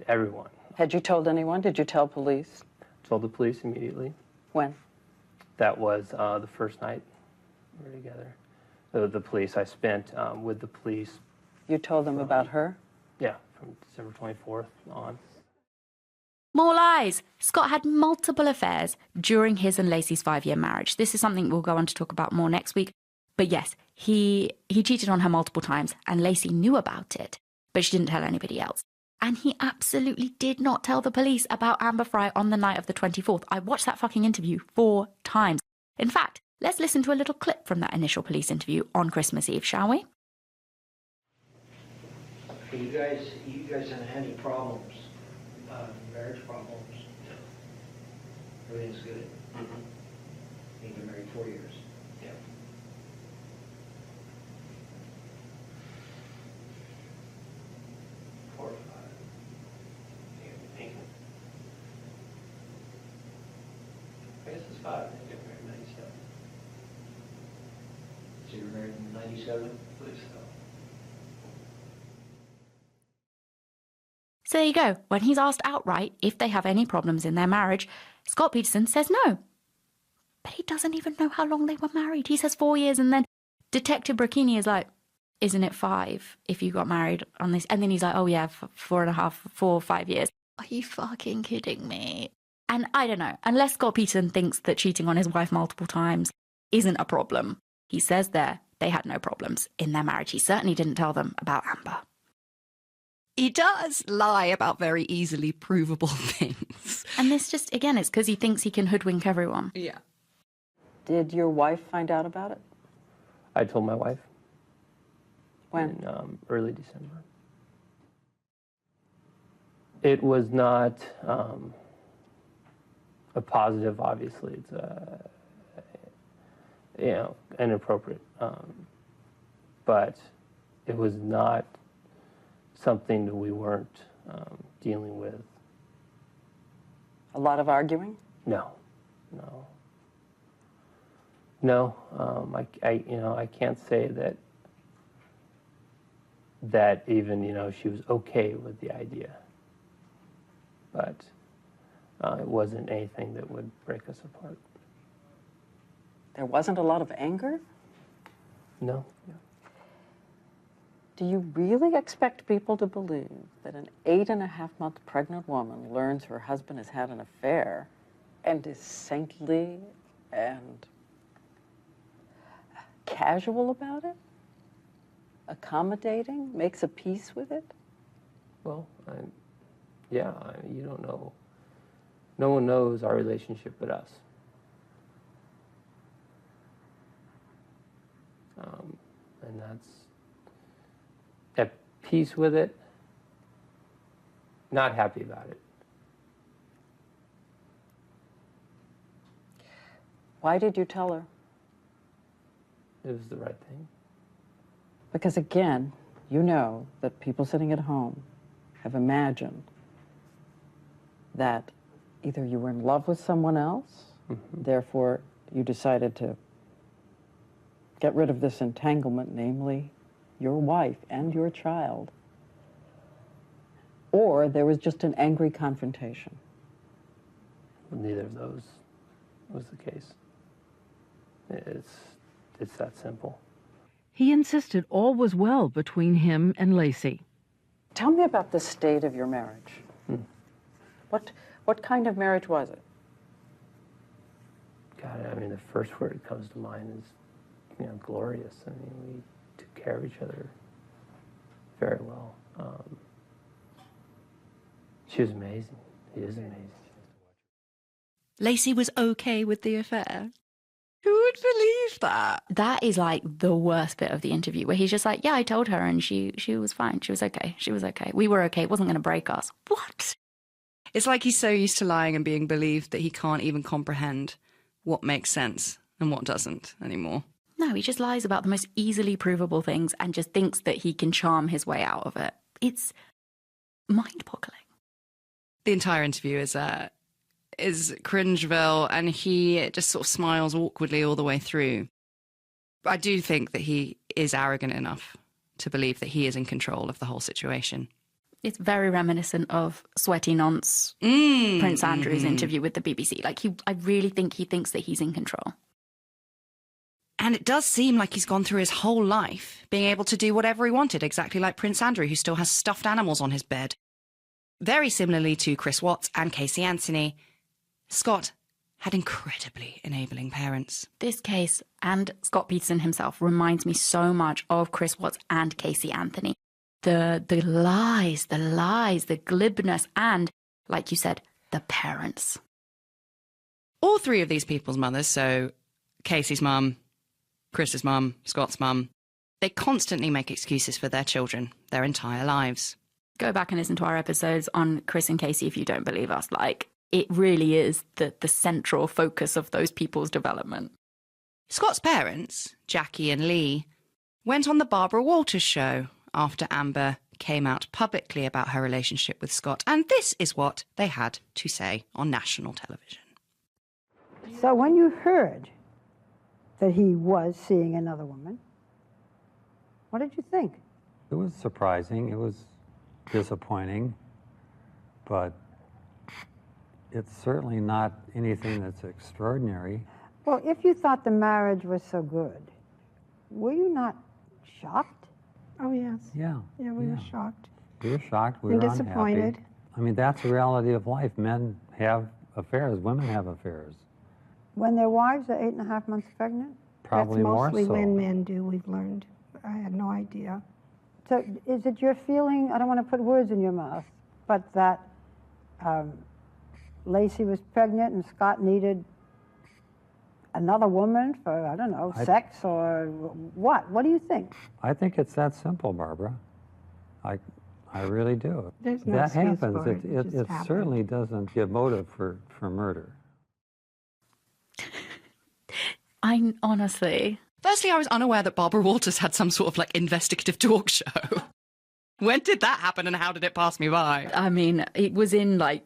[SPEAKER 5] everyone.
[SPEAKER 9] Had you told anyone? Did you tell police?
[SPEAKER 5] Told the police immediately.
[SPEAKER 9] When?
[SPEAKER 5] That was the first night we were together. The police, I spent with the police.
[SPEAKER 9] You told them about her?
[SPEAKER 5] Yeah, from December 24th on.
[SPEAKER 1] More lies. Scott had multiple affairs during his and Laci's 5-year marriage. This is something we'll go on to talk about more next week. But yes, he cheated on her multiple times, and Laci knew about it, but she didn't tell anybody else. And he absolutely did not tell the police about Amber Fry on the night of the 24th. I watched that fucking interview 4 times. In fact, let's listen to a little clip from that initial police interview on Christmas Eve, shall we?
[SPEAKER 4] You guys haven't had any problems, marriage problems? Everything's good? Mm-hmm. You've been married 4 years?
[SPEAKER 5] Yeah. 4 or 5. I guess it's 5. I think I got married in 97.
[SPEAKER 4] So you were married in 97?
[SPEAKER 5] I believe so.
[SPEAKER 1] So there you go. When he's asked outright if they have any problems in their marriage, Scott Peterson says no. But he doesn't even know how long they were married. He says 4 years, and then Detective Brachini is like, isn't it 5 if you got married on this? And then he's like, oh yeah, 4.5, 4 or 5 years. Are you fucking kidding me? And I don't know, unless Scott Peterson thinks that cheating on his wife multiple times isn't a problem. He says there they had no problems in their marriage. He certainly didn't tell them about Amber.
[SPEAKER 2] He does lie about very easily provable things.
[SPEAKER 1] And this just, again, it's because he thinks he can hoodwink everyone.
[SPEAKER 2] Yeah.
[SPEAKER 9] Did your wife find out about it?
[SPEAKER 5] I told my wife.
[SPEAKER 9] When?
[SPEAKER 5] In early December. It was not a positive, obviously. It's inappropriate. But it was not something that we weren't dealing with.
[SPEAKER 9] A lot of arguing?
[SPEAKER 5] No. I can't say that even she was okay with the idea, but it wasn't anything that would break us apart.
[SPEAKER 9] There wasn't a lot of anger?
[SPEAKER 5] No.
[SPEAKER 9] Do you really expect people to believe that an 8.5-month pregnant woman learns her husband has had an affair and is saintly and casual about it? Accommodating? Makes a peace with it?
[SPEAKER 5] Well, you don't know. No one knows our relationship but us. And that's at peace with it, not happy about it.
[SPEAKER 9] Why did you tell her?
[SPEAKER 5] It was the right thing.
[SPEAKER 9] Because again, you know that people sitting at home have imagined that either you were in love with someone else, therefore you decided to get rid of this entanglement, namely your wife and your child, or there was just an angry confrontation.
[SPEAKER 5] Neither of those was the case. It's that simple.
[SPEAKER 10] He insisted all was well between him and Laci.
[SPEAKER 9] Tell me about the state of your marriage. What kind of marriage was it?
[SPEAKER 5] God, the first word that comes to mind is, glorious. We took care of each other very well. She was amazing. He is amazing.
[SPEAKER 2] Laci was okay with the affair. Who would believe that?
[SPEAKER 1] That is like the worst bit of the interview, where he's just like, yeah, I told her and she was fine. She was okay. She was okay. We were okay. It wasn't going to break us. What?
[SPEAKER 2] It's like he's so used to lying and being believed that he can't even comprehend what makes sense and what doesn't anymore.
[SPEAKER 1] No, he just lies about the most easily provable things and just thinks that he can charm his way out of it. It's mind-boggling.
[SPEAKER 2] The entire interview is Cringeville, and he just sort of smiles awkwardly all the way through. But I do think that he is arrogant enough to believe that he is in control of the whole situation.
[SPEAKER 1] It's very reminiscent of Sweaty Nonce Prince Andrew's interview with the BBC. I really think he thinks that he's in control.
[SPEAKER 2] And it does seem like he's gone through his whole life being able to do whatever he wanted, exactly like Prince Andrew, who still has stuffed animals on his bed. Very similarly to Chris Watts and Casey Anthony, Scott had incredibly enabling parents.
[SPEAKER 1] This case, and Scott Peterson himself, reminds me so much of Chris Watts and Casey Anthony. The lies, the glibness, and, like you said, the parents.
[SPEAKER 2] All three of these people's mothers, so Casey's mum, Chris's mum, Scott's mum, they constantly make excuses for their children their entire lives.
[SPEAKER 1] Go back and listen to our episodes on Chris and Casey if you don't believe us. Like, it really is the central focus of those people's development.
[SPEAKER 2] Scott's parents, Jackie and Lee, went on the Barbara Walters show after Amber came out publicly about her relationship with Scott, and this is what they had to say on national television.
[SPEAKER 11] So when you heard that he was seeing another woman, what did you think?
[SPEAKER 12] It was surprising. It was disappointing, but it's certainly not anything that's extraordinary.
[SPEAKER 11] Well, if you thought the marriage was so good, were you not shocked?
[SPEAKER 13] Oh, yes.
[SPEAKER 12] Yeah.
[SPEAKER 13] Yeah, we were shocked.
[SPEAKER 12] We were shocked. We were
[SPEAKER 13] disappointed.
[SPEAKER 12] Unhappy. I mean, that's the reality of life. Men have affairs. Women have affairs.
[SPEAKER 11] When their wives are 8.5 months pregnant?
[SPEAKER 12] Probably more so.
[SPEAKER 13] That's mostly when men do, we've learned. I had no idea.
[SPEAKER 11] So is it your feeling, I don't want to put words in your mouth, but that Laci was pregnant and Scott needed another woman for, I don't know, sex or what? What do you think?
[SPEAKER 12] I think it's that simple, Barbara. I really do.
[SPEAKER 13] There's no
[SPEAKER 12] that
[SPEAKER 13] excuse
[SPEAKER 12] happens.
[SPEAKER 13] for it.
[SPEAKER 12] It certainly doesn't give motive for murder.
[SPEAKER 1] I honestly...
[SPEAKER 2] Firstly, I was unaware that Barbara Walters had some sort of, like, investigative talk show. When did that happen and how did it pass me by?
[SPEAKER 1] I mean, it was in, like,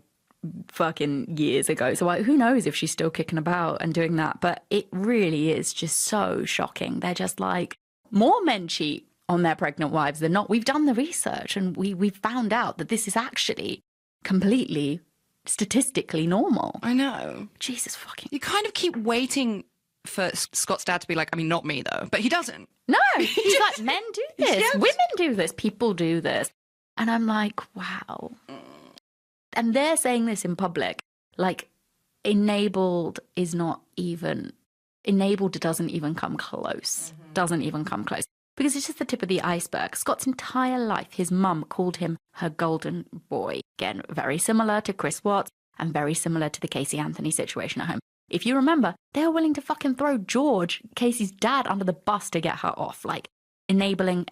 [SPEAKER 1] fucking years ago. So who knows if she's still kicking about and doing that. But it really is just so shocking. They're just like, more men cheat on their pregnant wives than not. We've done the research and we've found out that this is actually completely statistically normal.
[SPEAKER 2] I know.
[SPEAKER 1] Jesus fucking...
[SPEAKER 2] You kind of keep waiting for Scott's dad to be like, I mean, not me, though. But he doesn't.
[SPEAKER 1] No, he's like, men do this.
[SPEAKER 2] Yes.
[SPEAKER 1] Women do this. People do this. And I'm like, wow. And they're saying this in public. Like, enabled is not even... Enabled doesn't even come close. Doesn't even come close. Because it's just the tip of the iceberg. Scott's entire life, his mum called him her golden boy. Again, very similar to Chris Watts and very similar to the Casey Anthony situation at home. If you remember, they were willing to fucking throw George, Casey's dad, under the bus to get her off. Like, enabling.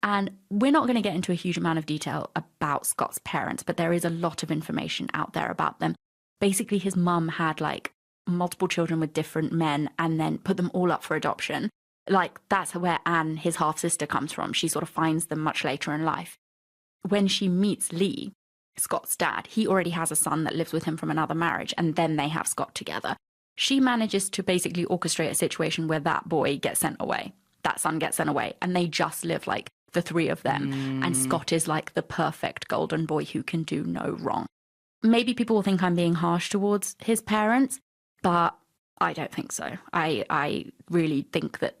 [SPEAKER 1] And we're not going to get into a huge amount of detail about Scott's parents, but there is a lot of information out there about them. Basically, his mum had, like, multiple children with different men and then put them all up for adoption. Like, that's where Anne, his half-sister, comes from. She sort of finds them much later in life. When she meets Lee, Scott's dad, he already has a son that lives with him from another marriage, and then they have Scott together. She manages to basically orchestrate a situation where that boy gets sent away. That son gets sent away, and they just live like the three of them. And Scott is like the perfect golden boy who can do no wrong. Maybe people will think I'm being harsh towards his parents, but I don't think so. I really think that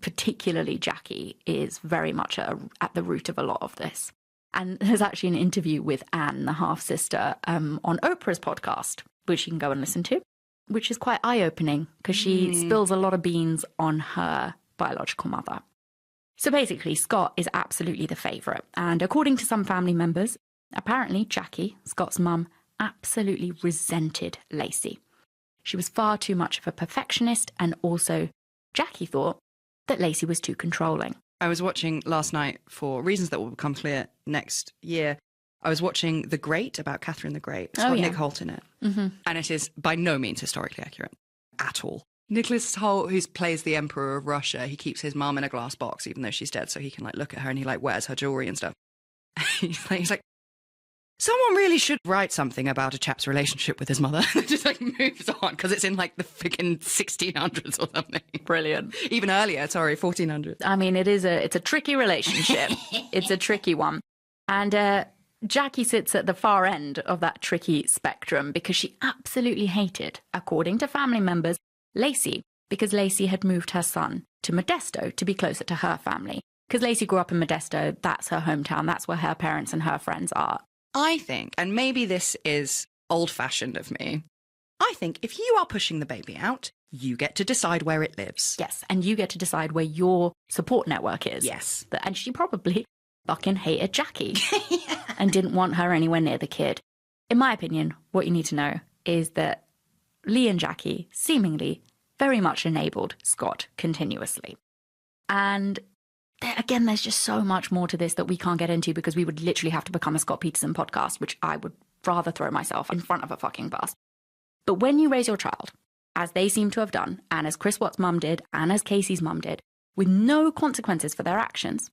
[SPEAKER 1] particularly Jackie is very much at the root of a lot of this. And there's actually an interview with Anne, the half-sister, on Oprah's podcast, which you can go and listen to, which is quite eye-opening because she spills a lot of beans on her biological mother. So basically, Scott is absolutely the favourite. And according to some family members, apparently Jackie, Scott's mum, absolutely resented Laci. She was far too much of a perfectionist, and also Jackie thought that Laci was too controlling.
[SPEAKER 2] I was watching last night, for reasons that will become clear next year, I was watching The Great, about Catherine the Great. It's got Nick Holt in it. And it is by no means historically accurate at all. Nicholas Holt, who plays the Emperor of Russia, he keeps his mum in a glass box, even though she's dead, so he can like look at her and he like wears her jewellery and stuff. he's like, someone really should write something about a chap's relationship with his mother. It just like moves on because it's in like the freaking 1600s or something.
[SPEAKER 1] Brilliant.
[SPEAKER 2] Even earlier, 1400s.
[SPEAKER 1] I mean, it's a tricky relationship. It's a tricky one. And Jackie sits at the far end of that tricky spectrum because she absolutely hated, according to family members, Laci, because Laci had moved her son to Modesto to be closer to her family. Because Laci grew up in Modesto, that's her hometown, that's where her parents and her friends are.
[SPEAKER 2] I think, and maybe this is old-fashioned of me, I think if you are pushing the baby out, you get to decide where it lives.
[SPEAKER 1] Yes, and you get to decide where your support network is.
[SPEAKER 2] Yes.
[SPEAKER 1] And she probably fucking hated Jackie and didn't want her anywhere near the kid. In my opinion, what you need to know is that Lee and Jackie seemingly very much enabled Scott continuously. And again, there's just so much more to this that we can't get into because we would literally have to become a Scott Peterson podcast, which I would rather throw myself in front of a fucking bus. But when you raise your child, as they seem to have done, and as Chris Watts' mum did, and as Casey's mum did, with no consequences for their actions,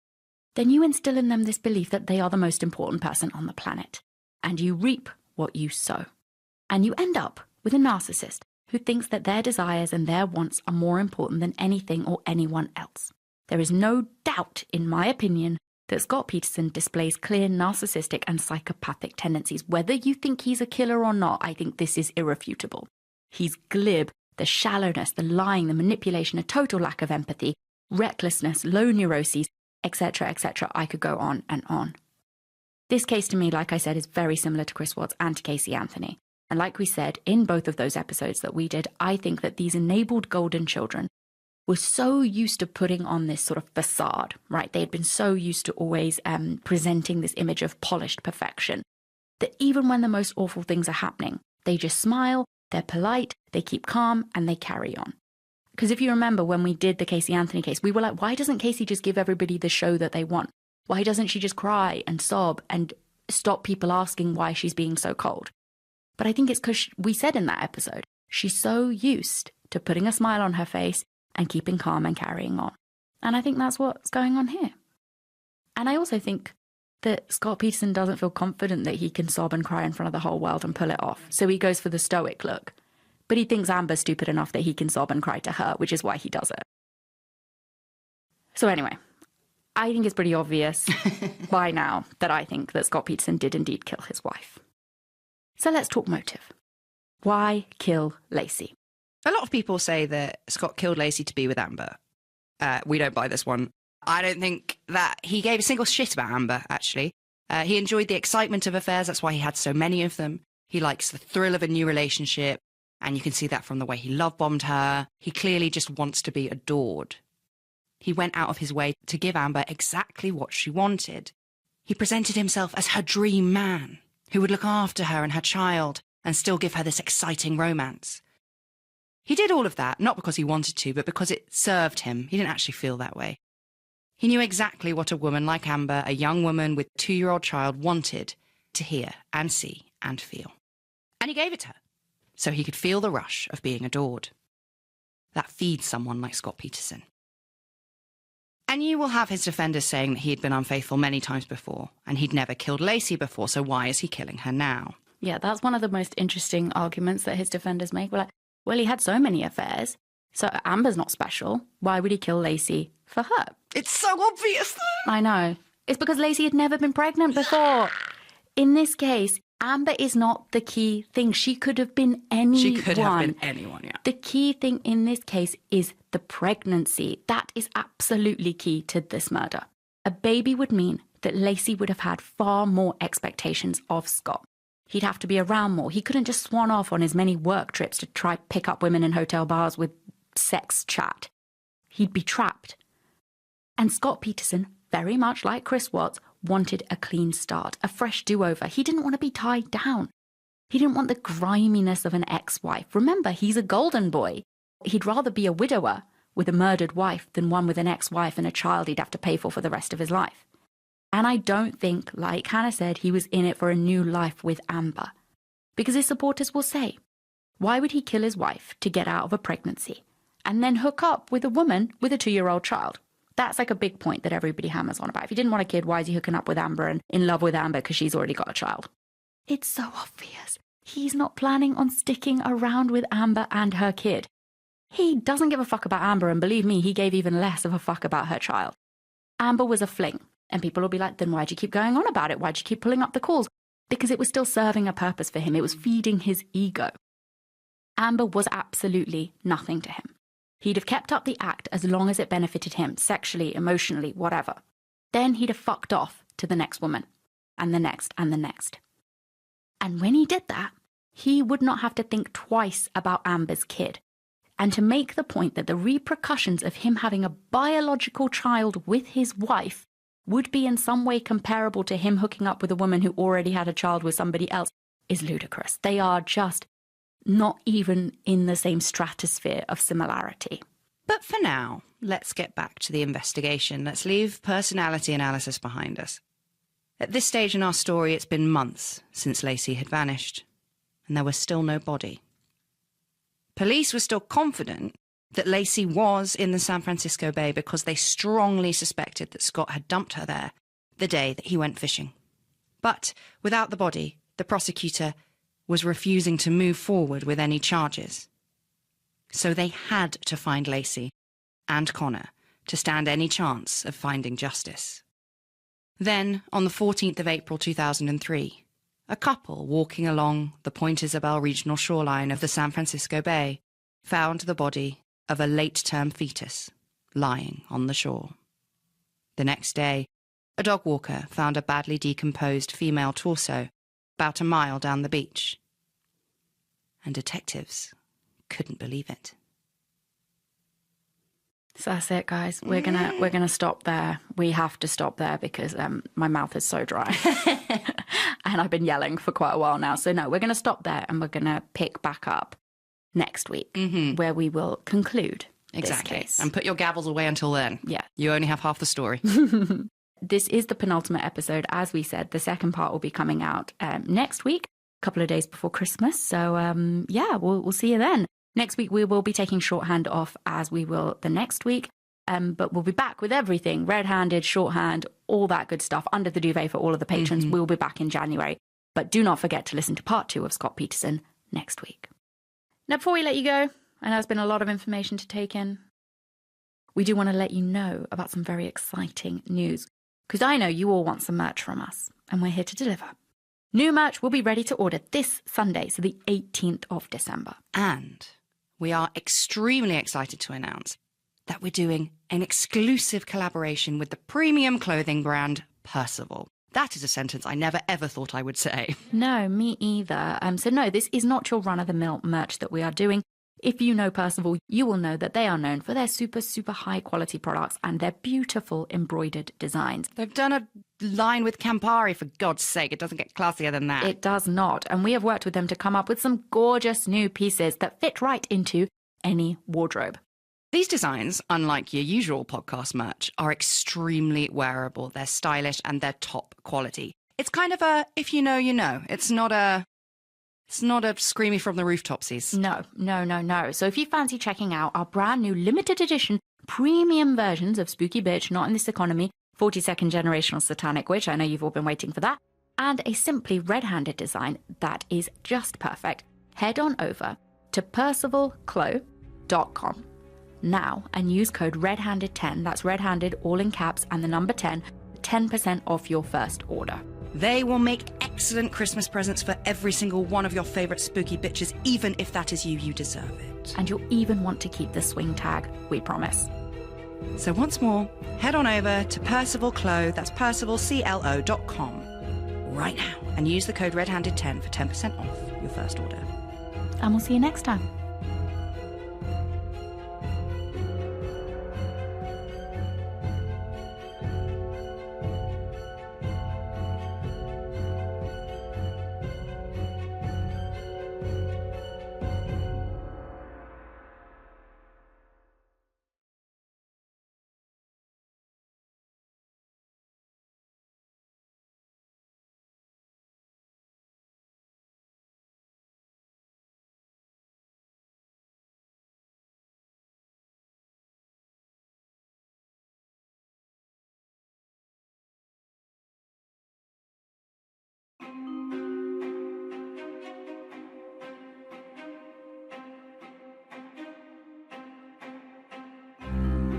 [SPEAKER 1] then you instill in them this belief that they are the most important person on the planet. And you reap what you sow. And you end up with a narcissist who thinks that their desires and their wants are more important than anything or anyone else. There is no doubt, in my opinion, that Scott Peterson displays clear narcissistic and psychopathic tendencies. Whether you think he's a killer or not, I think this is irrefutable. He's glib, the shallowness, the lying, the manipulation, a total lack of empathy, recklessness, low neuroses, etc., etc. I could go on and on. This case to me, like I said, is very similar to Chris Watts and to Casey Anthony. And like we said in both of those episodes that we did, I think that these enabled golden children were so used to putting on this sort of facade, right? They had been so used to always presenting this image of polished perfection that even when the most awful things are happening, they just smile, they're polite, they keep calm, and they carry on. Because if you remember when we did the Casey Anthony case, we were like, why doesn't Casey just give everybody the show that they want? Why doesn't she just cry and sob and stop people asking why she's being so cold? But I think it's because we said in that episode, she's so used to putting a smile on her face and keeping calm and carrying on. And I think that's what's going on here. And I also think that Scott Peterson doesn't feel confident that he can sob and cry in front of the whole world and pull it off. So he goes for the stoic look. But he thinks Amber's stupid enough that he can sob and cry to her, which is why he does it. So anyway, I think it's pretty obvious by now that I think that Scott Peterson did indeed kill his wife. So let's talk motive. Why kill Laci?
[SPEAKER 2] A lot of people say that Scott killed Laci to be with Amber. We don't buy this one. I don't think that he gave a single shit about Amber, actually. He enjoyed the excitement of affairs. That's why he had so many of them. He likes the thrill of a new relationship. And you can see that from the way he love-bombed her. He clearly just wants to be adored. He went out of his way to give Amber exactly what she wanted. He presented himself as her dream man, who would look after her and her child and still give her this exciting romance. He did all of that, not because he wanted to, but because it served him. He didn't actually feel that way. He knew exactly what a woman like Amber, a young woman with a 2-year-old child, wanted to hear and see and feel. And he gave it to her, so he could feel the rush of being adored. That feeds someone like Scott Peterson. And you will have his defenders saying that he had been unfaithful many times before, and he'd never killed Laci before, so why is he killing her now?
[SPEAKER 1] Yeah, that's one of the most interesting arguments that his defenders make. We're like, well, he had so many affairs, so Amber's not special. Why would he kill Laci for her?
[SPEAKER 2] It's so obvious.
[SPEAKER 1] I know. It's because Laci had never been pregnant before. In this case, Amber is not the key thing. She could have been anyone.
[SPEAKER 2] She could have been anyone, yeah.
[SPEAKER 1] The key thing in this case is the pregnancy. That is absolutely key to this murder. A baby would mean that Laci would have had far more expectations of Scott. He'd have to be around more. He couldn't just swan off on his many work trips to try pick up women in hotel bars with sex chat. He'd be trapped. And Scott Peterson, very much like Chris Watts, wanted a clean start, a fresh do-over. He didn't want to be tied down. He didn't want the griminess of an ex-wife. Remember, he's a golden boy. He'd rather be a widower with a murdered wife than one with an ex-wife and a child he'd have to pay for the rest of his life. And I don't think, like Hannah said, he was in it for a new life with Amber. Because his supporters will say, why would he kill his wife to get out of a pregnancy and then hook up with a woman with a 2-year-old child? That's like a big point that everybody hammers on about. If he didn't want a kid, why is he hooking up with Amber and in love with Amber because she's already got a child? It's so obvious. He's not planning on sticking around with Amber and her kid. He doesn't give a fuck about Amber, and believe me, he gave even less of a fuck about her child. Amber was a fling, and people will be like, then why'd you keep going on about it? Why'd you keep pulling up the calls? Because it was still serving a purpose for him. It was feeding his ego. Amber was absolutely nothing to him. He'd have kept up the act as long as it benefited him, sexually, emotionally, whatever. Then he'd have fucked off to the next woman, and the next, and the next. And when he did that, he would not have to think twice about Amber's kid. And to make the point that the repercussions of him having a biological child with his wife would be in some way comparable to him hooking up with a woman who already had a child with somebody else is ludicrous. They are just not even in the same stratosphere of similarity.
[SPEAKER 2] But for now, let's get back to the investigation. Let's leave personality analysis behind us. At this stage in our story, it's been months since Laci had vanished, and there was still no body. Police were still confident that Laci was in the San Francisco Bay because they strongly suspected that Scott had dumped her there the day that he went fishing. But without the body, the prosecutor was refusing to move forward with any charges. So they had to find Laci and Connor to stand any chance of finding justice. Then, on the 14th of April 2003, a couple walking along the Point Isabel regional shoreline of the San Francisco Bay found the body of a late-term fetus lying on the shore. The next day, a dog walker found a badly decomposed female torso about a mile down the beach. And detectives couldn't believe it.
[SPEAKER 1] So that's it, guys. We're gonna stop there. We have to stop there because my mouth is so dry. And I've been yelling for quite a while now. So no, we're gonna stop there and we're gonna pick back up next week where we will conclude this case.
[SPEAKER 2] And put your gavels away until then.
[SPEAKER 1] Yeah.
[SPEAKER 2] You only have half the story.
[SPEAKER 1] This is the penultimate episode. As we said, the second part will be coming out next week, a couple of days before Christmas. So yeah, we'll see you then. Next week, we will be taking shorthand off as we will the next week. But we'll be back with everything, red-handed, shorthand, all that good stuff under the duvet for all of the patrons. We'll be back in January. But do not forget to listen to part 2 of Scott Peterson next week. Now, before we let you go, I know it's been a lot of information to take in, we do want to let you know about some very exciting news. Because I know you all want some merch from us, and we're here to deliver. New merch will be ready to order this Sunday, so the 18th of December.
[SPEAKER 2] And we are extremely excited to announce that we're doing an exclusive collaboration with the premium clothing brand Percival. That is a sentence I never ever thought I would say.
[SPEAKER 1] No, me either. So no, this is not your run-of-the-mill merch that we are doing. If you know Percival, you will know that they are known for their super, super high-quality products and their beautiful embroidered designs.
[SPEAKER 2] They've done a line with Campari, for God's sake. It doesn't get classier than that.
[SPEAKER 1] It does not. And we have worked with them to come up with some gorgeous new pieces that fit right into any wardrobe.
[SPEAKER 2] These designs, unlike your usual podcast merch, are extremely wearable. They're stylish and they're top quality. It's kind of a, if you know, you know. It's not a screamy from the rooftopsies.
[SPEAKER 1] No. So if you fancy checking out our brand new limited edition premium versions of Spooky Bitch, Not in This Economy, 42nd Generational Satanic Witch, I know you've all been waiting for that, and a simply red-handed design that is just perfect, head on over to percivalclo.com now and use code redhanded10, that's redhanded all in caps and the number 10, 10% off your first order.
[SPEAKER 2] They will make excellent Christmas presents for every single one of your favourite spooky bitches, even if that is you, you deserve it.
[SPEAKER 1] And you'll even want to keep the swing tag, we promise.
[SPEAKER 2] So once more, head on over to percivalclo, that's percivalclo.com right now, and use the code redhanded10 for 10% off your first order.
[SPEAKER 1] And we'll see you next time.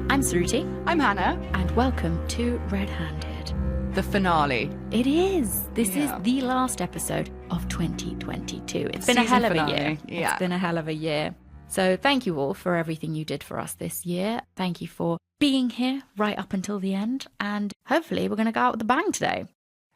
[SPEAKER 1] I'm Suruthi.
[SPEAKER 2] I'm Hannah.
[SPEAKER 1] And welcome to Red Handed.
[SPEAKER 2] The finale.
[SPEAKER 1] It is. This is the last episode of 2022. It's been a hell of a year.
[SPEAKER 2] Yeah.
[SPEAKER 1] It's been a hell of a year. So thank you all for everything you did for us this year. Thank you for being here right up until the end. And hopefully we're going to go out with a bang today.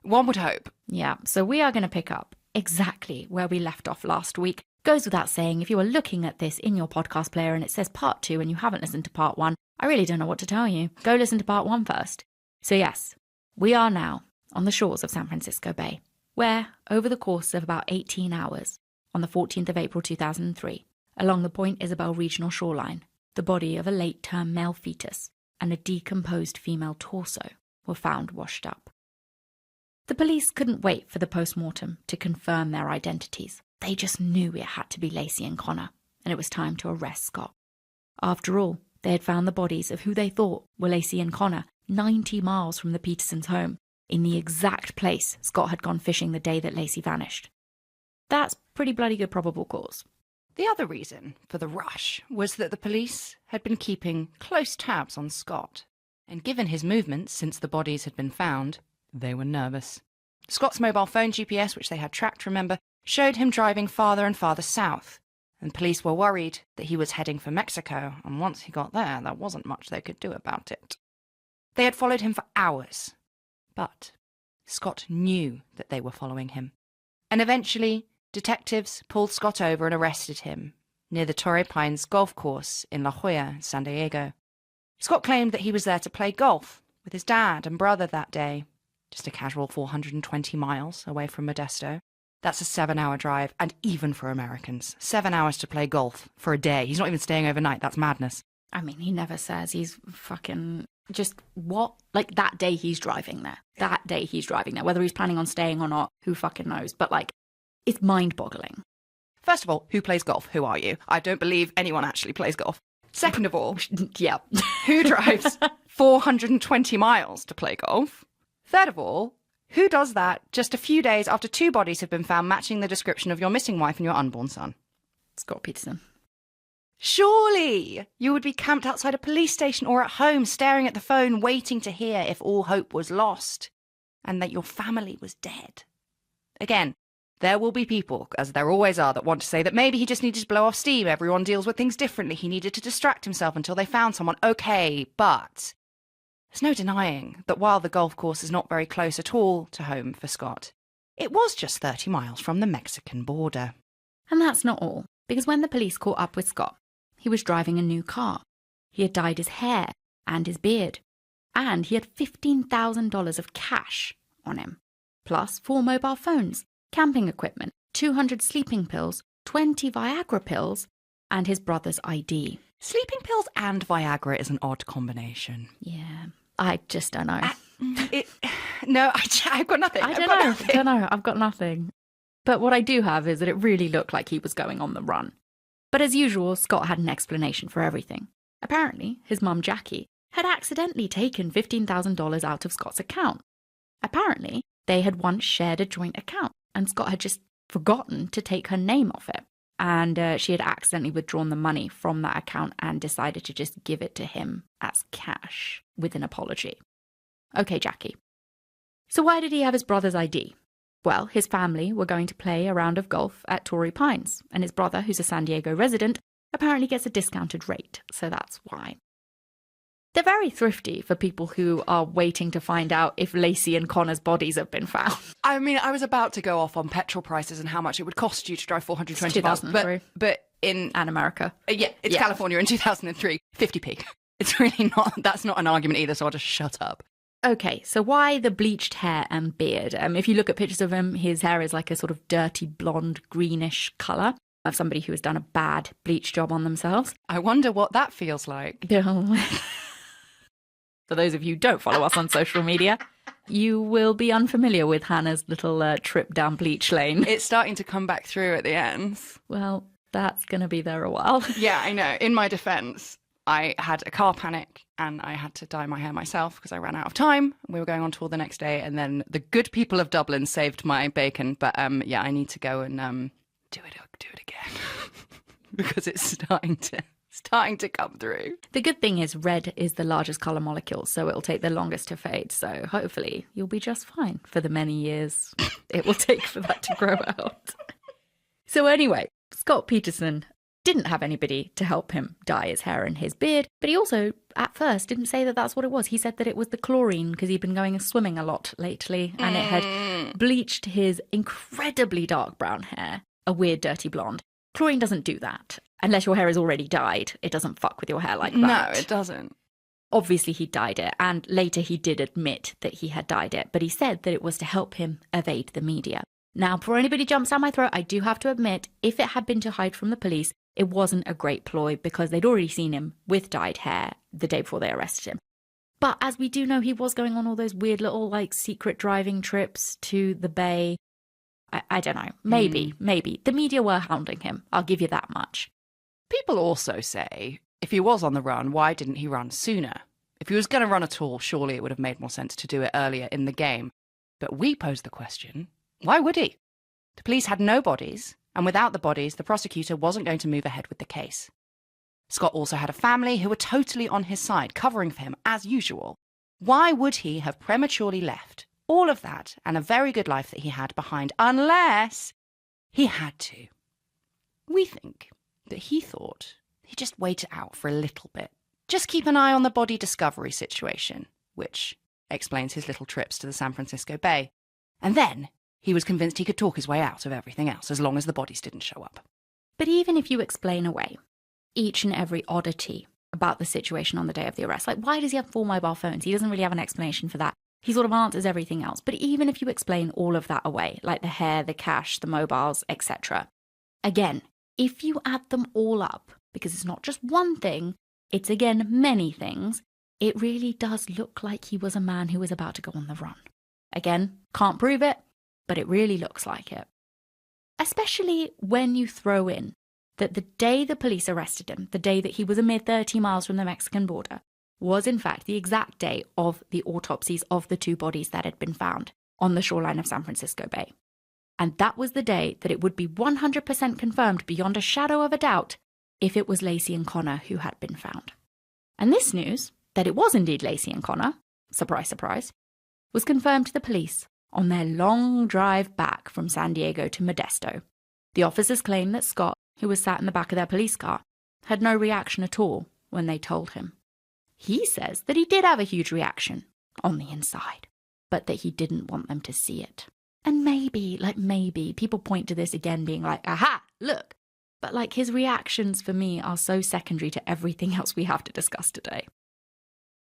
[SPEAKER 2] One would hope.
[SPEAKER 1] Yeah. So we are going to pick up exactly where we left off last week. Goes without saying, if you are looking at this in your podcast player and it says part 2 and you haven't listened to part 1, I really don't know what to tell you. Go listen to part 1 first. So yes, we are now on the shores of San Francisco Bay, where, over the course of about 18 hours, on the 14th of April 2003, along the Point Isabel regional shoreline, the body of a late-term male fetus and a decomposed female torso were found washed up. The police couldn't wait for the post-mortem to confirm their identities. They just knew it had to be Laci and Connor, and it was time to arrest Scott. After all, they had found the bodies of who they thought were Laci and Connor 90 miles from the Petersons' home, in the exact place Scott had gone fishing the day that Laci vanished. That's pretty bloody good probable cause.
[SPEAKER 2] The other reason for the rush was that the police had been keeping close tabs on Scott, and given his movements since the bodies had been found, they were nervous. Scott's mobile phone GPS, which they had tracked, remember, showed him driving farther and farther south, and police were worried that he was heading for Mexico, and once he got there wasn't much they could do about it. They had followed him for hours, but Scott knew that they were following him, and eventually detectives pulled Scott over and arrested him near the Torrey Pines golf course in La Jolla, San Diego. Scott claimed that he was there to play golf with his dad and brother that day, just a casual 420 miles away from Modesto. That's a 7-hour drive, and even for Americans, 7 hours to play golf for a day. He's not even staying overnight. That's madness.
[SPEAKER 1] I mean, he never says. He's fucking just what? Like, that day he's driving there. That day he's driving there. Whether he's planning on staying or not, who fucking knows? But, like, it's mind-boggling.
[SPEAKER 2] First of all, who plays golf? Who are you? I don't believe anyone actually plays golf. Second of all,
[SPEAKER 1] yeah,
[SPEAKER 2] who drives 420 miles to play golf? Third of all, who does that just a few days after 2 bodies have been found matching the description of your missing wife and your unborn son?
[SPEAKER 1] Scott Peterson.
[SPEAKER 2] Surely you would be camped outside a police station or at home staring at the phone waiting to hear if all hope was lost and that your family was dead. Again, there will be people, as there always are, that want to say that maybe he just needed to blow off steam. Everyone deals with things differently. He needed to distract himself until they found someone. Okay, but there's no denying that while the golf course is not very close at all to home for Scott, it was just 30 miles from the Mexican border.
[SPEAKER 1] And that's not all, because when the police caught up with Scott, he was driving a new car. He had dyed his hair and his beard, and he had $15,000 of cash on him, plus 4 mobile phones, camping equipment, 200 sleeping pills, 20 Viagra pills, and his brother's ID.
[SPEAKER 2] Sleeping pills and Viagra is an odd combination.
[SPEAKER 1] Yeah, I just don't know.
[SPEAKER 2] No, I've got nothing.
[SPEAKER 1] I don't know. I've got nothing. But what I do have is that it really looked like he was going on the run. But as usual, Scott had an explanation for everything. Apparently, his mum, Jackie, had accidentally taken $15,000 out of Scott's account. Apparently, they had once shared a joint account, and Scott had just forgotten to take her name off it. And she had accidentally withdrawn the money from that account and decided to just give it to him as cash with an apology. Okay, Jackie. So why did he have his brother's ID? Well, his family were going to play a round of golf at Torrey Pines, and his brother, who's a San Diego resident, apparently gets a discounted rate, so that's why. They're very thrifty for people who are waiting to find out if Laci and Connor's bodies have been found.
[SPEAKER 2] I mean, I was about to go off on petrol prices and how much it would cost you to drive 420 miles. But in
[SPEAKER 1] America.
[SPEAKER 2] It's California in 2003, 50p. It's really not, that's not an argument either, so I'll just shut up.
[SPEAKER 1] Okay, so why the bleached hair and beard? If you look at pictures of him, his hair is like a sort of dirty blonde greenish colour of somebody who has done a bad bleach job on themselves.
[SPEAKER 2] I wonder what that feels like.
[SPEAKER 1] For those of you who don't follow us on social media, you will be unfamiliar with Hannah's little trip down bleach lane.
[SPEAKER 2] It's starting to come back through at the ends.
[SPEAKER 1] Well, that's going to be there a while.
[SPEAKER 2] Yeah, I know. In my defence, I had a car panic and I had to dye my hair myself because I ran out of time. We were going on tour the next day, and then the good people of Dublin saved my bacon. But yeah, I need to go and do it again because it's starting to come through.
[SPEAKER 1] The good thing is red is the largest colour molecule, so it'll take the longest to fade. So hopefully you'll be just fine for the many years it will take for that to grow out. So anyway, Scott Peterson didn't have anybody to help him dye his hair and his beard, but he also, at first, didn't say that that's what it was. He said that it was the chlorine because he'd been going swimming a lot lately and it had bleached his incredibly dark brown hair a weird, dirty blonde. Chlorine doesn't do that. Unless your hair is already dyed, it doesn't fuck with your hair like that.
[SPEAKER 2] No, it doesn't.
[SPEAKER 1] Obviously, he dyed it, and later he did admit that he had dyed it, but he said that it was to help him evade the media. Now, before anybody jumps down my throat, I do have to admit, if it had been to hide from the police, it wasn't a great ploy because they'd already seen him with dyed hair the day before they arrested him. But as we do know, he was going on all those weird little, secret driving trips to the bay. I don't know. Maybe. The media were hounding him. I'll give you that much.
[SPEAKER 2] People also say, if he was on the run, why didn't he run sooner? If he was going to run at all, surely it would have made more sense to do it earlier in the game. But we pose the question, why would he? The police had no bodies, and without the bodies, the prosecutor wasn't going to move ahead with the case. Scott also had a family who were totally on his side, covering for him as usual. Why would he have prematurely left all of that and a very good life that he had behind unless he had to? We think that he thought he'd just wait it out for a little bit. Just keep an eye on the body discovery situation, which explains his little trips to the San Francisco Bay. And then he was convinced he could talk his way out of everything else as long as the bodies didn't show up.
[SPEAKER 1] But even if you explain away each and every oddity about the situation on the day of the arrest, why does he have 4 mobile phones? He doesn't really have an explanation for that. He sort of answers everything else. But even if you explain all of that away, like the hair, the cash, the mobiles, etc., again, if you add them all up, because it's not just one thing, it's again many things, it really does look like he was a man who was about to go on the run. Again, can't prove it, but it really looks like it. Especially when you throw in that the day the police arrested him, the day that he was a mere 30 miles from the Mexican border, was in fact the exact day of the autopsies of the 2 bodies that had been found on the shoreline of San Francisco Bay. And that was the day that it would be 100% confirmed beyond a shadow of a doubt if it was Laci and Connor who had been found. And this news, that it was indeed Laci and Connor, surprise, surprise, was confirmed to the police on their long drive back from San Diego to Modesto. The officers claim that Scott, who was sat in the back of their police car, had no reaction at all when they told him. He says that he did have a huge reaction on the inside, but that he didn't want them to see it. And maybe, people point to this again being like, aha, look. But his reactions for me are so secondary to everything else we have to discuss today.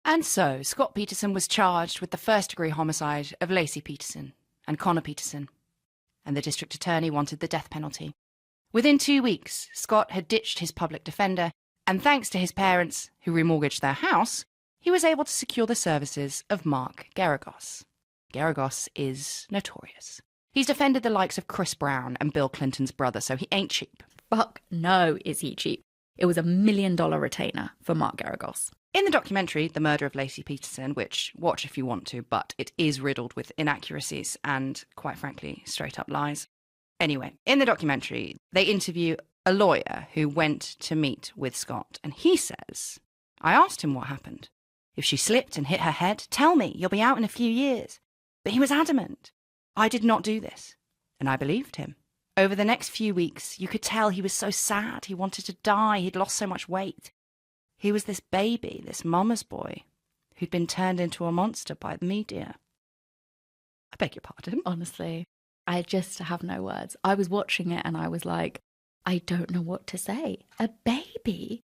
[SPEAKER 2] And so, Scott Peterson was charged with the first-degree homicide of Laci Peterson and Connor Peterson, and the district attorney wanted the death penalty. Within 2 weeks, Scott had ditched his public defender, and thanks to his parents, who remortgaged their house, he was able to secure the services of Mark Geragos. Geragos is notorious. He's defended the likes of Chris Brown and Bill Clinton's brother, so he ain't cheap.
[SPEAKER 1] Fuck no, is he cheap. It was $1 million retainer for Mark Geragos.
[SPEAKER 2] In the documentary, The Murder of Laci Peterson, which watch if you want to, but it is riddled with inaccuracies and, quite frankly, straight-up lies. Anyway, in the documentary, they interview a lawyer who went to meet with Scott, and he says, I asked him what happened. If she slipped and hit her head, tell me, you'll be out in a few years. But he was adamant. I did not do this. And I believed him. Over the next few weeks, you could tell he was so sad. He wanted to die. He'd lost so much weight. He was this baby, this mama's boy, who'd been turned into a monster by the media. I beg your pardon.
[SPEAKER 1] Honestly, I just have no words. I was watching it and I was like, I don't know what to say. A baby?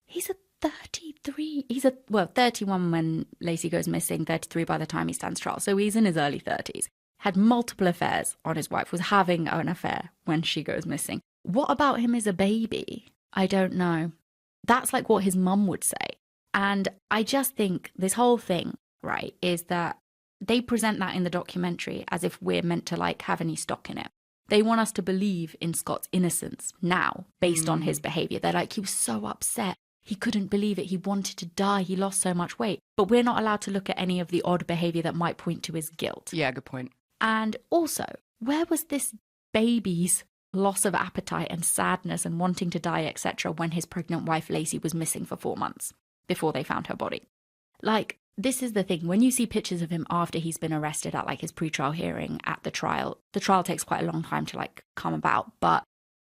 [SPEAKER 1] He's a 33. He's 31 when Laci goes missing, 33 by the time he stands trial. So he's in his early 30s. Had multiple affairs on his wife, was having an affair when she goes missing. What about him as a baby? I don't know. That's what his mum would say. And I just think this whole thing, right, is that they present that in the documentary as if we're meant to have any stock in it. They want us to believe in Scott's innocence now based on his behaviour. They're he was so upset. He couldn't believe it. He wanted to die. He lost so much weight. But we're not allowed to look at any of the odd behaviour that might point to his guilt.
[SPEAKER 2] Yeah, good point.
[SPEAKER 1] And also, where was this baby's loss of appetite and sadness and wanting to die, etc., when his pregnant wife Laci was missing for 4 months before they found her body? This is the thing. When you see pictures of him after he's been arrested at his pre-trial hearing at the trial takes quite a long time to come about, but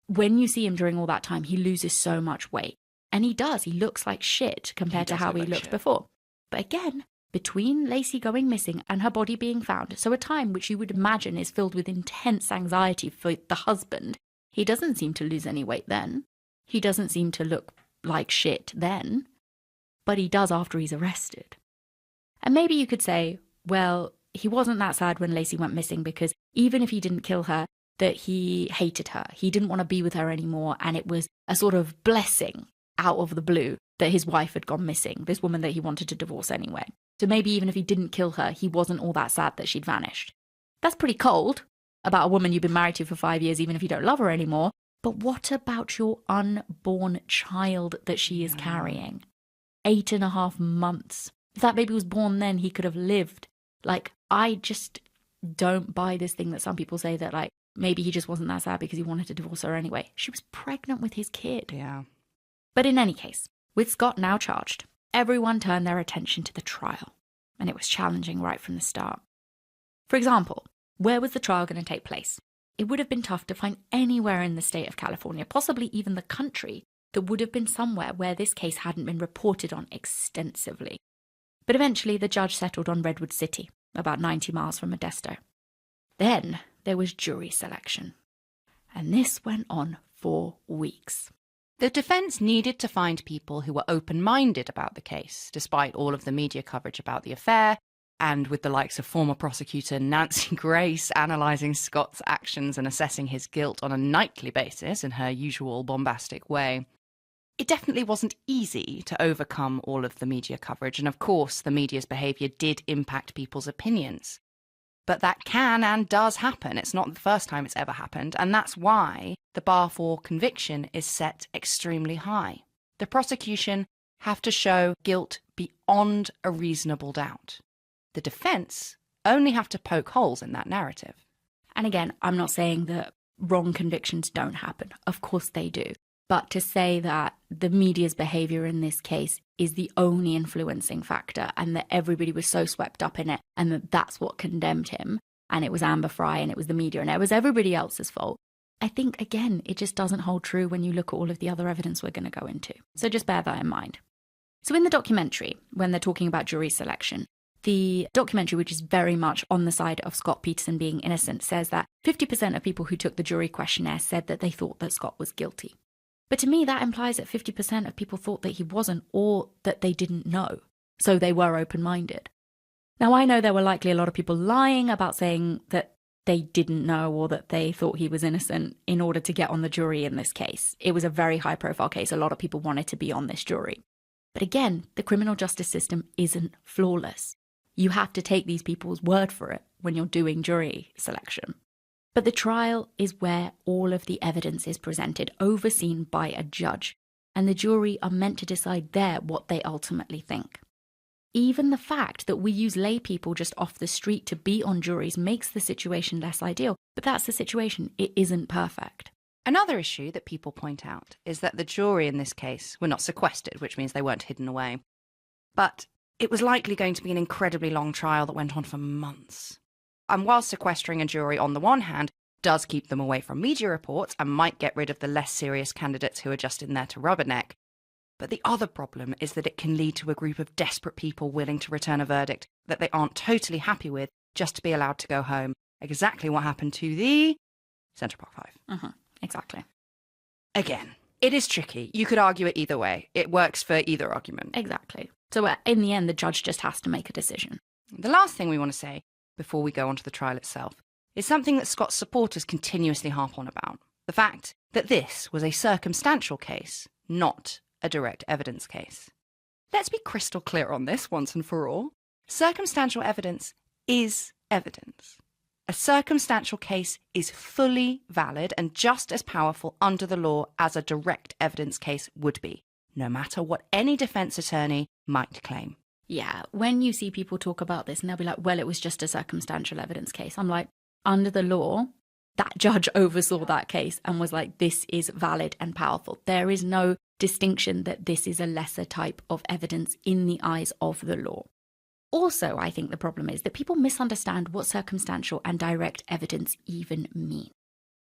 [SPEAKER 1] When you see him during all that time, he loses so much weight. And he does. He looks like shit compared to how he looked before. But again, between Laci going missing and her body being found, so a time which you would imagine is filled with intense anxiety for the husband, he doesn't seem to lose any weight then. He doesn't seem to look like shit then. But he does after he's arrested. And maybe you could say, well, he wasn't that sad when Laci went missing because even if he didn't kill her, that he hated her. He didn't want to be with her anymore. And it was a sort of blessing out of the blue that his wife had gone missing, this woman that he wanted to divorce anyway. So maybe even if he didn't kill her, he wasn't all that sad that she'd vanished. That's pretty cold about a woman you've been married to for 5 years, even if you don't love her anymore. But what about your unborn child that she is carrying? 8.5 months. If that baby was born then, he could have lived. Like, I just don't buy this thing that some people say that, like, maybe he just wasn't that sad because he wanted to divorce her anyway. She was pregnant with his kid.
[SPEAKER 2] Yeah.
[SPEAKER 1] But in any case, with Scott now charged, everyone turned their attention to the trial. And it was challenging right from the start. For example, where was the trial going to take place? It would have been tough to find anywhere in the state of California, possibly even the country, that would have been somewhere where this case hadn't been reported on extensively. But eventually the judge settled on Redwood City, about 90 miles from Modesto. Then there was jury selection. And this went on for weeks.
[SPEAKER 2] The defense needed to find people who were open-minded about the case, despite all of the media coverage about the affair, and with the likes of former prosecutor Nancy Grace analysing Scott's actions and assessing his guilt on a nightly basis in her usual bombastic way. It definitely wasn't easy to overcome all of the media coverage, and of course the media's behaviour did impact people's opinions. But that can and does happen. It's not the first time it's ever happened, and that's why the bar for conviction is set extremely high. The prosecution have to show guilt beyond a reasonable doubt. The defence only have to poke holes in that narrative.
[SPEAKER 1] And again, I'm not saying that wrong convictions don't happen. Of course they do. But to say that the media's behaviour in this case is the only influencing factor and that everybody was so swept up in it and that that's what condemned him and it was Amber Fry and it was the media and it was everybody else's fault, I think, again, it just doesn't hold true when you look at all of the other evidence we're going to go into. So just bear that in mind. So in the documentary, when they're talking about jury selection, the documentary, which is very much on the side of Scott Peterson being innocent, says that 50% of people who took the jury questionnaire said that they thought that Scott was guilty. But to me, that implies that 50% of people thought that he wasn't, or that they didn't know. So they were open-minded. Now, I know there were likely a lot of people lying about saying that they didn't know or that they thought he was innocent in order to get on the jury in this case. It was a very high-profile case. A lot of people wanted to be on this jury. But again, the criminal justice system isn't flawless. You have to take these people's word for it when you're doing jury selection. But the trial is where all of the evidence is presented, overseen by a judge, and the jury are meant to decide there what they ultimately think. Even the fact that we use lay people just off the street to be on juries makes the situation less ideal, but that's the situation. It isn't perfect.
[SPEAKER 2] Another issue that people point out is that the jury in this case were not sequestered, which means they weren't hidden away. But it was likely going to be an incredibly long trial that went on for months. And while sequestering a jury on the one hand does keep them away from media reports and might get rid of the less serious candidates who are just in there to rubberneck, but the other problem is that it can lead to a group of desperate people willing to return a verdict that they aren't totally happy with just to be allowed to go home. Exactly what happened to the Central Park 5.
[SPEAKER 1] Exactly.
[SPEAKER 2] Again, it is tricky. You could argue it either way. It works for either argument.
[SPEAKER 1] Exactly. So in the end, the judge just has to make a decision.
[SPEAKER 2] The last thing we want to say before we go on to the trial itself is something that Scott's supporters continuously harp on about. The fact that this was a circumstantial case, not a direct evidence case. Let's be crystal clear on this once and for all. Circumstantial evidence is evidence. A circumstantial case is fully valid and just as powerful under the law as a direct evidence case would be, no matter what any defense attorney might claim.
[SPEAKER 1] Yeah, when you see people talk about this and they'll be like, well, it was just a circumstantial evidence case. I'm like, under the law, that judge oversaw that case and was like, this is valid and powerful. There is no distinction that this is a lesser type of evidence in the eyes of the law. Also, I think the problem is that people misunderstand what circumstantial and direct evidence even mean.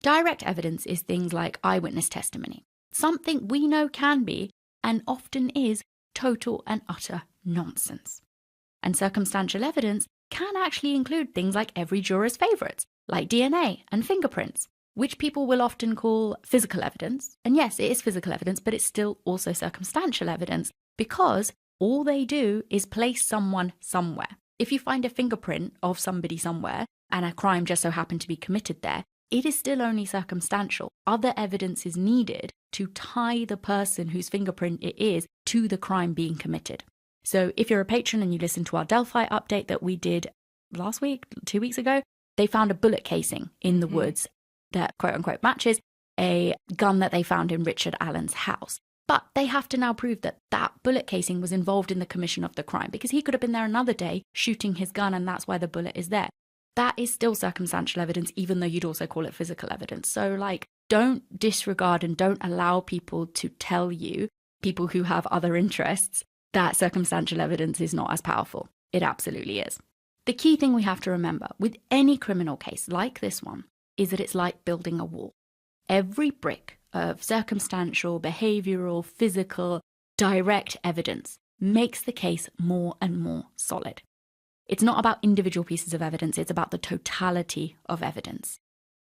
[SPEAKER 1] Direct evidence is things like eyewitness testimony, something we know can be, and often is, total and utter nonsense. And circumstantial evidence can actually include things like every juror's favourites, like DNA and fingerprints, which people will often call physical evidence. And yes, it is physical evidence, but it's still also circumstantial evidence because all they do is place someone somewhere. If you find a fingerprint of somebody somewhere and a crime just so happened to be committed there, it is still only circumstantial. Other evidence is needed to tie the person whose fingerprint it is to the crime being committed. So if you're a patron and you listen to our Delphi update that we did last week, 2 weeks ago, they found a bullet casing in the woods that quote unquote matches a gun that they found in Richard Allen's house. But they have to now prove that that bullet casing was involved in the commission of the crime because he could have been there another day shooting his gun and that's why the bullet is there. That is still circumstantial evidence, even though you'd also call it physical evidence. So, like, don't disregard and don't allow people to tell you, people who have other interests, that circumstantial evidence is not as powerful. It absolutely is. The key thing we have to remember with any criminal case like this one is that it's like building a wall. Every brick of circumstantial, behavioural, physical, direct evidence makes the case more and more solid. It's not about individual pieces of evidence, it's about the totality of evidence.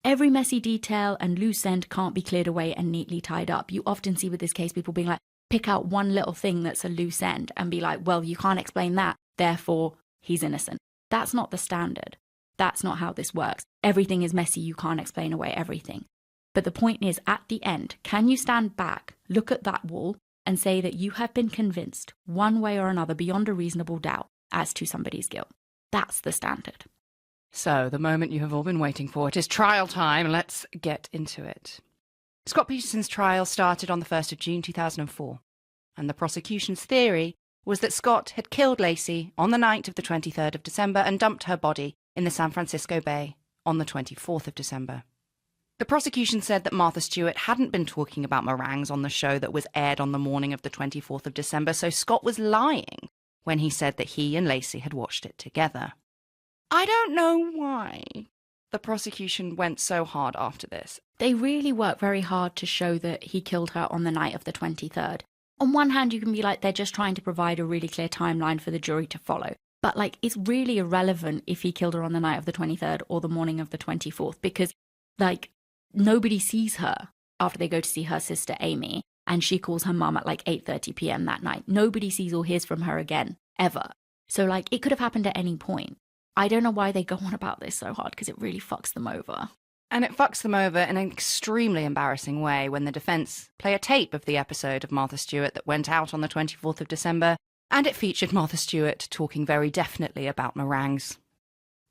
[SPEAKER 1] Every messy detail and loose end can't be cleared away and neatly tied up. You often see with this case people being like, pick out one little thing that's a loose end and be like, well, you can't explain that, therefore he's innocent. That's not the standard. That's not how this works. Everything is messy, you can't explain away everything. But the point is, at the end, can you stand back, look at that wall, and say that you have been convinced, one way or another, beyond a reasonable doubt, as to somebody's guilt? That's the standard.
[SPEAKER 2] So, the moment you have all been waiting for, it is trial time. Let's get into it. Scott Peterson's trial started on the 1st of June 2004, and the prosecution's theory was that Scott had killed Laci on the night of the 23rd of December and dumped her body in the San Francisco Bay on the 24th of December. The prosecution said that Martha Stewart hadn't been talking about meringues on the show that was aired on the morning of the 24th of December, so Scott was lying when he said that he and Laci had watched it together. I don't know why the prosecution went so hard after this.
[SPEAKER 1] They really work very hard to show that he killed her on the night of the 23rd. On one hand, you can be like, they're just trying to provide a really clear timeline for the jury to follow. But, like, it's really irrelevant if he killed her on the night of the 23rd or the morning of the 24th because, like, nobody sees her after they go to see her sister Amy and she calls her mum at like 8:30 p.m. that night. Nobody sees or hears from her again, ever. So, like, it could have happened at any point. I don't know why they go on about this so hard because it really fucks them over.
[SPEAKER 2] And it fucks them over in an extremely embarrassing way when the defence play a tape of the episode of Martha Stewart that went out on the 24th of December, and it featured Martha Stewart talking very definitely about meringues.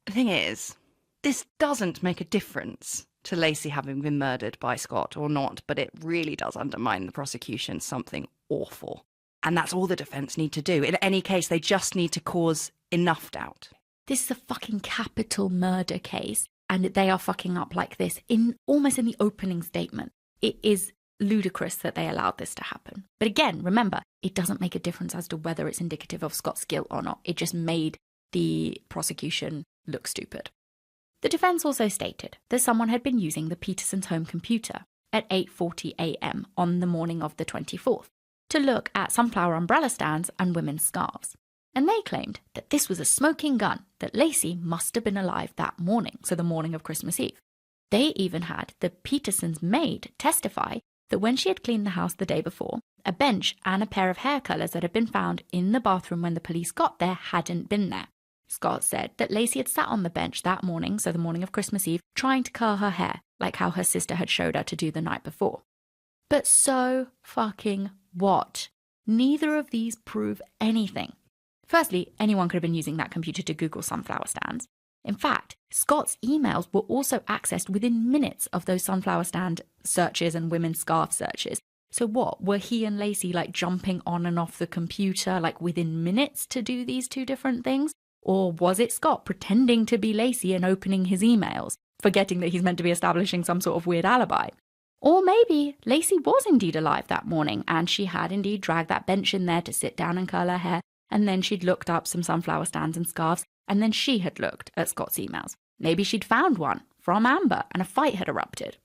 [SPEAKER 2] The thing is, this doesn't make a difference to Laci having been murdered by Scott or not, but it really does undermine the prosecution something awful. And that's all the defence need to do. In any case, they just need to cause enough doubt.
[SPEAKER 1] This is a fucking capital murder case, and they are fucking up like this almost in the opening statement. It is ludicrous that they allowed this to happen. But again, remember, it doesn't make a difference as to whether it's indicative of Scott's guilt or not. It just made the prosecution look stupid. The defence also stated that someone had been using the Petersons' home computer at 8:40 a.m. on the morning of the 24th to look at sunflower umbrella stands and women's scarves. And they claimed that this was a smoking gun, that Laci must have been alive that morning, so the morning of Christmas Eve. They even had the Petersons' maid testify that when she had cleaned the house the day before, a bench and a pair of hair colours that had been found in the bathroom when the police got there hadn't been there. Scott said that Laci had sat on the bench that morning, so the morning of Christmas Eve, trying to curl her hair, like how her sister had showed her to do the night before. But so fucking what? Neither of these prove anything. Firstly, anyone could have been using that computer to Google sunflower stands. In fact, Scott's emails were also accessed within minutes of those sunflower stand searches and women's scarf searches. So what, were he and Laci like jumping on and off the computer like within minutes to do these two different things? Or was it Scott pretending to be Laci and opening his emails, forgetting that he's meant to be establishing some sort of weird alibi? Or maybe Laci was indeed alive that morning and she had indeed dragged that bench in there to sit down and curl her hair, and then she'd looked up some sunflower stands and scarves, and then she had looked at Scott's emails. Maybe she'd found one from Amber and a fight had erupted.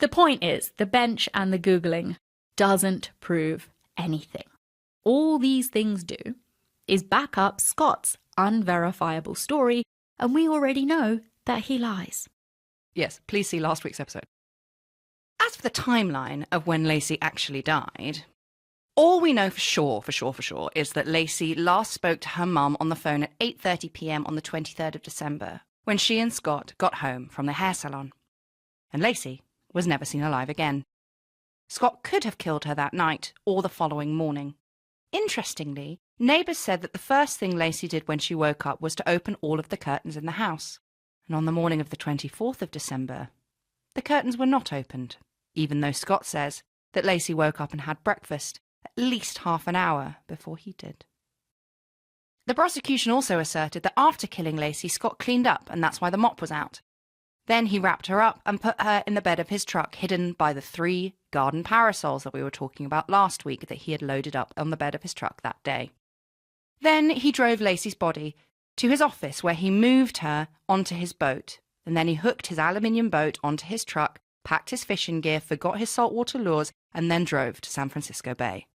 [SPEAKER 1] The point is, the bench and the Googling doesn't prove anything. All these things do is back up Scott's unverifiable story, and we already know that he lies.
[SPEAKER 2] Yes, please see last week's episode. As for the timeline of when Laci actually died, all we know for sure, is that Laci last spoke to her mum on the phone at 8:30 p.m. on the 23rd of December, when she and Scott got home from the hair salon. And Laci was never seen alive again. Scott could have killed her that night or the following morning. Interestingly, neighbours said that the first thing Laci did when she woke up was to open all of the curtains in the house. And on the morning of the 24th of December, the curtains were not opened, even though Scott says that Laci woke up and had breakfast at least half an hour before he did. The prosecution also asserted that after killing Laci, Scott cleaned up, and that's why the mop was out. Then he wrapped her up and put her in the bed of his truck, hidden by the 3 garden parasols that we were talking about last week that he had loaded up on the bed of his truck that day. Then he drove Laci's body to his office, where he moved her onto his boat, and then he hooked his aluminium boat onto his truck, packed his fishing gear, forgot his saltwater lures, and then drove to San Francisco Bay.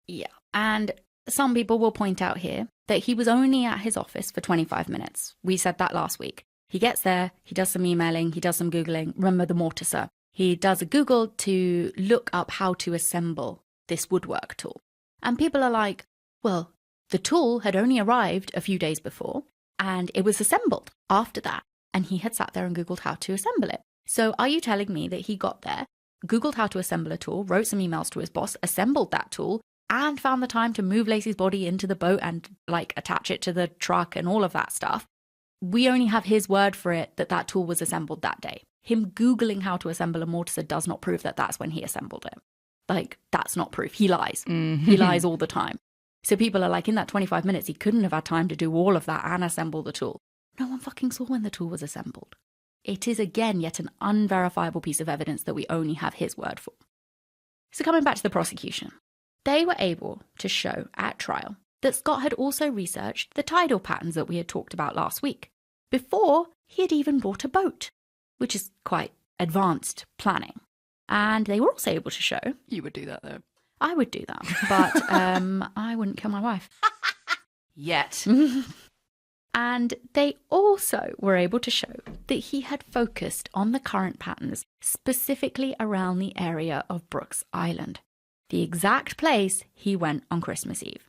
[SPEAKER 1] Yeah, and some people will point out here that he was only at his office for 25 minutes. We said that last week. He gets there, he does some emailing, he does some Googling. Remember the mortiser. He does a Google to look up how to assemble this woodwork tool. And people are like, well, the tool had only arrived a few days before, and it was assembled after that. And he had sat there and Googled how to assemble it. So are you telling me that he got there, Googled how to assemble a tool, wrote some emails to his boss, assembled that tool, and found the time to move Laci's body into the boat and, attach it to the truck and all of that stuff? We only have his word for it that that tool was assembled that day. Him Googling how to assemble a mortiser does not prove that that's when he assembled it. That's not proof. He lies.
[SPEAKER 2] Mm-hmm.
[SPEAKER 1] He lies all the time. So people are like, in that 25 minutes, he couldn't have had time to do all of that and assemble the tool. No one fucking saw when the tool was assembled. It is, again, yet an unverifiable piece of evidence that we only have his word for. So coming back to the prosecution, they were able to show at trial that Scott had also researched the tidal patterns that we had talked about last week, before he had even bought a boat, which is quite advanced planning. And they were also able to show...
[SPEAKER 2] You would do that, though.
[SPEAKER 1] I would do that, but I wouldn't kill my wife.
[SPEAKER 2] Yet.
[SPEAKER 1] And they also were able to show that he had focused on the current patterns specifically around the area of Brooks Island, the exact place he went on Christmas Eve.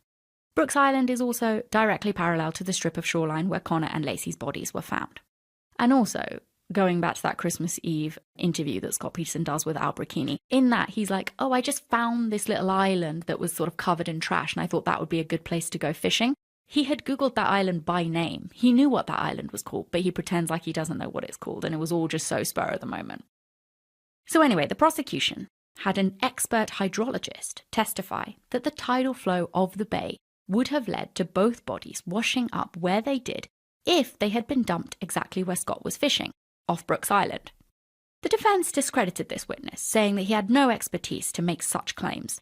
[SPEAKER 1] Brooks Island is also directly parallel to the strip of shoreline where Connor and Laci's bodies were found. And also, going back to that Christmas Eve interview that Scott Peterson does with Al Brachini, in that he's like, oh, I just found this little island that was sort of covered in trash and I thought that would be a good place to go fishing. He had Googled that island by name. He knew what that island was called, but he pretends like he doesn't know what it's called, and it was all just so spur of the moment. So anyway, the prosecution had an expert hydrologist testify that the tidal flow of the bay would have led to both bodies washing up where they did if they had been dumped exactly where Scott was fishing, off Brooks Island. The defense discredited this witness, saying that he had no expertise to make such claims.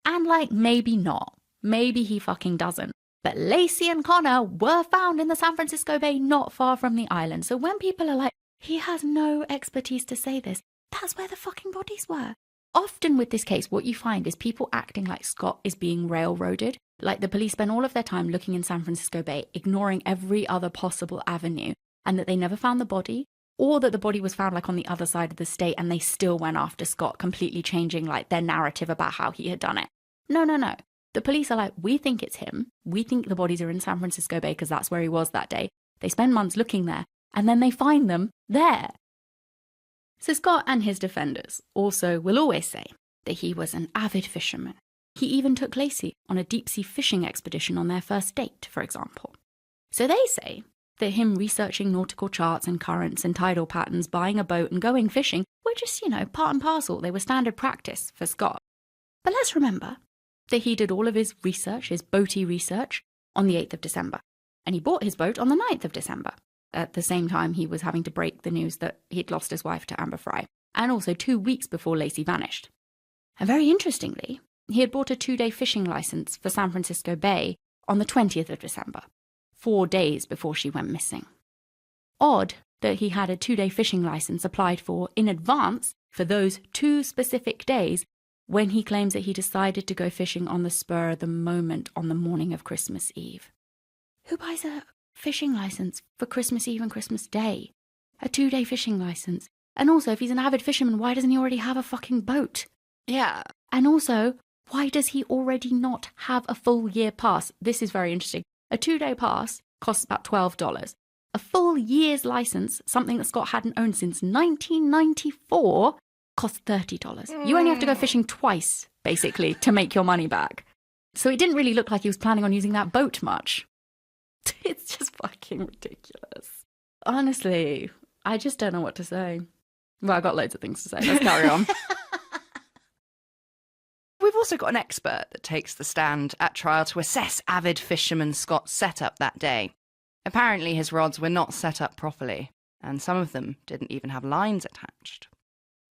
[SPEAKER 1] And maybe not. Maybe he fucking doesn't. But Laci and Connor were found in the San Francisco Bay not far from the island. So when people are like, he has no expertise to say this, that's where the fucking bodies were. Often with this case, what you find is people acting like Scott is being railroaded. Like the police spend all of their time looking in San Francisco Bay, ignoring every other possible avenue, and that they never found the body, or that the body was found on the other side of the state and they still went after Scott, completely changing their narrative about how he had done it. No. The police are like, we think it's him. We think the bodies are in San Francisco Bay because that's where he was that day. They spend months looking there, and then they find them there. So Scott and his defenders also will always say that he was an avid fisherman. He even took Laci on a deep-sea fishing expedition on their first date, for example. So they say that him researching nautical charts and currents and tidal patterns, buying a boat and going fishing were just, part and parcel. They were standard practice for Scott. But let's remember that he did all of his research, his boaty research, on the 8th of December. And he bought his boat on the 9th of December. At the same time, he was having to break the news that he'd lost his wife to Amber Fry. And also 2 weeks before Laci vanished. And very interestingly, he had bought a 2-day fishing license for San Francisco Bay on the 20th of December, 4 days before she went missing. Odd that he had a 2-day fishing license applied for in advance for those 2 specific days when he claims that he decided to go fishing on the spur of the moment on the morning of Christmas Eve. Who buys a fishing license for Christmas Eve and Christmas Day? A 2-day fishing license. And also, if he's an avid fisherman, why doesn't he already have a fucking boat?
[SPEAKER 2] Yeah.
[SPEAKER 1] And also, why does he already not have a full year pass? This is very interesting. A 2-day pass costs about $12. A full year's license, something that Scott hadn't owned since 1994, costs $30. You only have to go fishing twice, basically, to make your money back. So it didn't really look like he was planning on using that boat much. It's just fucking ridiculous. Honestly, I just don't know what to say. Well, I've got loads of things to say. Let's carry on.
[SPEAKER 2] We've also got an expert that takes the stand at trial to assess avid fisherman Scott's setup that day. Apparently his rods were not set up properly, and some of them didn't even have lines attached.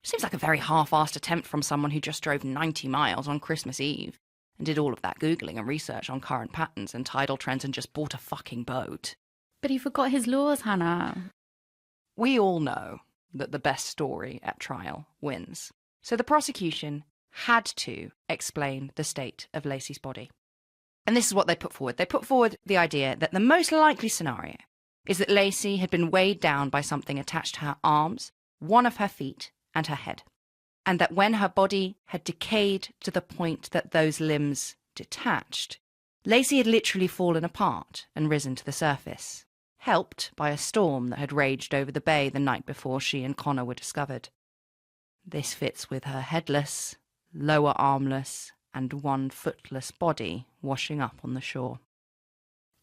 [SPEAKER 2] Seems like a very half-assed attempt from someone who just drove 90 miles on Christmas Eve and did all of that Googling and research on current patterns and tidal trends and just bought a fucking boat.
[SPEAKER 1] But he forgot his lures, Hannah.
[SPEAKER 2] We all know that the best story at trial wins. So the prosecution had to explain the state of Laci's body. And this is what they put forward. They put forward the idea that the most likely scenario is that Laci had been weighed down by something attached to her arms, one of her feet, and her head. And that when her body had decayed to the point that those limbs detached, Laci had literally fallen apart and risen to the surface, helped by a storm that had raged over the bay the night before she and Connor were discovered. This fits with her headless, lower armless, and one footless body washing up on the shore.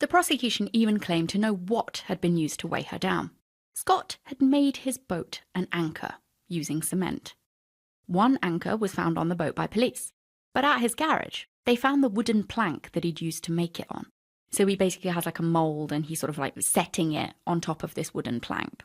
[SPEAKER 1] The prosecution even claimed to know what had been used to weigh her down. Scott had made his boat an anchor using cement. One anchor was found on the boat by police, but at his garage, they found the wooden plank that he'd used to make it on. So he basically has like a mould and he's sort of like setting it on top of this wooden plank.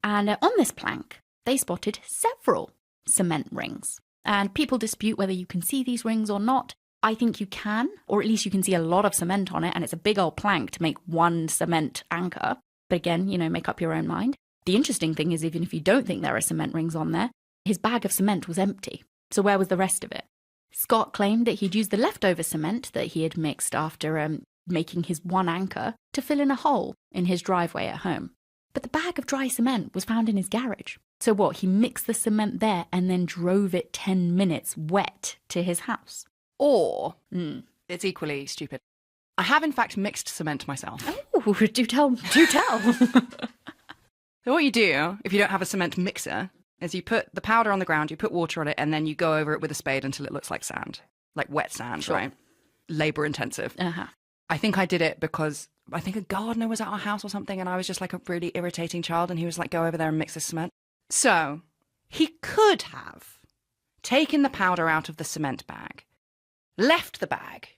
[SPEAKER 1] And on this plank, they spotted several cement rings. And people dispute whether you can see these rings or not. I think you can, or at least you can see a lot of cement on it, and it's a big old plank to make one cement anchor. But again, make up your own mind. The interesting thing is, even if you don't think there are cement rings on there, his bag of cement was empty. So where was the rest of it? Scott claimed that he'd used the leftover cement that he had mixed after making his one anchor to fill in a hole in his driveway at home. But the bag of dry cement was found in his garage. So what, he mixed the cement there and then drove it 10 minutes wet to his house?
[SPEAKER 2] Or, it's equally stupid, I have in fact mixed cement myself.
[SPEAKER 1] Oh, do tell.
[SPEAKER 2] So what you do, if you don't have a cement mixer, is you put the powder on the ground, you put water on it, and then you go over it with a spade until it looks like sand. Like wet sand,
[SPEAKER 1] Sure.
[SPEAKER 2] right? Labour intensive.
[SPEAKER 1] Uh-huh.
[SPEAKER 2] I think I did it because I think a gardener was at our house or something, and I was just like a really irritating child, and he was like, go over there and mix the cement. So he could have taken the powder out of the cement bag, left the bag,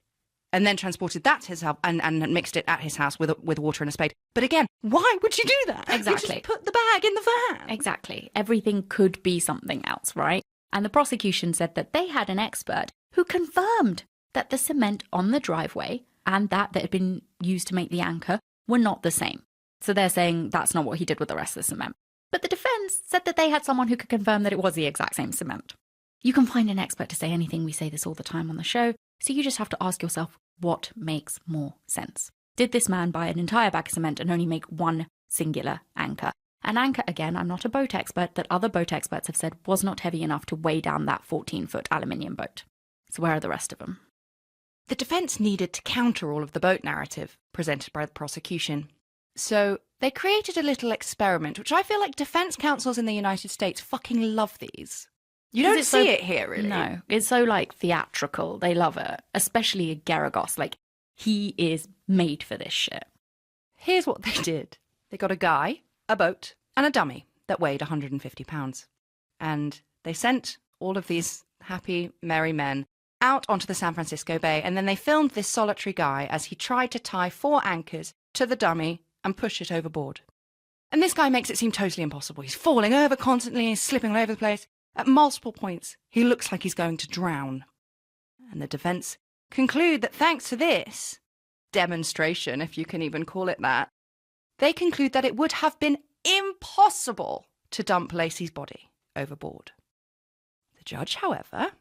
[SPEAKER 2] and then transported that to his house and mixed it at his house with water and a spade. But again, why would you do that?
[SPEAKER 1] Exactly.
[SPEAKER 2] You just put the bag in the van.
[SPEAKER 1] Exactly. Everything could be something else, right? And the prosecution said that they had an expert who confirmed that the cement on the driveway and that had been used to make the anchor were not the same. So they're saying that's not what he did with the rest of the cement. But the defense said that they had someone who could confirm that it was the exact same cement. You can find an expert to say anything. We say this all the time on the show. So you just have to ask yourself, what makes more sense? Did this man buy an entire bag of cement and only make one singular anchor? An anchor, again, I'm not a boat expert, that other boat experts have said was not heavy enough to weigh down that 14-foot aluminium boat. So where are the rest of them?
[SPEAKER 2] The defense needed to counter all of the boat narrative presented by the prosecution. So they created a little experiment, which I feel like defense counsels in the United States fucking love these. You don't see it here, really.
[SPEAKER 1] No, it's so, theatrical. They love it. Especially Garagos. He is made for this shit.
[SPEAKER 2] Here's what they did. They got a guy, a boat, and a dummy that weighed 150 pounds. And they sent all of these happy, merry men out onto the San Francisco Bay, and then they filmed this solitary guy as he tried to tie 4 anchors to the dummy and push it overboard. And this guy makes it seem totally impossible. He's falling over constantly, he's slipping all over the place. At multiple points, he looks like he's going to drown. And the defense conclude that thanks to this demonstration, if you can even call it that, they conclude that it would have been impossible to dump Laci's body overboard. The judge, however,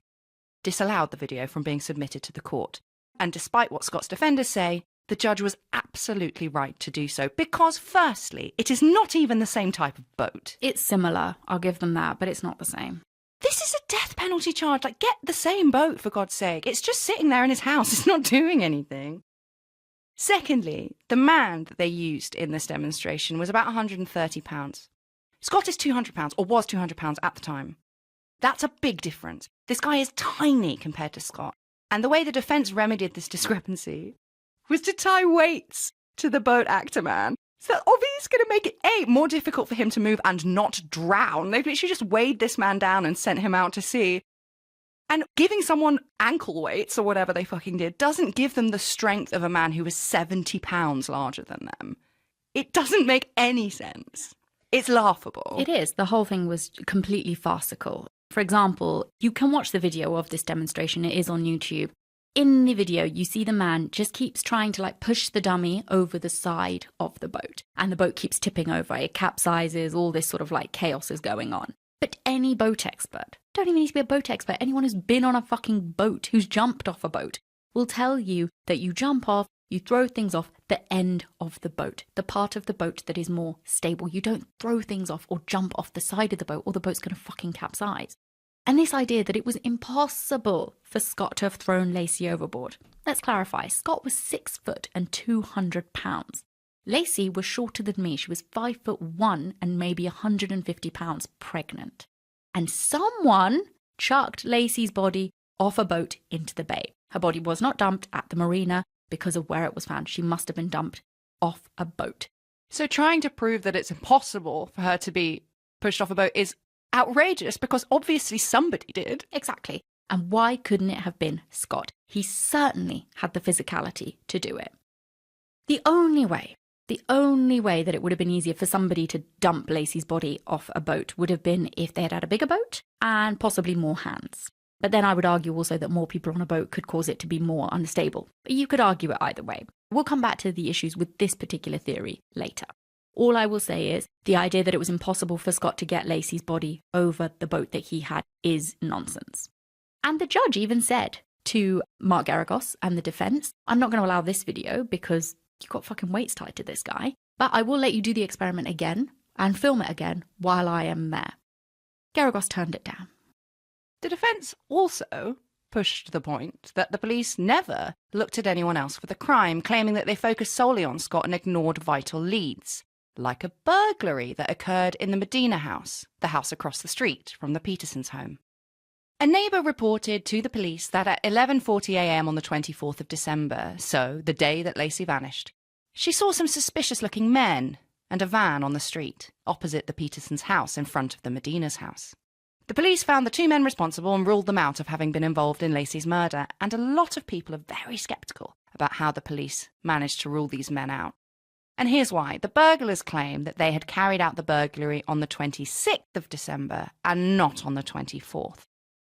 [SPEAKER 2] disallowed the video from being submitted to the court. And despite what Scott's defenders say, the judge was absolutely right to do so because, firstly, it is not even the same type of boat.
[SPEAKER 1] It's similar, I'll give them that, but it's not the same.
[SPEAKER 2] This is a death penalty charge. Like, get the same boat, for God's sake. It's just sitting there in his house. It's not doing anything. Secondly, the man that they used in this demonstration was about £130. Scott is £200, or was £200 at the time. That's a big difference. This guy is tiny compared to Scott. And the way the defence remedied this discrepancy was to tie weights to the boat actor man. So obviously it's going to make it, A, more difficult for him to move and not drown. They've literally just weighed this man down and sent him out to sea. And giving someone ankle weights or whatever they fucking did doesn't give them the strength of a man who is 70 pounds larger than them. It doesn't make any sense. It's laughable.
[SPEAKER 1] It is. The whole thing was completely farcical. For example, you can watch the video of this demonstration. It is on YouTube. In the video, you see the man just keeps trying to push the dummy over the side of the boat. And the boat keeps tipping over. It capsizes. All this sort of chaos is going on. But any boat expert, don't even need to be a boat expert, anyone who's been on a fucking boat, who's jumped off a boat, will tell you that you jump off, you throw things off the end of the boat, the part of the boat that is more stable. You don't throw things off or jump off the side of the boat or the boat's going to fucking capsize. And this idea that it was impossible for Scott to have thrown Laci overboard. Let's clarify, Scott was 6 foot and 200 pounds. Laci was shorter than me. She was 5'1" and maybe 150 pounds pregnant. And someone chucked Laci's body off a boat into the bay. Her body was not dumped at the marina because of where it was found. She must have been dumped off a boat.
[SPEAKER 2] So trying to prove that it's impossible for her to be pushed off a boat is outrageous because obviously somebody did.
[SPEAKER 1] Exactly. And why couldn't it have been Scott? He certainly had the physicality to do it. The only way that it would have been easier for somebody to dump Laci's body off a boat would have been if they had had a bigger boat and possibly more hands. But then I would argue also that more people on a boat could cause it to be more unstable. But you could argue it either way. We'll come back to the issues with this particular theory later. All I will say is the idea that it was impossible for Scott to get Laci's body over the boat that he had is nonsense. And the judge even said to Mark Garagos and the defence, I'm not going to allow this video because you've got fucking weights tied to this guy, but I will let you do the experiment again and film it again while I am there. Garagos turned it down.
[SPEAKER 2] The defence also pushed the point that the police never looked at anyone else for the crime, claiming that they focused solely on Scott and ignored vital leads, like a burglary that occurred in the Medina house, the house across the street from the Petersons' home. A neighbour reported to the police that at 11:40 a.m. on the 24th of December, so the day that Laci vanished, she saw some suspicious-looking men and a van on the street, opposite the Petersons' house in front of the Medina's house. The police found the two men responsible and ruled them out of having been involved in Laci's murder, and a lot of people are very sceptical about how the police managed to rule these men out. And here's why. The burglars claim that they had carried out the burglary on the 26th of December and not on the 24th.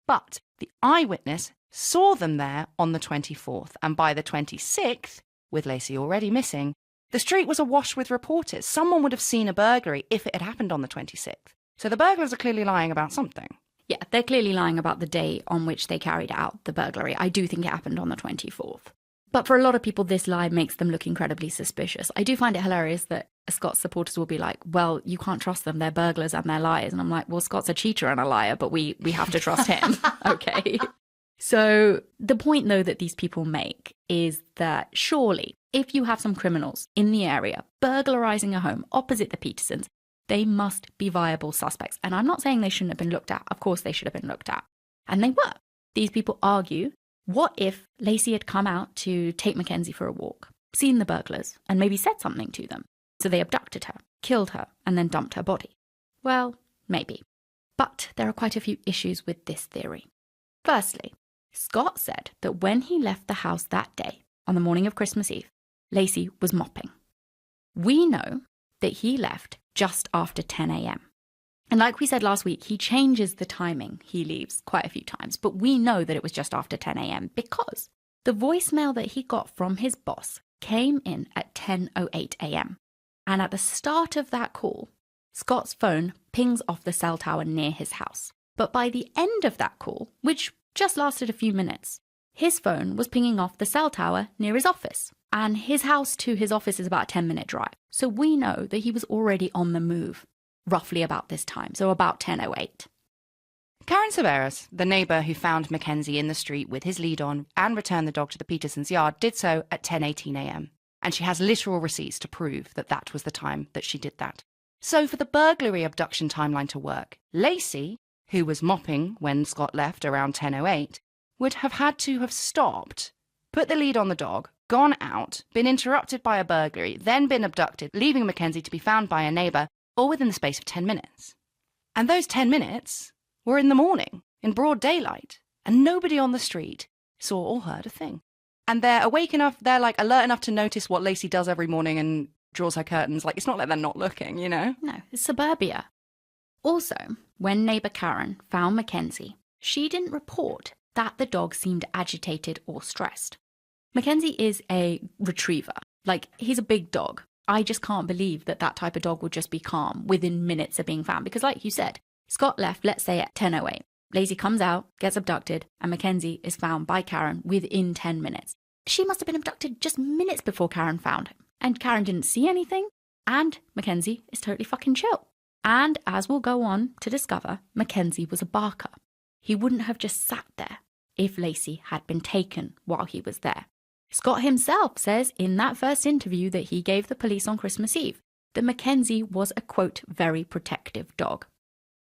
[SPEAKER 2] But the eyewitness saw them there on the 24th, and by the 26th, with Laci already missing, the street was awash with reporters. Someone would have seen a burglary if it had happened on the 26th. So the burglars are clearly lying about something.
[SPEAKER 1] Yeah, they're clearly lying about the day on which they carried out the burglary. I do think it happened on the 24th. But for a lot of people, this lie makes them look incredibly suspicious. I do find it hilarious that Scott's supporters will be like, well, you can't trust them. They're burglars and they're liars. And I'm like, well, Scott's a cheater and a liar, but we have to trust him. Okay. So the point, though, that these people make is that surely if you have some criminals in the area burglarizing a home opposite the Petersons, they must be viable suspects. And I'm not saying they shouldn't have been looked at. Of course, they should have been looked at. And they were. These people argue, what if Laci had come out to take Mackenzie for a walk, seen the burglars, and maybe said something to them? So they abducted her, killed her, and then dumped her body. Well, maybe. But there are quite a few issues with this theory. Firstly, Scott said that when he left the house that day, on the morning of Christmas Eve, Laci was mopping. We know that he left just after 10 a.m. And like we said last week, he changes the timing he leaves quite a few times, but we know that it was just after 10 a.m. because the voicemail that he got from his boss came in at 10:08 a.m. And at the start of that call, Scott's phone pings off the cell tower near his house. But by the end of that call, which just lasted a few minutes, his phone was pinging off the cell tower near his office. And his house to his office is about a 10-minute drive. So we know that he was already on the move, roughly about this time, so about 10:08.
[SPEAKER 2] Karen Severus, the neighbour who found Mackenzie in the street with his lead on and returned the dog to the Petersons' yard, did so at 10:18 a.m. And she has literal receipts to prove that that was the time that she did that. So for the burglary abduction timeline to work, Laci, who was mopping when Scott left around 10:08, would have had to have stopped, put the lead on the dog, gone out, been interrupted by a burglary, then been abducted, leaving Mackenzie to be found by a neighbour, all within the space of 10 minutes. And those 10 minutes were in the morning, in broad daylight, and nobody on the street saw or heard a thing. And they're awake enough, they're like alert enough to notice what Laci does every morning and draws her curtains. Like, it's not like they're not looking, you know?
[SPEAKER 1] No, it's suburbia. Also, when neighbour Karen found Mackenzie, she didn't report that the dog seemed agitated or stressed. Mackenzie is a retriever. Like, he's a big dog. I just can't believe that that type of dog would just be calm within minutes of being found. Because like you said, Scott left, let's say, at 10:08. Laci comes out, gets abducted, and Mackenzie is found by Karen within 10 minutes. She must have been abducted just minutes before Karen found him. And Karen didn't see anything, and Mackenzie is totally fucking chill. And as we'll go on to discover, Mackenzie was a barker. He wouldn't have just sat there if Laci had been taken while he was there. Scott himself says in that first interview that he gave the police on Christmas Eve that Mackenzie was a, quote, very protective dog.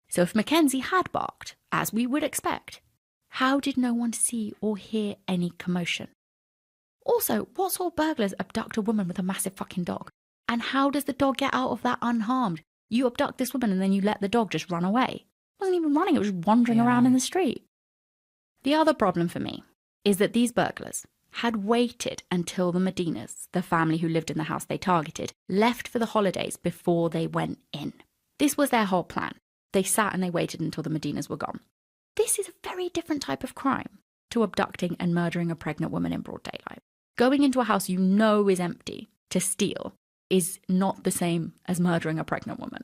[SPEAKER 1] So if Mackenzie had barked, as we would expect, how did no one see or hear any commotion? Also, what sort of burglars abduct a woman with a massive fucking dog? And how does the dog get out of that unharmed? You abduct this woman and then you let the dog just run away. It wasn't even running, it was wandering around in the street. The other problem for me is that these burglars had waited until the Medinas, the family who lived in the house they targeted, left for the holidays before they went in. This was their whole plan. They sat and they waited until the Medinas were gone. This is a very different type of crime to abducting and murdering a pregnant woman in broad daylight. Going into a house you know is empty to steal is not the same as murdering a pregnant woman.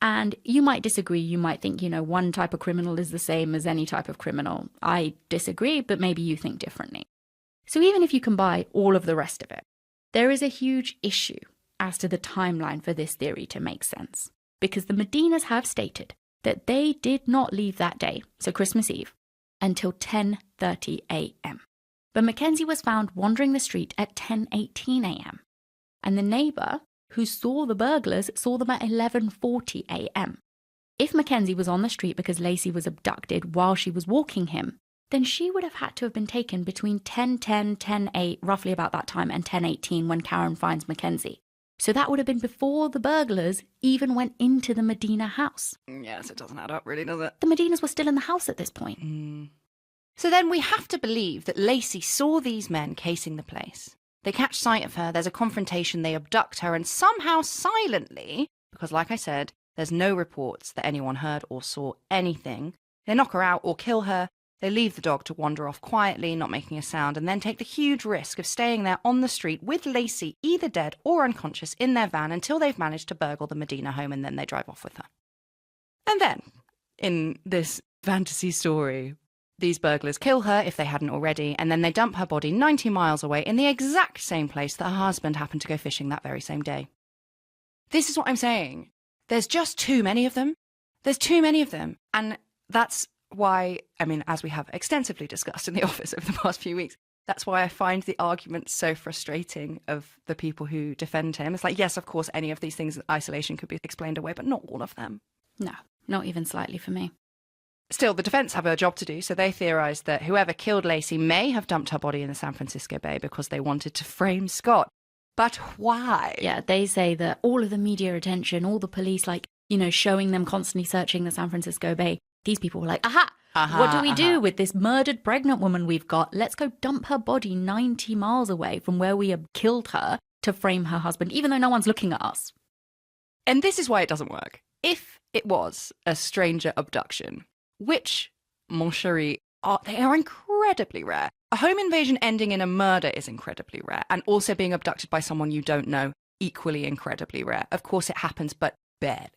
[SPEAKER 1] And you might disagree, you might think, one type of criminal is the same as any type of criminal. I disagree, but maybe you think differently. So even if you can buy all of the rest of it, there is a huge issue as to the timeline for this theory to make sense. Because the Medinas have stated that they did not leave that day, so Christmas Eve, until 10:30 a.m. But Mackenzie was found wandering the street at 10:18 a.m. And the neighbour who saw the burglars saw them at 11:40 a.m. If Mackenzie was on the street because Laci was abducted while she was walking him, then she would have had to have been taken between 10:10, 10:08, roughly about that time, and 10:18 when Karen finds Mackenzie. So that would have been before the burglars even went into the Medina house.
[SPEAKER 2] Yes, it doesn't add up really, does it?
[SPEAKER 1] The Medinas were still in the house at this point.
[SPEAKER 2] So then we have to believe that Laci saw these men casing the place. They catch sight of her, there's a confrontation, they abduct her, and somehow silently, because like I said, there's no reports that anyone heard or saw anything, they knock her out or kill her. They leave the dog to wander off quietly, not making a sound, and then take the huge risk of staying there on the street with Laci either dead or unconscious in their van until they've managed to burgle the Medina home, and then they drive off with her. And then, in this fantasy story, these burglars kill her if they hadn't already, and then they dump her body 90 miles away in the exact same place that her husband happened to go fishing that very same day. This is what I'm saying. There's just too many of them. There's too many of them. And that's why, as we have extensively discussed in the office over the past few weeks, that's why I find the argument so frustrating of the people who defend him. It's like, yes, of course, any of these things in isolation could be explained away, but not all of them.
[SPEAKER 1] No, not even slightly for me.
[SPEAKER 2] Still, the defense have a job to do, so they theorized that whoever killed Laci may have dumped her body in the San Francisco Bay because they wanted to frame Scott. But why?
[SPEAKER 1] Yeah, they say that all of the media attention, all the police, showing them constantly searching the San Francisco Bay, these people were like, what do we do with this murdered pregnant woman we've got? Let's go dump her body 90 miles away from where we have killed her to frame her husband, even though no one's looking at us.
[SPEAKER 2] And this is why it doesn't work. If it was a stranger abduction, which, mon chéri, they are incredibly rare. A home invasion ending in a murder is incredibly rare, and also being abducted by someone you don't know, equally incredibly rare. Of course it happens, but barely.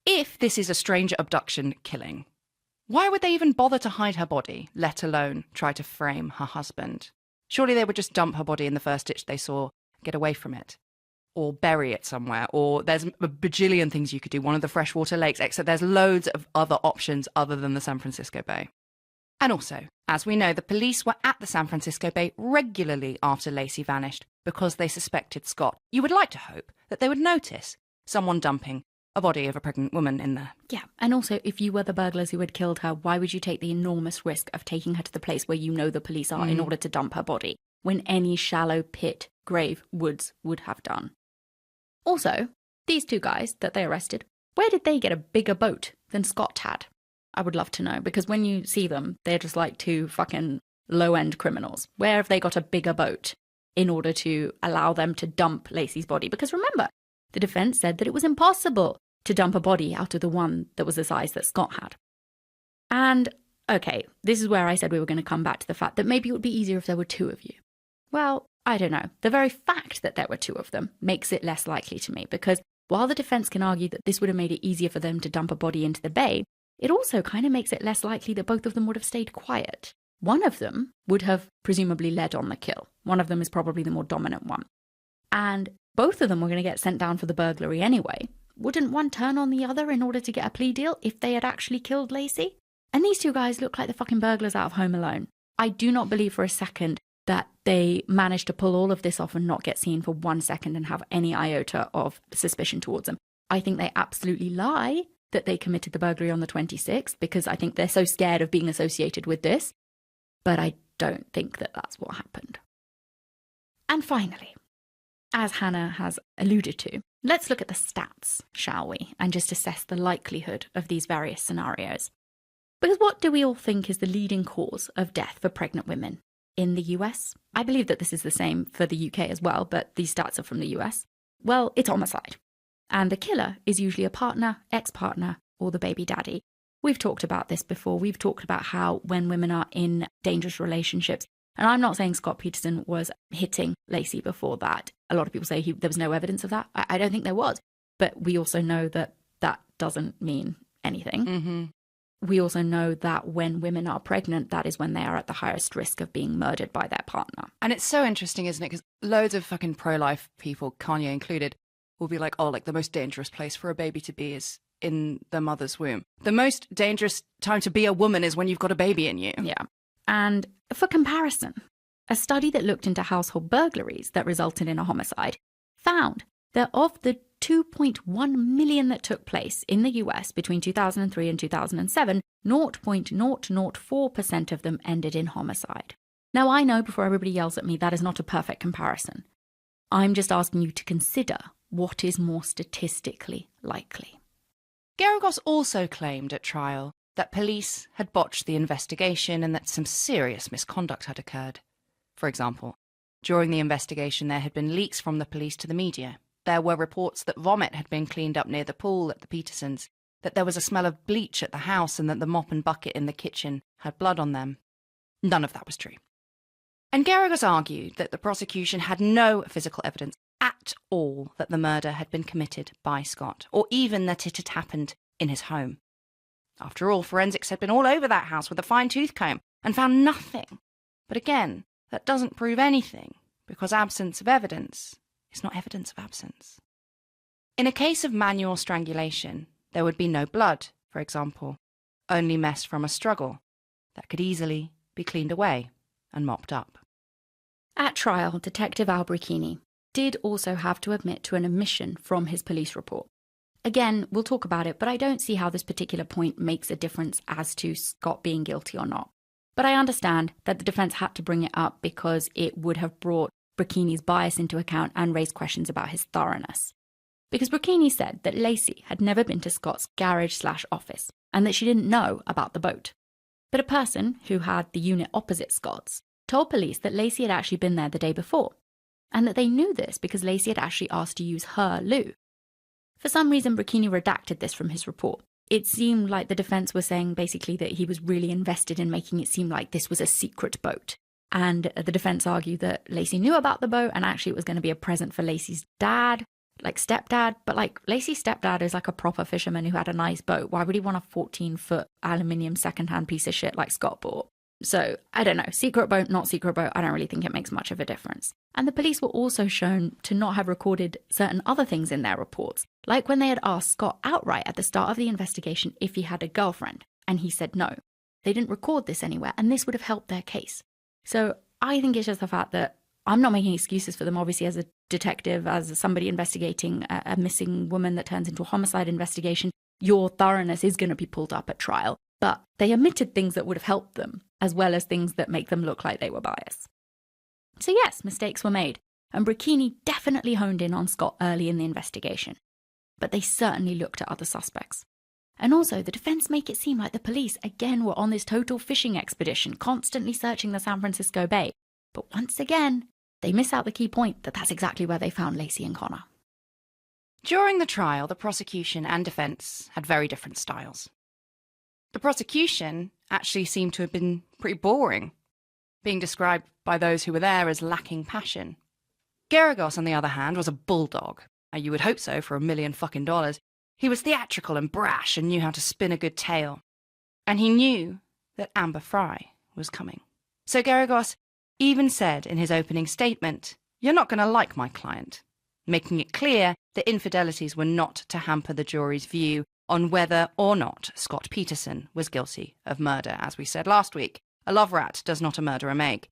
[SPEAKER 2] If this is a stranger abduction killing, why would they even bother to hide her body, let alone try to frame her husband? Surely they would just dump her body in the first ditch they saw, get away from it. Or bury it somewhere, or there's a bajillion things you could do, one of the freshwater lakes, except there's loads of other options other than the San Francisco Bay. And also, as we know, the police were at the San Francisco Bay regularly after Laci vanished because they suspected Scott. You would like to hope that they would notice someone dumping a body of a pregnant woman in there.
[SPEAKER 1] Yeah, and also, if you were the burglars who had killed her, why would you take the enormous risk of taking her to the place where you know the police are in order to dump her body, when any shallow pit, grave, woods would have done? Also, these two guys that they arrested, where did they get a bigger boat than Scott had? I would love to know, because when you see them, they're just like two fucking low-end criminals. Where have they got a bigger boat in order to allow them to dump Laci's body? Because remember, the defense said that it was impossible to dump a body out of the one that was the size that Scott had. And, okay, this is where I said we were going to come back to the fact that maybe it would be easier if there were two of you. Well, I don't know. The very fact that there were two of them makes it less likely to me, because while the defense can argue that this would have made it easier for them to dump a body into the bay, it also kind of makes it less likely that both of them would have stayed quiet. One of them would have presumably led on the kill. One of them is probably the more dominant one. And both of them were going to get sent down for the burglary anyway. Wouldn't one turn on the other in order to get a plea deal if they had actually killed Laci? And these two guys look like the fucking burglars out of Home Alone. I do not believe for a second that they managed to pull all of this off and not get seen for 1 second and have any iota of suspicion towards them. I think they absolutely lie that they committed the burglary on the 26th, because I think they're so scared of being associated with this. But I don't think that that's what happened. And finally, as Hannah has alluded to, let's look at the stats, shall we? And just assess the likelihood of these various scenarios. Because what do we all think is the leading cause of death for pregnant women in the US? I believe that this is the same for the UK as well, but these stats are from the US. Well, it's homicide. And the killer is usually a partner, ex-partner, or the baby daddy. We've talked about this before. We've talked about how when women are in dangerous relationships, and I'm not saying Scott Peterson was hitting Laci before that. A lot of people say there was no evidence of that. I don't think there was. But we also know that that doesn't mean anything.
[SPEAKER 2] Mm-hmm.
[SPEAKER 1] We also know that when women are pregnant, that is when they are at the highest risk of being murdered by their partner.
[SPEAKER 2] And it's so interesting, isn't it? Because loads of fucking pro-life people, Kanye included, will be like, oh, like the most dangerous place for a baby to be is in the mother's womb. The most dangerous time to be a woman is when you've got a baby in you.
[SPEAKER 1] Yeah. And for comparison, a study that looked into household burglaries that resulted in a homicide found that of the 2.1 million that took place in the US between 2003 and 2007, 0.004% of them ended in homicide. Now, I know before everybody yells at me, that is not a perfect comparison. I'm just asking you to consider what is more statistically likely.
[SPEAKER 2] Geragos also claimed at trial that police had botched the investigation and that some serious misconduct had occurred. For example, during the investigation there had been leaks from the police to the media. There were reports that vomit had been cleaned up near the pool at the Petersons, that there was a smell of bleach at the house and that the mop and bucket in the kitchen had blood on them. None of that was true. And Geragos argued that the prosecution had no physical evidence at all that the murder had been committed by Scott, or even that it had happened in his home. After all, forensics had been all over that house with a fine-tooth comb and found nothing. But again, that doesn't prove anything, because absence of evidence is not evidence of absence. In a case of manual strangulation, there would be no blood, for example, only mess from a struggle that could easily be cleaned away and mopped up.
[SPEAKER 1] At trial, Detective Al Bricchini did also have to admit to an omission from his police report. Again, we'll talk about it, but I don't see how this particular point makes a difference as to Scott being guilty or not. But I understand that the defense had to bring it up because it would have brought Bricchini's bias into account and raised questions about his thoroughness. Because Bricchini said that Laci had never been to Scott's garage/office and that she didn't know about the boat. But a person who had the unit opposite Scott's told police that Laci had actually been there the day before, and that they knew this because Laci had actually asked to use her loo. For some reason, Bricchini redacted this from his report. It seemed like the defense was saying basically that he was really invested in making it seem like this was a secret boat. And the defense argued that Laci knew about the boat and actually it was going to be a present for Laci's dad. like stepdad, but like Laci's stepdad is like a proper fisherman who had a nice boat. Why would he want a 14-foot aluminium secondhand piece of shit like Scott bought? So I don't know, secret boat, not secret boat, I don't really think it makes much of a difference. And the police were also shown to not have recorded certain other things in their reports, like when they had asked Scott outright at the start of the investigation if he had a girlfriend, and he said no. They didn't record this anywhere, and this would have helped their case. So I think it's just the fact that I'm not making excuses for them, obviously, as a detective, as somebody investigating a missing woman that turns into a homicide investigation. Your thoroughness is going to be pulled up at trial. But they omitted things that would have helped them, as well as things that make them look like they were biased. So yes, mistakes were made, and Bricchini definitely honed in on Scott early in the investigation. But they certainly looked at other suspects. And also, the defense make it seem like the police, again, were on this total fishing expedition, constantly searching the San Francisco Bay. But once again, they miss out the key point that that's exactly where they found Laci and Connor.
[SPEAKER 2] During the trial, the prosecution and defense had very different styles. The prosecution actually seemed to have been pretty boring, being described by those who were there as lacking passion. Geragos, on the other hand, was a bulldog. You would hope so for $1 million fucking dollars. He was theatrical and brash and knew how to spin a good tale. And he knew that Amber Fry was coming. So Geragos even said in his opening statement, "You're not going to like my client," making it clear that infidelities were not to hamper the jury's view on whether or not Scott Peterson was guilty of murder. As we said last week, a love rat does not a murderer make.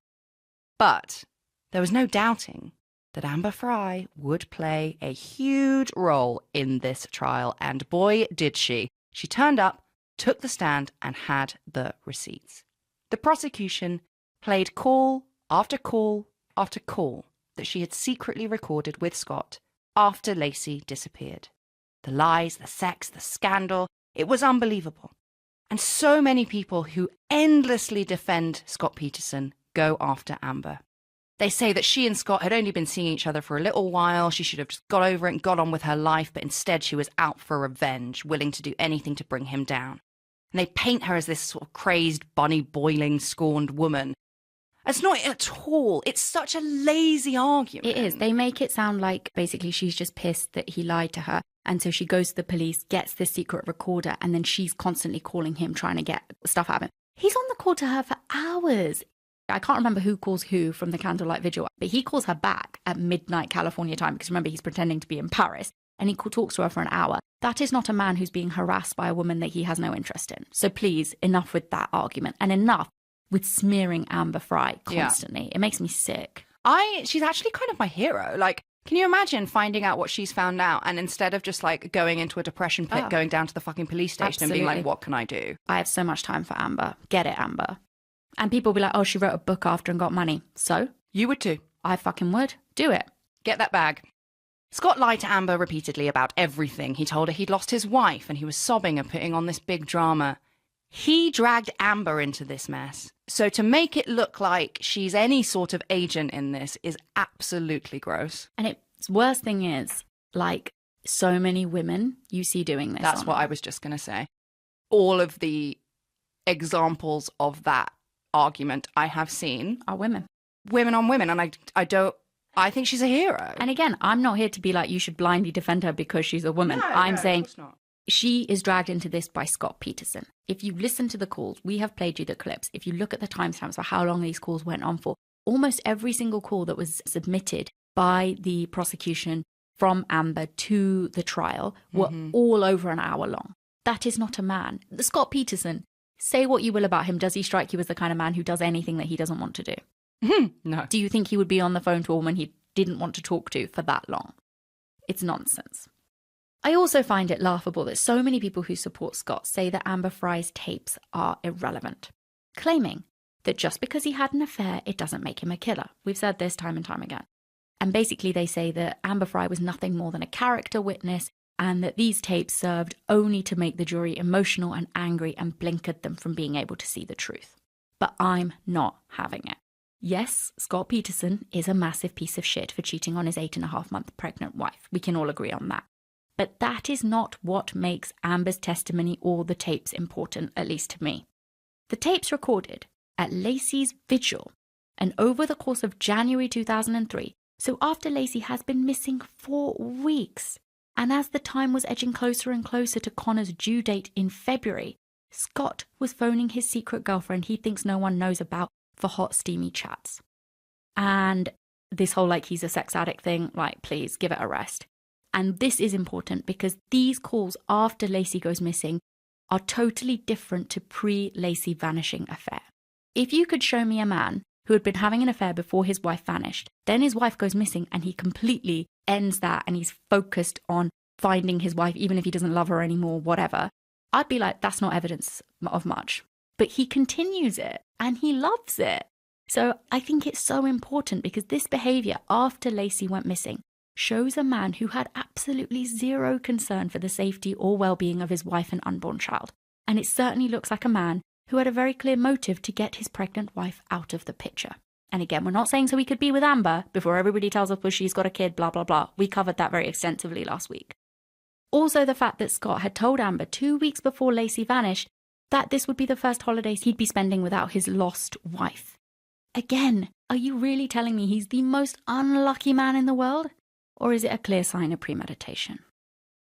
[SPEAKER 2] But there was no doubting that Amber Fry would play a huge role in this trial, and boy did she. She turned up, took the stand, and had the receipts. The prosecution played call after call after call that she had secretly recorded with Scott after Laci disappeared. The lies, the sex, the scandal, it was unbelievable. And so many people who endlessly defend Scott Peterson go after Amber. They say that she and Scott had only been seeing each other for a little while. She should have just got over it and got on with her life, but instead she was out for revenge, willing to do anything to bring him down. And they paint her as this sort of crazed, bunny boiling, scorned woman. It's not at all. It's such a lazy argument.
[SPEAKER 1] It is. They make it sound like basically she's just pissed that he lied to her. And so she goes to the police, gets this secret recorder, and then she's constantly calling him, trying to get stuff out of him. He's on the call to her for hours. I can't remember who calls who from the candlelight vigil, but he calls her back at midnight California time, because remember, he's pretending to be in Paris, and he talks to her for an hour. That is not a man who's being harassed by a woman that he has no interest in. So please, enough with that argument, and enough with smearing Amber Fry constantly. Yeah. It makes me sick.
[SPEAKER 2] She's actually kind of my hero. Like, can you imagine finding out what she's found out, and instead of just like going into a depression pit, going down to the fucking police station
[SPEAKER 1] Absolutely.
[SPEAKER 2] And being like, what can I do?
[SPEAKER 1] I have so much time for Amber. Get it, Amber. And people will be like, oh, she wrote a book after and got money. So?
[SPEAKER 2] You would too.
[SPEAKER 1] I fucking would. Do it.
[SPEAKER 2] Get that bag. Scott lied to Amber repeatedly about everything. He told her he'd lost his wife and he was sobbing and putting on this big drama. He dragged Amber into this mess. So to make it look like she's any sort of agent in this is absolutely gross.
[SPEAKER 1] And it's worst thing is, like, so many women you see doing this.
[SPEAKER 2] That's what I was just going to say. All of the examples of that argument I have seen
[SPEAKER 1] are women.
[SPEAKER 2] Women on women. And I think she's a hero.
[SPEAKER 1] And again, I'm not here to be like, you should blindly defend her because she's a woman. I'm saying she is dragged into this by Scott Peterson. If you listen to the calls, we have played you the clips. If you look at the timestamps for how long these calls went on for, almost every single call that was submitted by the prosecution from Amber to the trial were all over an hour long. That is not a man. The Scott Peterson, say what you will about him, does he strike you as the kind of man who does anything that he doesn't want to do?
[SPEAKER 2] No.
[SPEAKER 1] Do you think he would be on the phone to a woman he didn't want to talk to for that long? It's nonsense. I also find it laughable that so many people who support Scott say that Amber Fry's tapes are irrelevant, claiming that just because he had an affair, it doesn't make him a killer. We've said this time and time again. And basically they say that Amber Fry was nothing more than a character witness, and that these tapes served only to make the jury emotional and angry and blinkered them from being able to see the truth. But I'm not having it. Yes, Scott Peterson is a massive piece of shit for cheating on his 8.5-month pregnant wife. We can all agree on that. But that is not what makes Amber's testimony or the tapes important, at least to me. The tapes recorded at Laci's vigil and over the course of January 2003 So after Laci has been missing for weeks, and as the time was edging closer and closer to Connor's due date in February, Scott was phoning his secret girlfriend he thinks no one knows about for hot, steamy chats. And this whole he's a sex addict thing, please give it a rest. And this is important because these calls after Laci goes missing are totally different to pre-Laci vanishing affair. If you could show me a man who had been having an affair before his wife vanished, then his wife goes missing and he completely ends that and he's focused on finding his wife, even if he doesn't love her anymore, whatever, I'd be like, that's not evidence of much. But he continues it and he loves it. So I think it's so important because this behaviour after Laci went missing shows a man who had absolutely zero concern for the safety or well-being of his wife and unborn child. And it certainly looks like a man who had a very clear motive to get his pregnant wife out of the picture. And again, we're not saying so he could be with Amber before everybody tells us, well, she's got a kid, blah, blah, blah. We covered that very extensively last week. Also, the fact that Scott had told Amber 2 weeks before Laci vanished that this would be the first holidays he'd be spending without his lost wife. Again, are you really telling me he's the most unlucky man in the world? Or is it a clear sign of premeditation?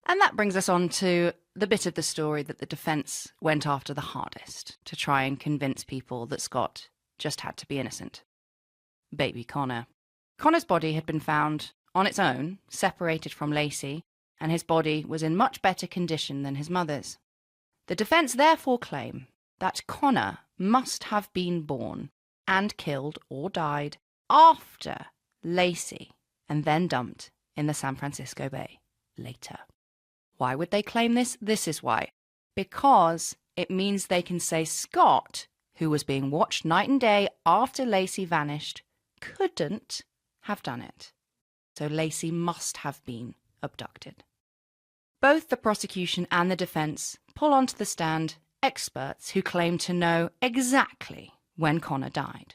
[SPEAKER 2] And that brings us on to the bit of the story that the defence went after the hardest to try and convince people that Scott just had to be innocent. Baby Connor. Connor's body had been found on its own, separated from Laci, and his body was in much better condition than his mother's. The defence therefore claim that Connor must have been born and killed or died after Laci and then dumped in the San Francisco Bay later. Why would they claim this? This is why. Because it means they can say Scott, who was being watched night and day after Laci vanished, couldn't have done it. So Laci must have been abducted. Both the prosecution and the defence pull onto the stand experts who claim to know exactly when Connor died.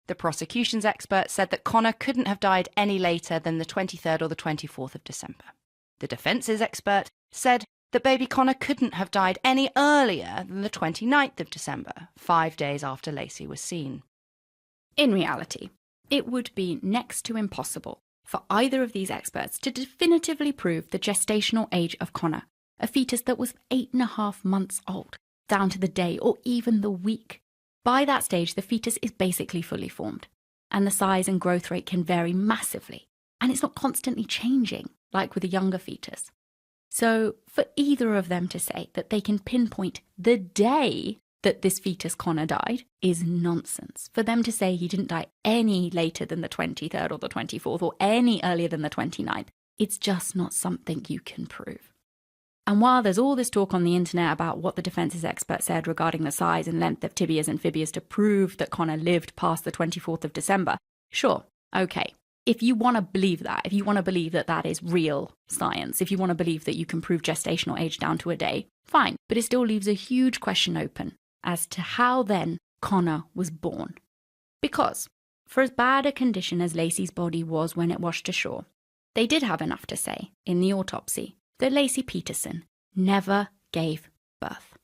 [SPEAKER 2] The prosecution's expert said that Connor couldn't have died any later than the 23rd or the 24th of December. The defence's expert said that baby Connor couldn't have died any earlier than the 29th of December, 5 days after Laci was seen.
[SPEAKER 1] In reality, it would be next to impossible for either of these experts to definitively prove the gestational age of Connor, a fetus that was 8.5 months old, down to the day or even the week. By that stage, the fetus is basically fully formed, and the size and growth rate can vary massively, and it's not constantly changing, like with a younger fetus. So for either of them to say that they can pinpoint the day that this fetus Connor died is nonsense. For them to say he didn't die any later than the 23rd or the 24th or any earlier than the 29th, it's just not something you can prove. And while there's all this talk on the internet about what the defence's expert said regarding the size and length of tibias and fibias to prove that Connor lived past the 24th of December, sure, okay. If you want to believe that, if you want to believe that that is real science, if you want to believe that you can prove gestational age down to a day, fine. But it still leaves a huge question open as to how then Connor was born. Because for as bad a condition as Laci's body was when it washed ashore, they did have enough to say in the autopsy that Laci Peterson never gave birth.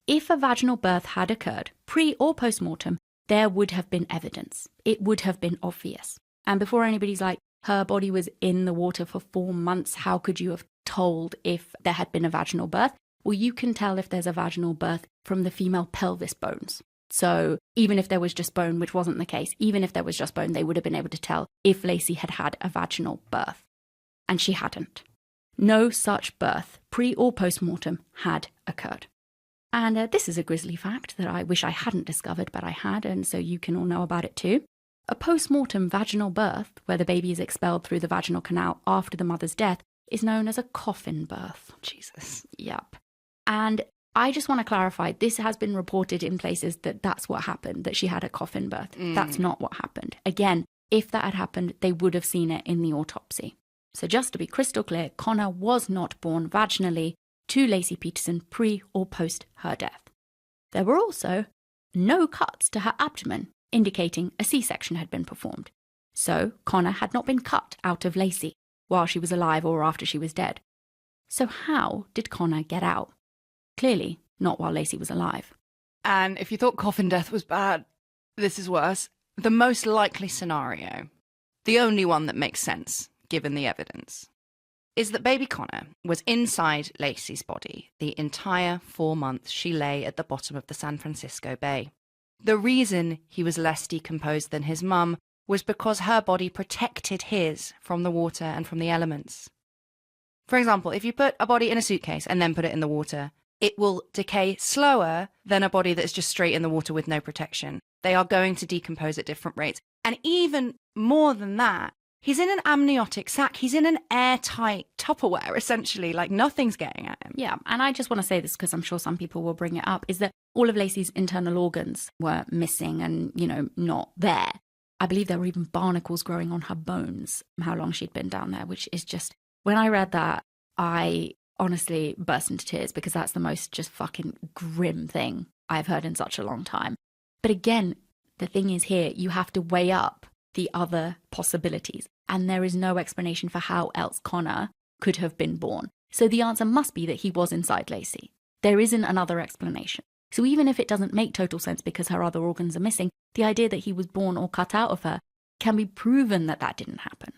[SPEAKER 1] If a vaginal birth had occurred, pre or post-mortem, there would have been evidence. It would have been obvious. And before anybody's like, her body was in the water for 4 months, how could you have told if there had been a vaginal birth? Well, you can tell if there's a vaginal birth from the female pelvis bones. So even if there was just bone, which wasn't the case, even if there was just bone, they would have been able to tell if Laci had had a vaginal birth. And she hadn't. No such birth, pre or post-mortem, had occurred. And this is a grisly fact that I wish I hadn't discovered, but I had, and so you can all know about it too. A post-mortem vaginal birth, where the baby is expelled through the vaginal canal after the mother's death, is known as a coffin birth.
[SPEAKER 2] Jesus.
[SPEAKER 1] Yep. And I just want to clarify, this has been reported in places that that's what happened, that she had a coffin birth. That's not what happened. Again, if that had happened, they would have seen it in the autopsy. So just to be crystal clear, Connor was not born vaginally to Laci Peterson pre or post her death. There were also no cuts to her abdomen, indicating a C-section had been performed. So Connor had not been cut out of Laci while she was alive or after she was dead. So how did Connor get out? Clearly not while Laci was alive.
[SPEAKER 2] And if you thought coffin death was bad, this is worse. The most likely scenario. the only one that makes sense, given the evidence, is that baby Connor was inside Laci's body the entire 4 months she lay at the bottom of the San Francisco Bay. The reason he was less decomposed than his mum was because her body protected his from the water and from the elements. For example, if you put a body in a suitcase and then put it in the water, it will decay slower than a body that's just straight in the water with no protection. They are going to decompose at different rates. And even more than that, he's in an amniotic sac. He's in an airtight Tupperware, essentially, like nothing's getting at him.
[SPEAKER 1] Yeah, and I just want to say this because I'm sure some people will bring it up, is that all of Laci's internal organs were missing and, not there. I believe there were even barnacles growing on her bones, how long she'd been down there, which is just, when I read that, I honestly burst into tears because that's the most just fucking grim thing I've heard in such a long time. But again, the thing is here, you have to weigh up the other possibilities, and there is no explanation for how else Connor could have been born. So the answer must be that he was inside Laci. There isn't another explanation. So even if it doesn't make total sense because her other organs are missing, the idea that he was born or cut out of her can be proven that that didn't happen.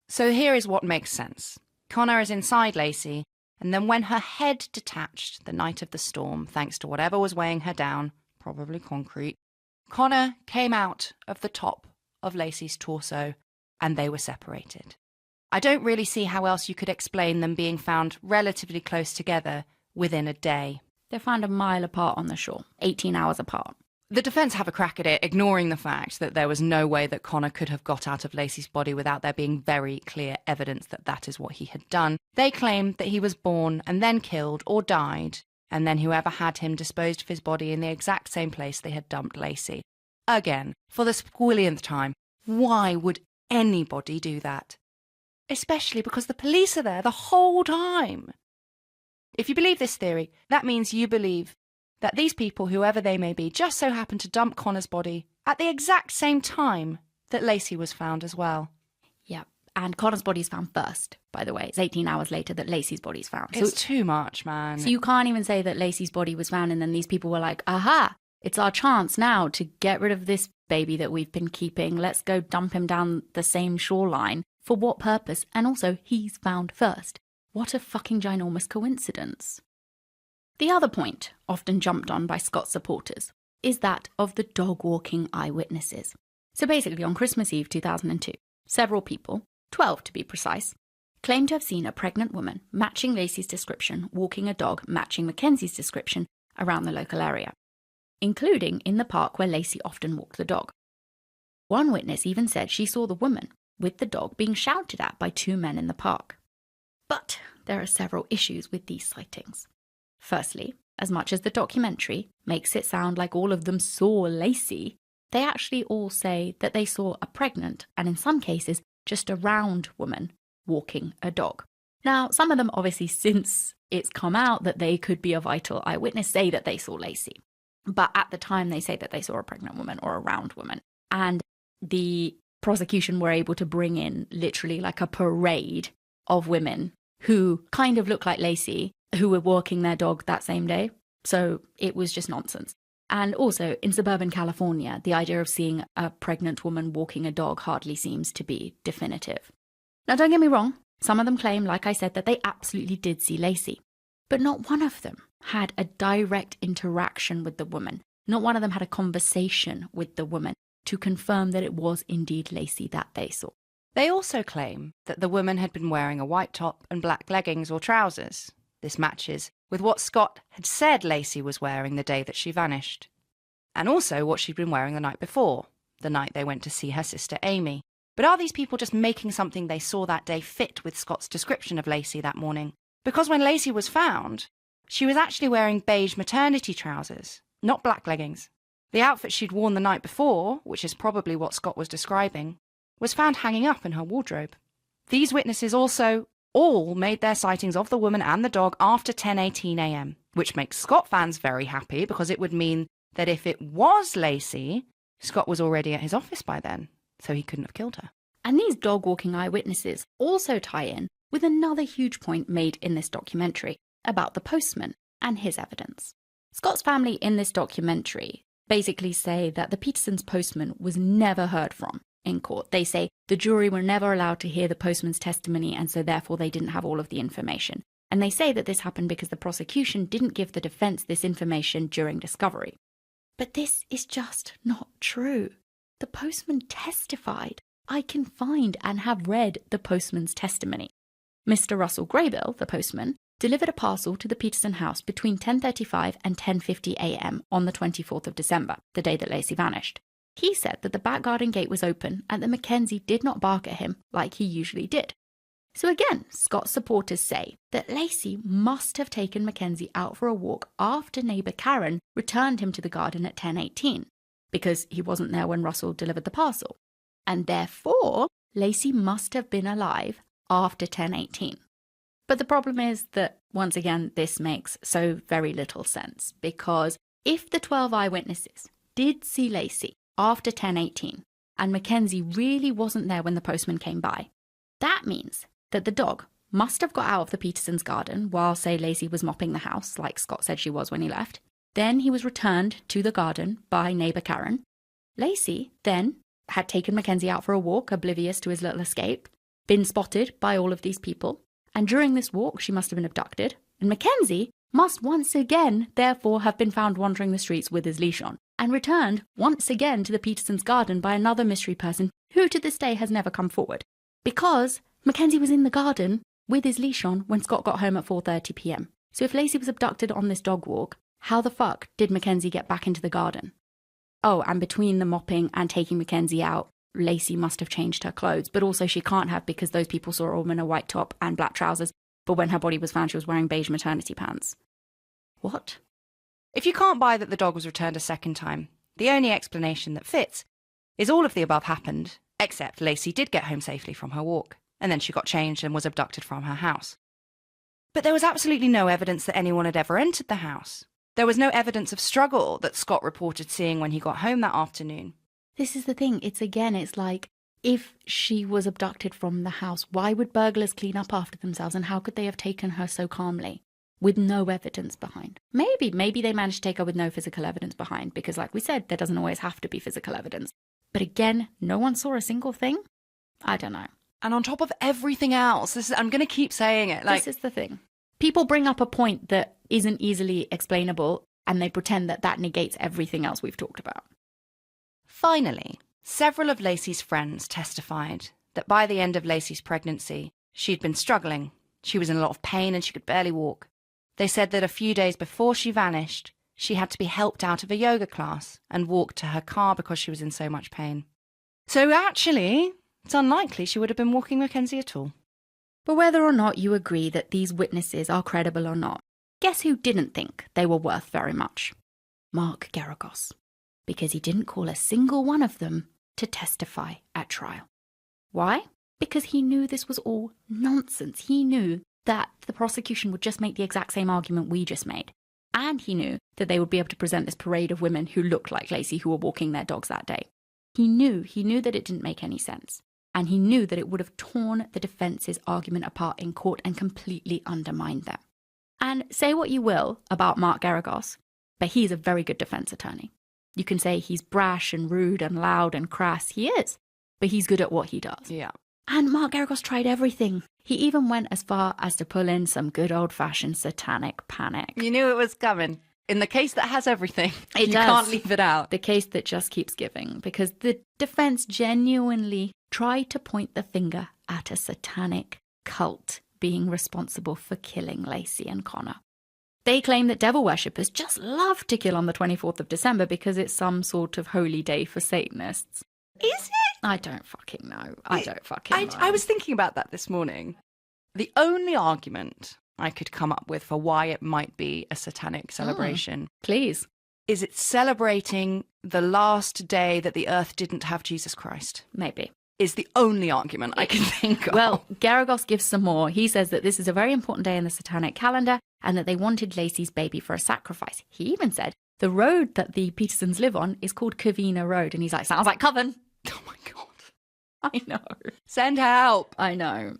[SPEAKER 2] So here is what makes sense. Connor is inside Laci, and then when her head detached the night of the storm, thanks to whatever was weighing her down, probably concrete, Connor came out of the top of Laci's torso, and they were separated. I don't really see how else you could explain them being found relatively close together within a day.
[SPEAKER 1] They're found a mile apart on the shore, 18 hours apart.
[SPEAKER 2] The defence have a crack at it, ignoring the fact that there was no way that Connor could have got out of Laci's body without there being very clear evidence that that is what he had done. They claim that he was born and then killed or died, and then whoever had him disposed of his body in the exact same place they had dumped Laci. Again, for the squillionth time, why would anybody do that? Especially because the police are there the whole time. If you believe this theory, that means you believe that these people, whoever they may be, just so happened to dump Connor's body at the exact same time that Laci was found as well.
[SPEAKER 1] Yeah, and Connor's body's found first, by the way. It's 18 hours later that Laci's body's found.
[SPEAKER 2] It's too much, man.
[SPEAKER 1] So you can't even say that Laci's body was found and then these people were like, aha, it's our chance now to get rid of this baby that we've been keeping. Let's go dump him down the same shoreline. For what purpose? And also, he's found first. What a fucking ginormous coincidence. The other point, often jumped on by Scott's supporters, is that of the dog-walking eyewitnesses. So basically, on Christmas Eve 2002, several people, 12 to be precise, claimed to have seen a pregnant woman matching Laci's description walking a dog matching Mackenzie's description around the local area, including in the park where Laci often walked the dog. One witness even said she saw the woman with the dog being shouted at by two men in the park. But there are several issues with these sightings. Firstly, as much as the documentary makes it sound like all of them saw Laci, they actually all say that they saw a pregnant, and in some cases, just a round woman walking a dog. Now, some of them obviously, since it's come out that they could be a vital eyewitness, say that they saw Laci. But at the time, they say that they saw a pregnant woman or a round woman. And the prosecution were able to bring in literally like a parade of women who kind of look like Laci, who were walking their dog that same day. So it was just nonsense. And also, in suburban California, the idea of seeing a pregnant woman walking a dog hardly seems to be definitive. Now, don't get me wrong. Some of them claim, like I said, that they absolutely did see Laci. But not one of them had a direct interaction with the woman. Not one of them had a conversation with the woman to confirm that it was indeed Laci that they saw.
[SPEAKER 2] They also claim that the woman had been wearing a white top and black leggings or trousers. This matches with what Scott had said Laci was wearing the day that she vanished. And also what she'd been wearing the night before, the night they went to see her sister Amy. But are these people just making something they saw that day fit with Scott's description of Laci that morning? Because when Laci was found, she was actually wearing beige maternity trousers, not black leggings. The outfit she'd worn the night before, which is probably what Scott was describing, was found hanging up in her wardrobe. These witnesses also all made their sightings of the woman and the dog after 10:18 a.m, which makes Scott fans very happy because it would mean that if it was Laci, Scott was already at his office by then, so he couldn't have killed her.
[SPEAKER 1] And these dog-walking eyewitnesses also tie in with another huge point made in this documentary about the postman and his evidence. Scott's family in this documentary basically say that the Petersons' postman was never heard from in court. They say the jury were never allowed to hear the postman's testimony, and so therefore they didn't have all of the information. And they say that this happened because the prosecution didn't give the defense this information during discovery. But this is just not true. The postman testified. I can find and have read the postman's testimony. Mr. Russell Graybill, the postman, delivered a parcel to the Peterson house between 10:35 and 10:50 a.m. on the 24th of December, the day that Laci vanished. He said that the back garden gate was open and that Mackenzie did not bark at him like he usually did. So again, Scott's supporters say that Laci must have taken Mackenzie out for a walk after neighbour Karen returned him to the garden at 10:18, because he wasn't there when Russell delivered the parcel. And therefore, Laci must have been alive after 10:18. But the problem is that, once again, this makes so very little sense, because if the 12 eyewitnesses did see Laci after 10:18 and Mackenzie really wasn't there when the postman came by, that means that the dog must have got out of the Petersons' garden while, say, Laci was mopping the house, like Scott said she was when he left. Then he was returned to the garden by neighbour Karen. Laci then had taken Mackenzie out for a walk, oblivious to his little escape, been spotted by all of these people, and during this walk she must have been abducted, and Mackenzie must once again therefore have been found wandering the streets with his leash on, and returned once again to the Petersons' garden by another mystery person who to this day has never come forward, because Mackenzie was in the garden with his leash on when Scott got home at 4:30 p.m. So if Laci was abducted on this dog walk, how the fuck did Mackenzie get back into the garden? Oh, and between the mopping and taking Mackenzie out, Laci must have changed her clothes, but also she can't have, because those people saw a woman in a white top and black trousers, but when her body was found she was wearing beige maternity pants. What?
[SPEAKER 2] If you can't buy that the dog was returned a second time, the only explanation that fits is all of the above happened, except Laci did get home safely from her walk, and then she got changed and was abducted from her house. But there was absolutely no evidence that anyone had ever entered the house. There was no evidence of struggle that Scott reported seeing when he got home that afternoon.
[SPEAKER 1] This is the thing. It's like, if she was abducted from the house, why would burglars clean up after themselves, and how could they have taken her so calmly with no evidence behind? Maybe they managed to take her with no physical evidence behind, because like we said, there doesn't always have to be physical evidence. But again, no one saw a single thing? I don't know.
[SPEAKER 2] And on top of everything else, I'm going to keep saying it.
[SPEAKER 1] This is the thing. People bring up a point that isn't easily explainable, and they pretend that that negates everything else we've talked about.
[SPEAKER 2] Finally, several of Laci's friends testified that by the end of Laci's pregnancy, she'd been struggling. She was in a lot of pain and she could barely walk. They said that a few days before she vanished, she had to be helped out of a yoga class and walked to her car because she was in so much pain. So actually, it's unlikely she would have been walking Mackenzie at all.
[SPEAKER 1] But whether or not you agree that these witnesses are credible or not, guess who didn't think they were worth very much? Mark Geragos. Because he didn't call a single one of them to testify at trial. Why? Because he knew this was all nonsense. He knew that the prosecution would just make the exact same argument we just made. And he knew that they would be able to present this parade of women who looked like Laci who were walking their dogs that day. He knew that it didn't make any sense. And he knew that it would have torn the defence's argument apart in court and completely undermined them. And say what you will about Mark Geragos, but he's a very good defense attorney. You can say he's brash and rude and loud and crass. He is. But he's good at what he does.
[SPEAKER 2] Yeah.
[SPEAKER 1] And Mark Geragos tried everything. He even went as far as to pull in some good old-fashioned satanic panic.
[SPEAKER 2] You knew it was coming. In the case that has everything,
[SPEAKER 1] you
[SPEAKER 2] can't leave it out.
[SPEAKER 1] The case that just keeps giving. Because the defense genuinely tried to point the finger at a satanic cult being responsible for killing Laci and Connor. They claim that devil worshippers just love to kill on the 24th of December because it's some sort of holy day for Satanists.
[SPEAKER 2] Is it?
[SPEAKER 1] I don't fucking know.
[SPEAKER 2] I was thinking about that this morning. The only argument I could come up with for why it might be a satanic celebration,
[SPEAKER 1] please,
[SPEAKER 2] is it celebrating the last day that the earth didn't have Jesus Christ?
[SPEAKER 1] Maybe.
[SPEAKER 2] Is the only argument I can think of.
[SPEAKER 1] Well, Geragos gives some more. He says that this is a very important day in the satanic calendar and that they wanted Laci's baby for a sacrifice. He even said the road that the Petersons live on is called Covina Road. And he's like, sounds like Coven.
[SPEAKER 2] Oh my God.
[SPEAKER 1] I know.
[SPEAKER 2] Send help.
[SPEAKER 1] I know.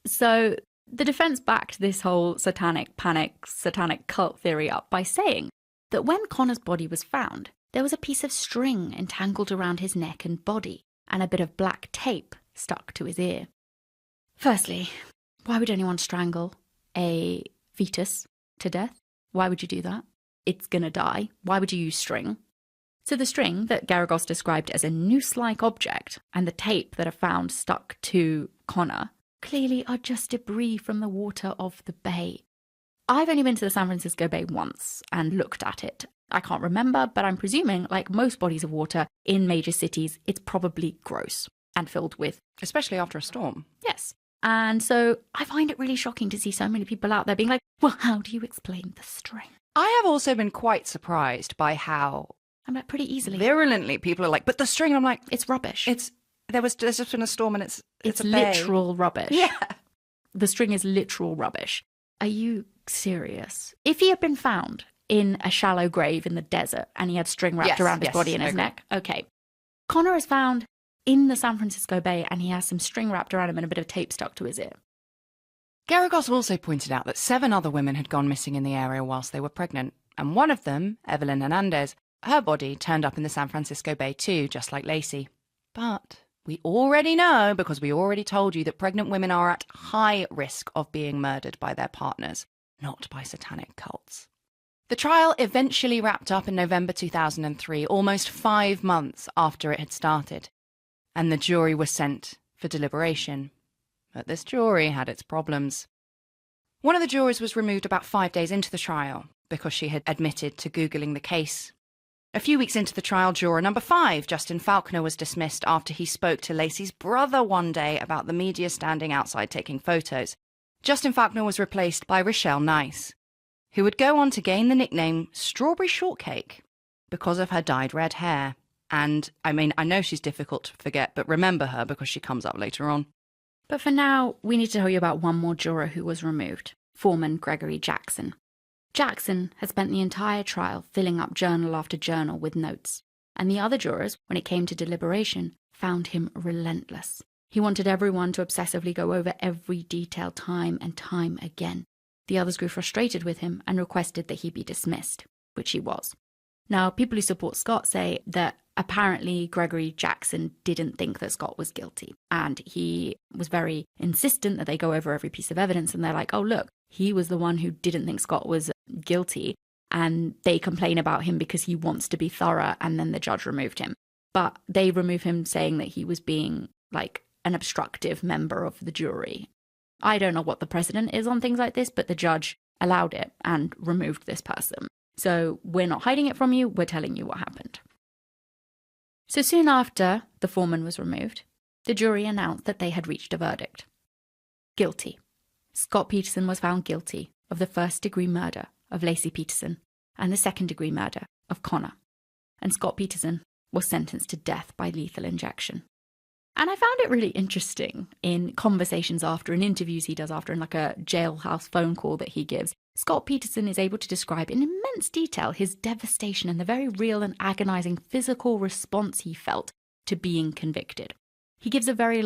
[SPEAKER 1] So the defense backed this whole satanic panic, satanic cult theory up by saying that when Connor's body was found, there was a piece of string entangled around his neck and body. and a bit of black tape stuck to his ear. Firstly, why would anyone strangle a fetus to death? Why would you do that? It's gonna die. Why would you use string? So the string that Garagos described as a noose-like object and the tape that are found stuck to Connor clearly are just debris from the water of the bay. I've only been to the San Francisco Bay once and looked at it. I can't remember, but I'm presuming, like most bodies of water in major cities, it's probably gross and filled with...
[SPEAKER 2] Especially after a storm.
[SPEAKER 1] Yes. And so I find it really shocking to see so many people out there being like, well, how do you explain the string?
[SPEAKER 2] I have also been quite surprised by how...
[SPEAKER 1] I'm like, pretty easily.
[SPEAKER 2] Virulently, people are like, but the string, I'm like...
[SPEAKER 1] It's rubbish.
[SPEAKER 2] There's just been a storm and it's a bay.
[SPEAKER 1] Literal rubbish.
[SPEAKER 2] Yeah.
[SPEAKER 1] The string is literal rubbish. Are you serious? If he had been found in a shallow grave in the desert and he had string wrapped around his body and his neck, okay. Connor is found in the San Francisco Bay and he has some string wrapped around him and a bit of tape stuck to his ear.
[SPEAKER 2] Garagos also pointed out that 7 other women had gone missing in the area whilst they were pregnant, and one of them, Evelyn Hernandez, her body turned up in the San Francisco Bay too, just like Laci. But we already know, because we already told you, that pregnant women are at high risk of being murdered by their partners, not by satanic cults. The trial eventually wrapped up in November 2003, almost 5 months after it had started, and the jury was sent for deliberation. But this jury had its problems. One of the jurors was removed about 5 days into the trial because she had admitted to Googling the case. A few weeks into the trial, juror number 5, Justin Faulkner, was dismissed after he spoke to Laci's brother one day about the media standing outside taking photos. Justin Faulkner was replaced by Rochelle Nice, who would go on to gain the nickname Strawberry Shortcake because of her dyed red hair. And, I know she's difficult to forget, but remember her because she comes up later on.
[SPEAKER 1] But for now, we need to tell you about one more juror who was removed, Foreman Gregory Jackson. Jackson had spent the entire trial filling up journal after journal with notes, and the other jurors, when it came to deliberation, found him relentless. He wanted everyone to obsessively go over every detail time and time again. The others grew frustrated with him and requested that he be dismissed, which he was. Now, people who support Scott say that apparently Gregory Jackson didn't think that Scott was guilty, and he was very insistent that they go over every piece of evidence, and they're like, oh, look, he was the one who didn't think Scott was guilty, and they complain about him because he wants to be thorough, and then the judge removed him. But they remove him saying that he was being like an obstructive member of the jury. I don't know what the precedent is on things like this, but the judge allowed it and removed this person. So we're not hiding it from you, we're telling you what happened. So soon after the foreman was removed, the jury announced that they had reached a verdict. Guilty. Scott Peterson was found guilty of the first-degree murder of Laci Peterson and the second-degree murder of Connor. And Scott Peterson was sentenced to death by lethal injection. And I found it really interesting in conversations after and interviews he does after and like a jailhouse phone call that he gives. Scott Peterson is able to describe in immense detail his devastation and the very real and agonizing physical response he felt to being convicted. He gives a very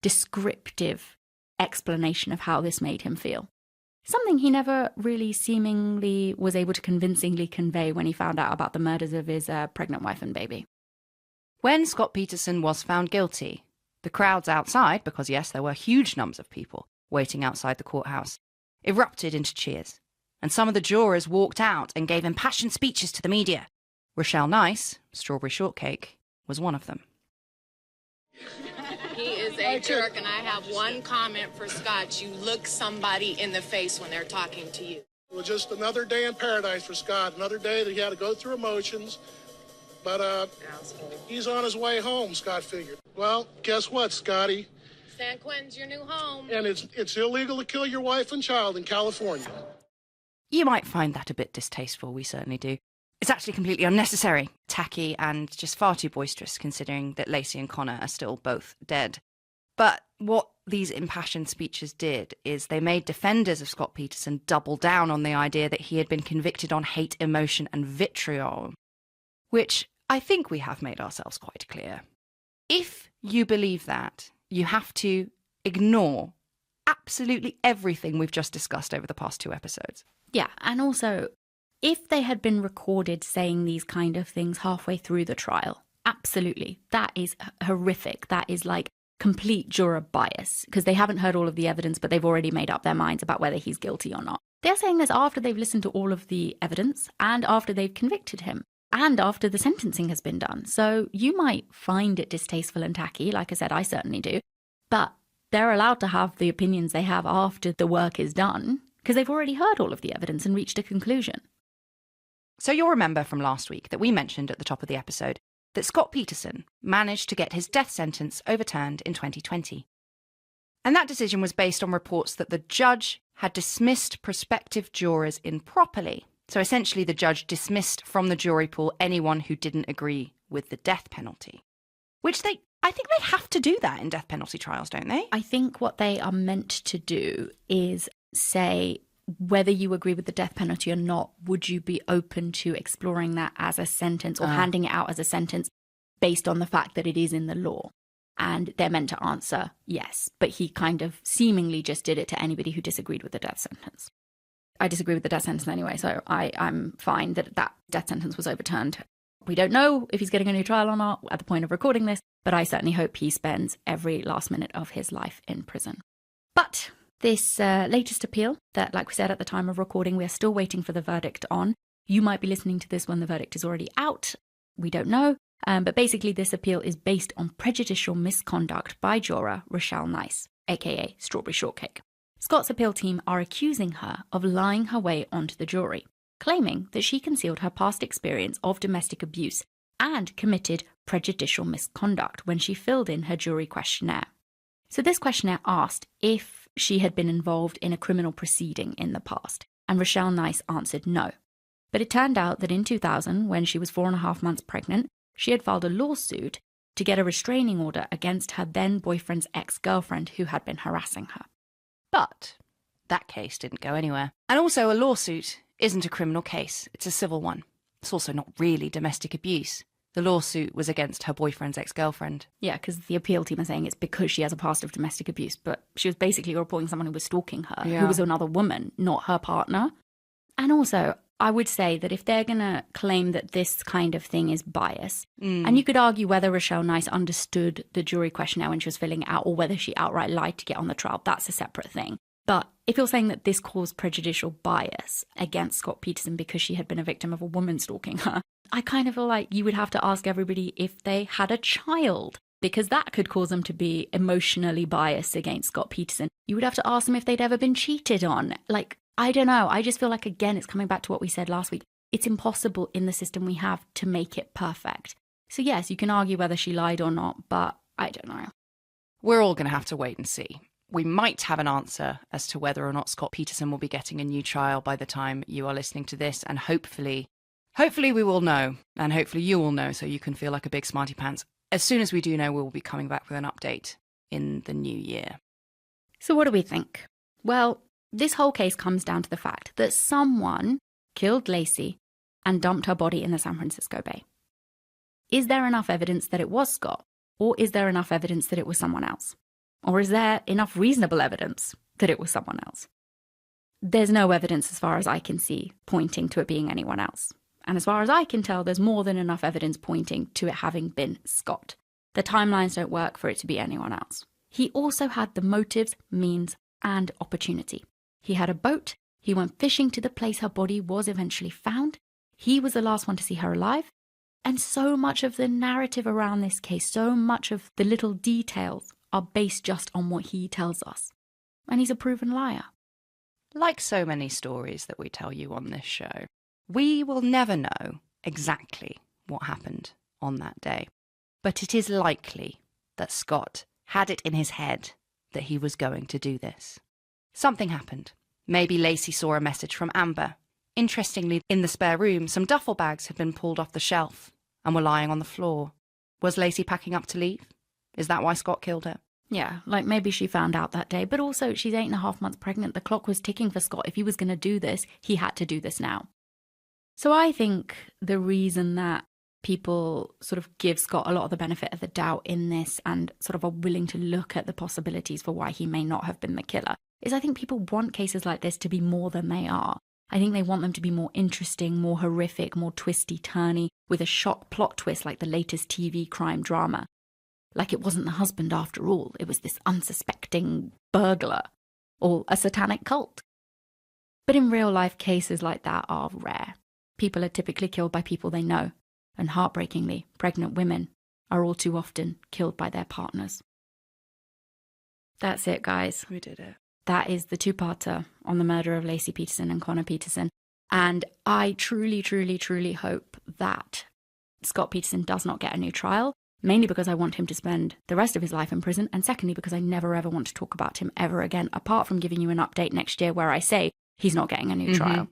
[SPEAKER 1] descriptive explanation of how this made him feel. Something he never really seemingly was able to convincingly convey when he found out about the murders of his pregnant wife and baby.
[SPEAKER 2] When Scott Peterson was found guilty, the crowds outside, because yes, there were huge numbers of people waiting outside the courthouse, erupted into cheers. And some of the jurors walked out and gave impassioned speeches to the media. Rochelle Nice, Strawberry Shortcake, was one of them.
[SPEAKER 14] He is a jerk, and I have one comment for Scott. You look somebody in the face when they're talking to you.
[SPEAKER 15] It was just another day in paradise for Scott, another day that he had to go through emotions. But he's on his way home, Scott figured. Well, guess what, Scotty?
[SPEAKER 14] San Quentin's your new home.
[SPEAKER 15] And it's illegal to kill your wife and child in California.
[SPEAKER 2] You might find that a bit distasteful, we certainly do. It's actually completely unnecessary, tacky, and just far too boisterous, considering that Laci and Connor are still both dead. But what these impassioned speeches did is they made defenders of Scott Peterson double down on the idea that he had been convicted on hate, emotion, and vitriol, which I think we have made ourselves quite clear. If you believe that, you have to ignore absolutely everything we've just discussed over the past 2 episodes.
[SPEAKER 1] Yeah, and also, if they had been recorded saying these kind of things halfway through the trial, Absolutely. That is horrific. That is like complete juror bias, because they haven't heard all of the evidence, but they've already made up their minds about whether he's guilty or not. They're saying this after they've listened to all of the evidence and after they've convicted him and after the sentencing has been done. So you might find it distasteful and tacky. Like I said, I certainly do. But they're allowed to have the opinions they have after the work is done, because they've already heard all of the evidence and reached a conclusion.
[SPEAKER 2] So you'll remember from last week that we mentioned at the top of the episode that Scott Peterson managed to get his death sentence overturned in 2020. And that decision was based on reports that the judge had dismissed prospective jurors improperly. So essentially, the judge dismissed from the jury pool anyone who didn't agree with the death penalty. Which I think they have to do that in death penalty trials, don't they?
[SPEAKER 1] I think what they are meant to do is say, whether you agree with the death penalty or not, would you be open to exploring that as a sentence or handing it out as a sentence based on the fact that it is in the law? And they're meant to answer yes. But he kind of seemingly just did it to anybody who disagreed with the death sentence. I disagree with the death sentence anyway, so I'm fine that death sentence was overturned. We don't know if he's getting a new trial or not at the point of recording this, but I certainly hope he spends every last minute of his life in prison. But this latest appeal that, like we said at the time of recording, we're still waiting for the verdict on. You might be listening to this when the verdict is already out. We don't know. But basically, this appeal is based on prejudicial misconduct by juror Rochelle Nice, aka Strawberry Shortcake. Scott's appeal team are accusing her of lying her way onto the jury, claiming that she concealed her past experience of domestic abuse and committed prejudicial misconduct when she filled in her jury questionnaire. So this questionnaire asked if she had been involved in a criminal proceeding in the past, and Rochelle Nice answered no. But it turned out that in 2000, when she was 4.5 months pregnant, she had filed a lawsuit to get a restraining order against her then boyfriend's ex-girlfriend who had been harassing her.
[SPEAKER 2] But that case didn't go anywhere. And also, a lawsuit isn't a criminal case, it's a civil one. It's also not really domestic abuse. The lawsuit was against her boyfriend's ex-girlfriend.
[SPEAKER 1] Yeah, because the appeal team are saying it's because she has a past of domestic abuse, but she was basically reporting someone who was stalking her, who was another woman, not her partner. And also, I would say that if they're going to claim that this kind of thing is bias, and you could argue whether Rochelle Nice understood the jury questionnaire when she was filling it out or whether she outright lied to get on the trial, that's a separate thing. But if you're saying that this caused prejudicial bias against Scott Peterson because she had been a victim of a woman stalking her, I kind of feel like you would have to ask everybody if they had a child, because that could cause them to be emotionally biased against Scott Peterson. You would have to ask them if they'd ever been cheated on. Like, I don't know. I just feel like, again, it's coming back to what we said last week. It's impossible in the system we have to make it perfect. So yes, you can argue whether she lied or not, but I don't know.
[SPEAKER 2] We're all going to have to wait and see. We might have an answer as to whether or not Scott Peterson will be getting a new trial by the time you are listening to this, and hopefully we will know, and hopefully you will know, so you can feel like a big smarty pants. As soon as we do know, we'll be coming back with an update in the new year.
[SPEAKER 1] So what do we think? Well, this whole case comes down to the fact that someone killed Laci and dumped her body in the San Francisco Bay. Is there enough evidence that it was Scott? Or is there enough evidence that it was someone else? Or is there enough reasonable evidence that it was someone else? There's no evidence, as far as I can see, pointing to it being anyone else. And as far as I can tell, there's more than enough evidence pointing to it having been Scott. The timelines don't work for it to be anyone else. He also had the motives, means, and opportunity. He had a boat. He went fishing to the place her body was eventually found. He was the last one to see her alive. And so much of the narrative around this case, so much of the little details are based just on what he tells us. And he's a proven liar.
[SPEAKER 2] Like so many stories that we tell you on this show, we will never know exactly what happened on that day. But it is likely that Scott had it in his head that he was going to do this. Something happened. Maybe Laci saw a message from Amber. Interestingly, in the spare room, some duffel bags had been pulled off the shelf and were lying on the floor. Was Laci packing up to leave? Is that why Scott killed her?
[SPEAKER 1] Yeah, like maybe she found out that day, but also she's 8.5 months pregnant. The clock was ticking for Scott. If he was going to do this, he had to do this now. So I think the reason that people sort of give Scott a lot of the benefit of the doubt in this and sort of are willing to look at the possibilities for why he may not have been the killer is I think people want cases like this to be more than they are. I think they want them to be more interesting, more horrific, more twisty-turny, with a shock plot twist like the latest TV crime drama. Like it wasn't the husband after all, it was this unsuspecting burglar or a satanic cult. But in real life, cases like that are rare. People are typically killed by people they know, and heartbreakingly, pregnant women are all too often killed by their partners. That's it, guys.
[SPEAKER 2] We did it.
[SPEAKER 1] That is the two-parter on the murder of Laci Peterson and Connor Peterson. And I truly, truly, truly hope that Scott Peterson does not get a new trial, mainly because I want him to spend the rest of his life in prison, and secondly, because I never ever want to talk about him ever again, apart from giving you an update next year where I say he's not getting a new trial.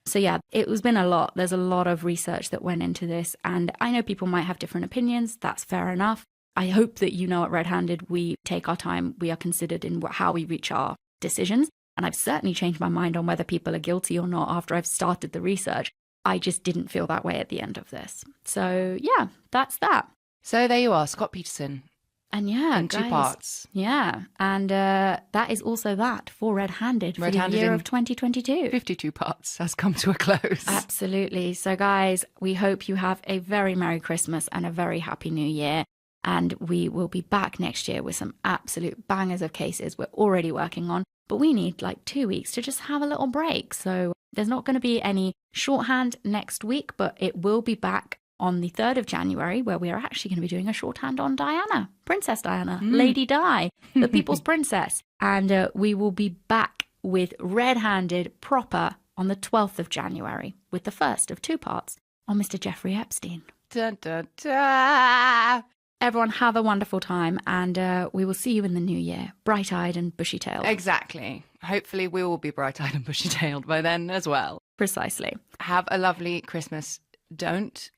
[SPEAKER 1] So yeah, it has been a lot. There's a lot of research that went into this, and I know people might have different opinions. That's fair enough. I hope that you know at Red Handed, we take our time. We are considered in how we reach our decisions. And I've certainly changed my mind on whether people are guilty or not after I've started the research. I just didn't feel that way at the end of this. So yeah, that's that.
[SPEAKER 2] So there you are, Scott Peterson.
[SPEAKER 1] And yeah,
[SPEAKER 2] in
[SPEAKER 1] guys,
[SPEAKER 2] 2 parts.
[SPEAKER 1] Yeah. And that is also that for Red Handed for the year of 2022.
[SPEAKER 2] 52 parts has come to a close.
[SPEAKER 1] Absolutely. So guys, we hope you have a very Merry Christmas and a very Happy New Year. And we will be back next year with some absolute bangers of cases we're already working on. But we need like 2 weeks to just have a little break. So there's not going to be any shorthand next week, but it will be back on the 3rd of January, where we are actually going to be doing a shorthand on Diana, Princess Diana, Lady Di, the People's Princess. And we will be back with Red Handed proper on the 12th of January, with the first of 2 parts on Mr. Jeffrey Epstein.
[SPEAKER 2] Dun, dun, dun.
[SPEAKER 1] Everyone have a wonderful time, and we will see you in the new year, bright-eyed and bushy-tailed.
[SPEAKER 2] Exactly. Hopefully we will be bright-eyed and bushy-tailed by then as well.
[SPEAKER 1] Precisely.
[SPEAKER 2] Have a lovely Christmas. Don't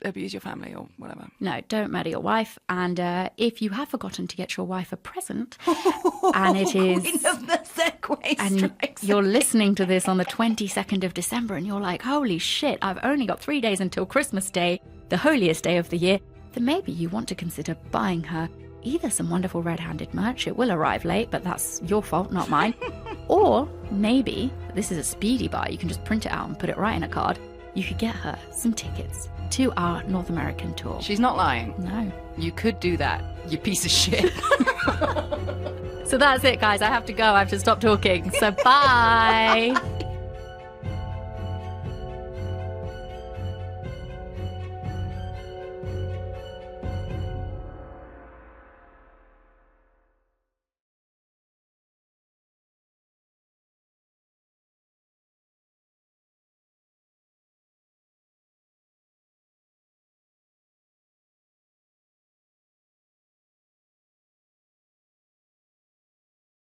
[SPEAKER 2] abuse your family or whatever.
[SPEAKER 1] No, don't murder your wife. And if you have forgotten to get your wife a present, and it is...
[SPEAKER 2] Queen of the segue
[SPEAKER 1] and you're listening to this on the 22nd of December, and you're like, holy shit, I've only got 3 days until Christmas Day, the holiest day of the year, then maybe you want to consider buying her either some wonderful red-handed merch, it will arrive late, but that's your fault, not mine, or maybe, this is a speedy buy, you can just print it out and put it right in a card, you could get her some tickets to our North American tour.
[SPEAKER 2] She's not lying.
[SPEAKER 1] No.
[SPEAKER 2] You could do that, you piece of shit.
[SPEAKER 1] So that's it, guys. I have to go. I have to stop talking. So bye.